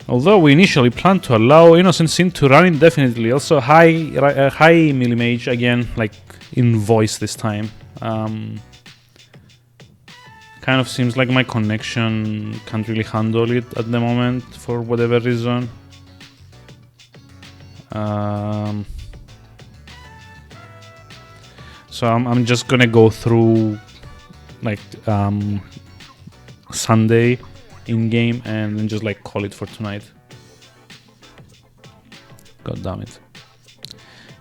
Although we initially planned to allow Innocent Sin to run indefinitely. Also, hi Millimage again, like in voice this time. Kind of seems like my connection can't really handle it at the moment for whatever reason. So I'm just gonna go through like Sunday in game and then just like call it for tonight. God damn it.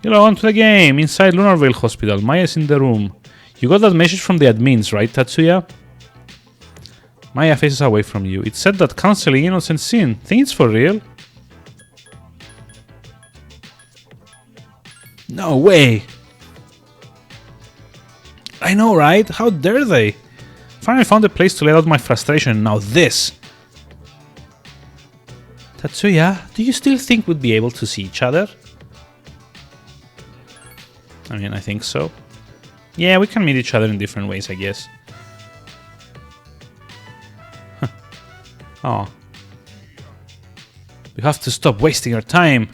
You know, on to the game. Inside Lunarvale Hospital, Maya's in the room. You got that message from the admins, right, Tatsuya? Maya faces away from you. It said that canceling Innocent Sin. Think it's for real? No way. I know, right? How dare they? Finally found a place to let out my frustration. Now this. Tatsuya, do you still think we'd be able to see each other? I mean, I think so. Yeah, we can meet each other in different ways, I guess. Oh. You have to stop wasting your time.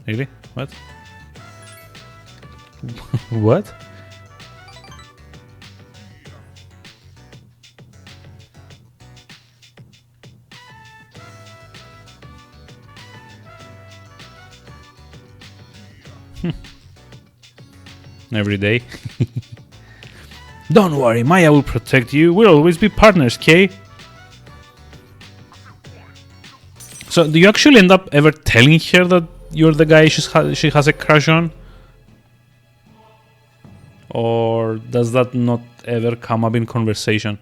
Really? What? What? Every day. Don't worry, Maya will protect you. We'll always be partners, Kay. So, do you actually end up ever telling her that you're the guy she has a crush on? Or does that not ever come up in conversation?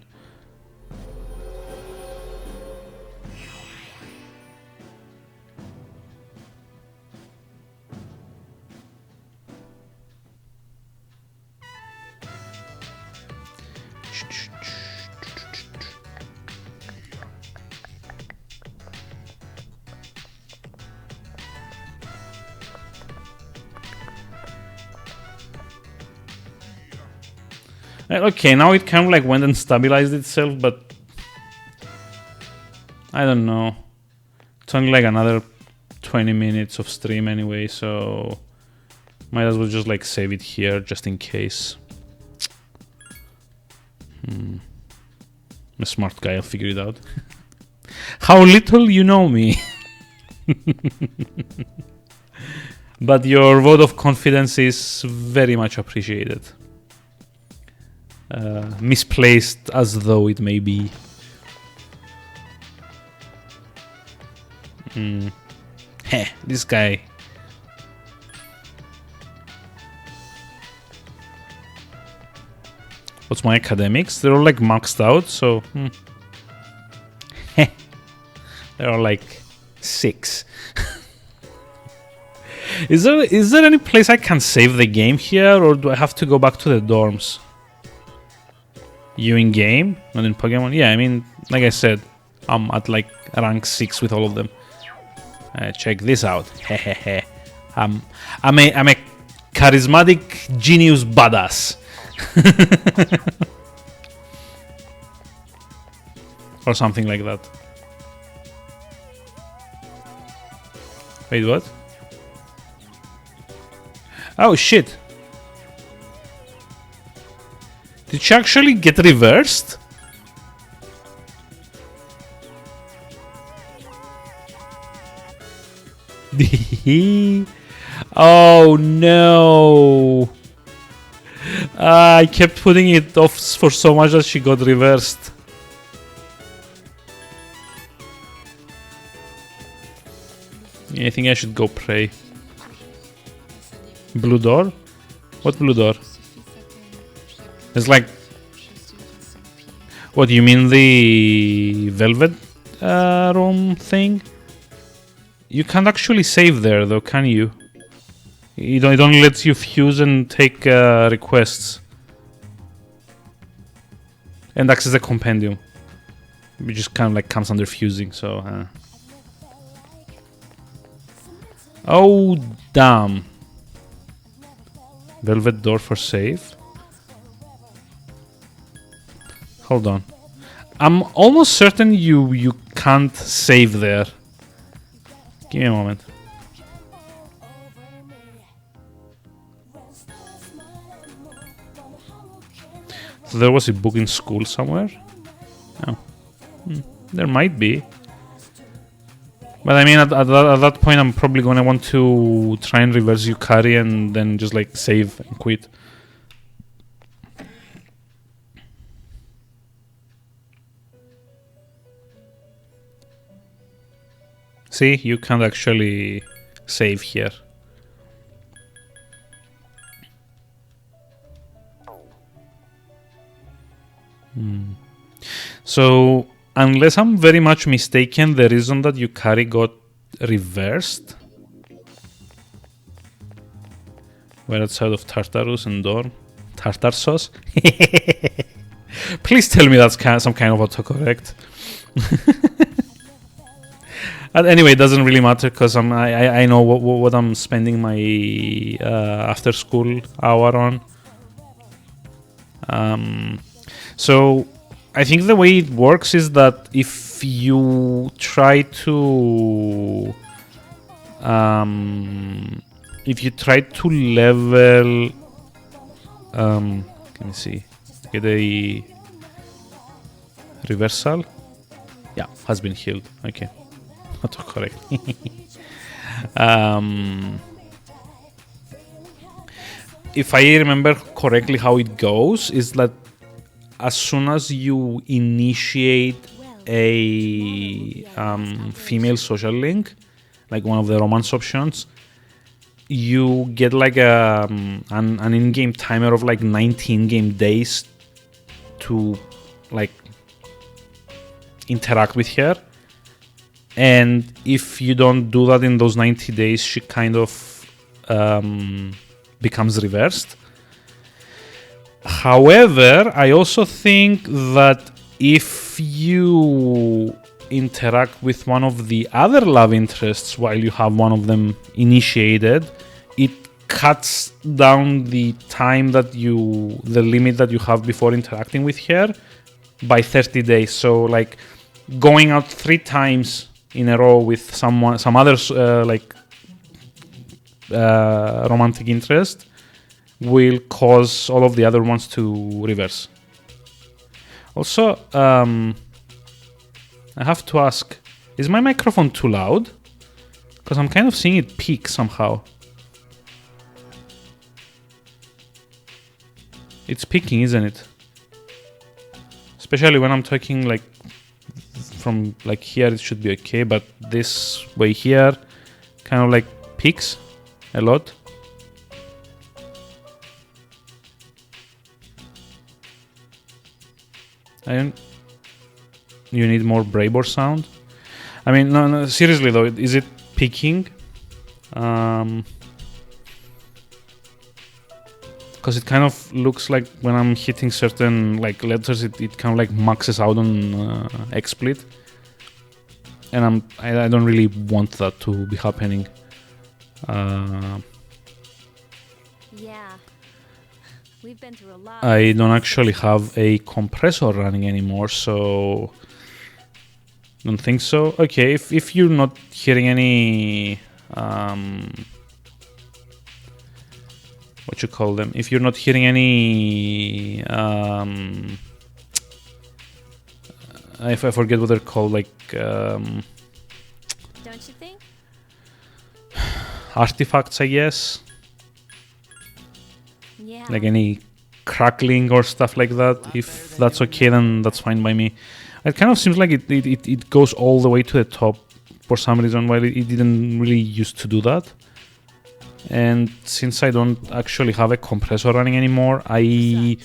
Okay, now it kind of like went and stabilized itself, but I don't know. It's only like another 20 minutes of stream anyway, so might as well just like save it here just in case. I'm a smart guy, I'll figure it out. How little you know me. But your vote of confidence is very much appreciated. Misplaced as though it may be. Heh, this guy. What's my academics? They're all like maxed out, so Heh. They're all like 6. Is there any place I can save the game here, or do I have to go back to the dorms? You in game, not in Pokemon? Yeah, I mean, like I said, I'm at like rank 6 with all of them. Check this out. Hehehe. I'm a charismatic genius badass. Or something like that. Wait, what? Oh shit. Did she actually get reversed? Oh no. I kept putting it off for so much that she got reversed. Yeah, I think I should go pray. Blue door? What blue door? It's like... What, you mean the velvet room thing? You can't actually save there though, can you? It only lets you fuse and take requests. And access the compendium. It just kind of like comes under fusing, so... Oh, damn. Velvet door for save. Hold on. I'm almost certain you can't save there. Give me a moment. So there was a book in school somewhere? Oh. There might be. But I mean, at that point, I'm probably going to want to try and reverse Yukari and then just like save and quit. See, you can't actually save here. So, unless I'm very much mistaken, the reason that Yukari got reversed were outside of Tartarus and Dorm. Tartar sauce? Please tell me that's some kind of autocorrect. And anyway, it doesn't really matter because I know what I'm spending my after school hour on. So I think the way it works is that if you try to level, let me see, get a reversal. Yeah, has been healed. Okay, autocorrect. If I remember correctly, how it goes is that as soon as you initiate a female social link, like one of the romance options, you get like an in-game timer of like 19 game days to like interact with her. And if you don't do that in those 90 days, she kind of becomes reversed. However, I also think that if you interact with one of the other love interests while you have one of them initiated, it cuts down the time that the limit that you have before interacting with her by 30 days. So like going out 3 times in a row with some other romantic interest will cause all of the other ones to reverse. Also, I have to ask, is my microphone too loud? Because I'm kind of seeing it peak somehow. It's peaking, isn't it? Especially when I'm talking like from like here, it should be okay, but this way here kind of like peaks a lot. You need more Brabor sound? I mean, no, seriously though, is it peaking? Because it kind of looks like when I'm hitting certain like letters, it kind of like maxes out on XSplit, and I don't really want that to be happening. Yeah. We've been through a lot. I don't actually have a compressor running anymore, so don't think so. Okay, if you're not hearing any what you call them, if you're not hearing any if I forget what they're called, like Don't you think? artifacts, I guess. Yeah. Like any crackling or stuff like that. If that's okay, then that's fine by me. It kind of seems like it goes all the way to the top for some reason, while it didn't really used to do that. And since I don't actually have a compressor running anymore, I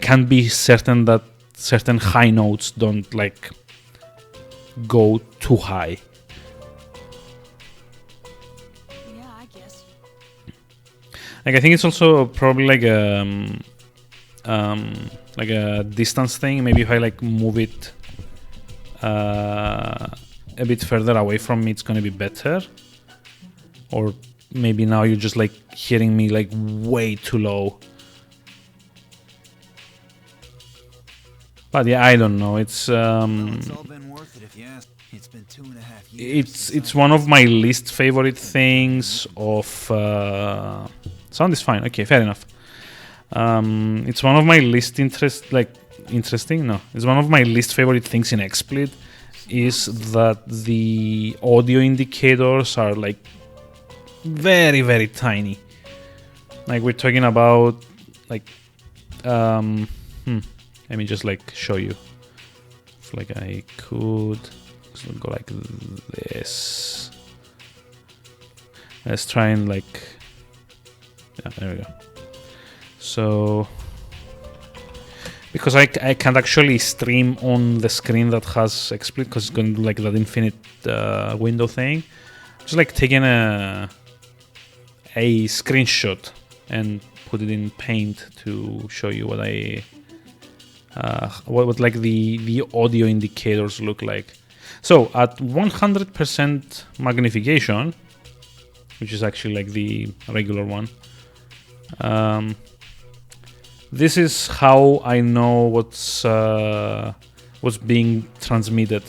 can't be certain that certain high notes don't like go too high. Like I think it's also probably like a distance thing. Maybe if I like move it a bit further away from me, it's gonna be better. Or maybe now you're just like hearing me like way too low. But yeah, I don't know. It's It's all been worth it if you ask. It's been 2.5 years. it's one of my least favorite things of sound is fine. Okay, fair enough. It's one of my least interesting. No, it's one of my least favorite things in XSplit is that the audio indicators are like very, very tiny. Like we're talking about like let me just like show you. If like I could go like this. Let's try and like, yeah, there we go. So because I can't actually stream on the screen that has XSplit because it's going to do like that infinite window thing. Just like taking a screenshot and put it in Paint to show you what what like the audio indicators look like. So at 100% magnification, which is actually like the regular one, this is how I know what's being transmitted.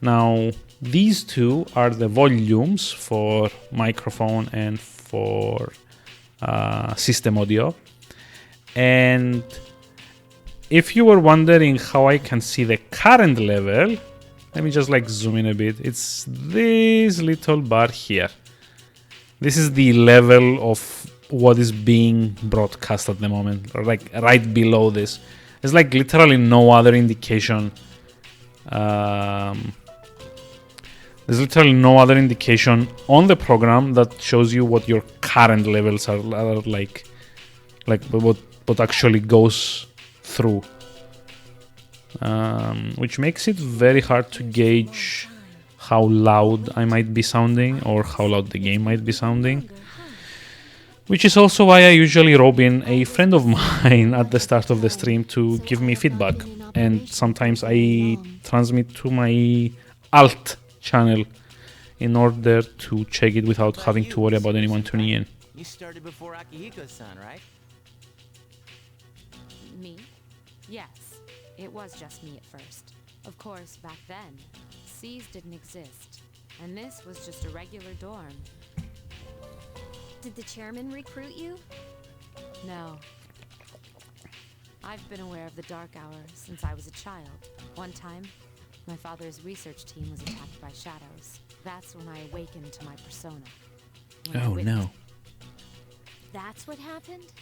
Now, these two are the volumes for microphone and for system audio. And if you were wondering how I can see the current level, let me just like zoom in a bit. It's this little bar here. This is the level of what is being broadcast at the moment, or like right below this. There's like literally no other indication. There's literally no other indication on the program that shows you what your current levels are like what actually goes through, which makes it very hard to gauge how loud I might be sounding or how loud the game might be sounding. Which is also why I usually rope in a friend of mine at the start of the stream to give me feedback. And sometimes I transmit to my alt channel in order to check it without having to worry about anyone tuning in. You started before Akihiko-san, right? Me? Yes. It was just me at first. Of course, back then, C's didn't exist. And this was just a regular dorm. Did the chairman recruit you? No. I've been aware of the Dark Hour since I was a child. One time, my father's research team was attacked by shadows. That's when I awakened to my persona. Oh no. That's what happened?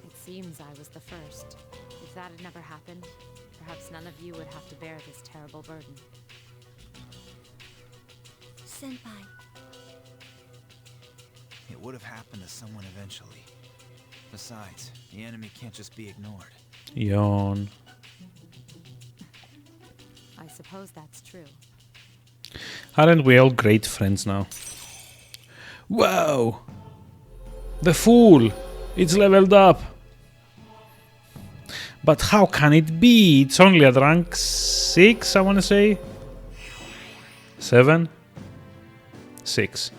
It seems I was the first. If that had never happened, perhaps none of you would have to bear this terrible burden. Senpai. It would have happened to someone eventually. Besides, the enemy can't just be ignored. Yawn. I suppose that's true. Aren't we all great friends now? Whoa! The fool! It's leveled up! But how can it be? It's only at rank 6, I wanna say? 7? 6.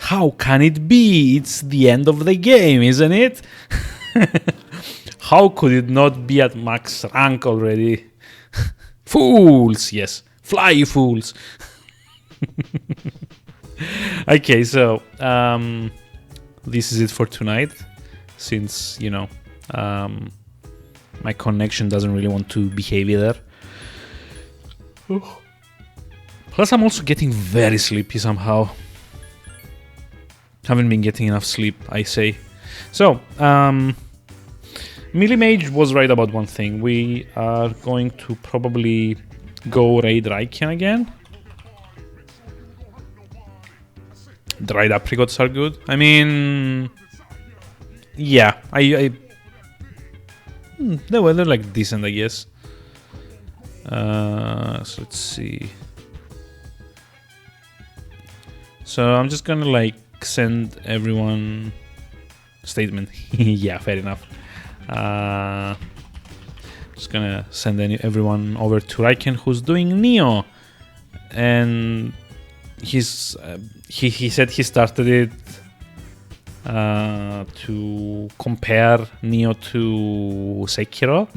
How can it be? It's the end of the game, isn't it? How could it not be at max rank already? Fools! Yes. Fly, fools! Okay, so this is it for tonight. Since, you know, my connection doesn't really want to behave either. Plus, I'm also getting very sleepy somehow. Haven't been getting enough sleep, I say. So, Millimage was right about one thing. We are going to probably go raid Raiken again. Dried apricots are good. I mean, yeah, they're like decent, I guess. So let's see. So I'm just gonna like send everyone statement. Yeah, fair enough. Just gonna send everyone over to Raiken, who's doing Neo, and he said he started it to compare Neo to Sekiro.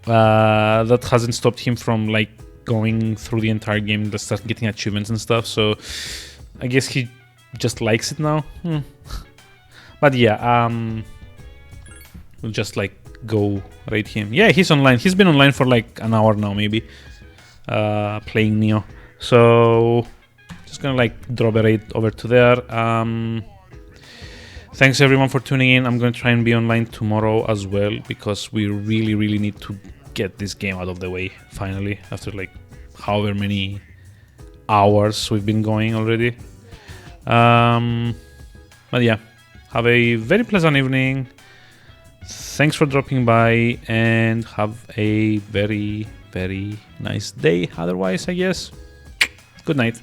That hasn't stopped him from like going through the entire game and start getting achievements and stuff. So I guess he just likes it now. But yeah, we'll just like go raid him. Yeah, he's online. He's been online for like an hour now, maybe, playing Neo. So just gonna like drop a raid over to there. Thanks everyone for tuning in. I'm gonna try and be online tomorrow as well, because we really need to get this game out of the way finally, after like however many hours we've been going already. But yeah, have a very pleasant evening. Thanks for dropping by, and have a very nice day otherwise, I guess. Good night.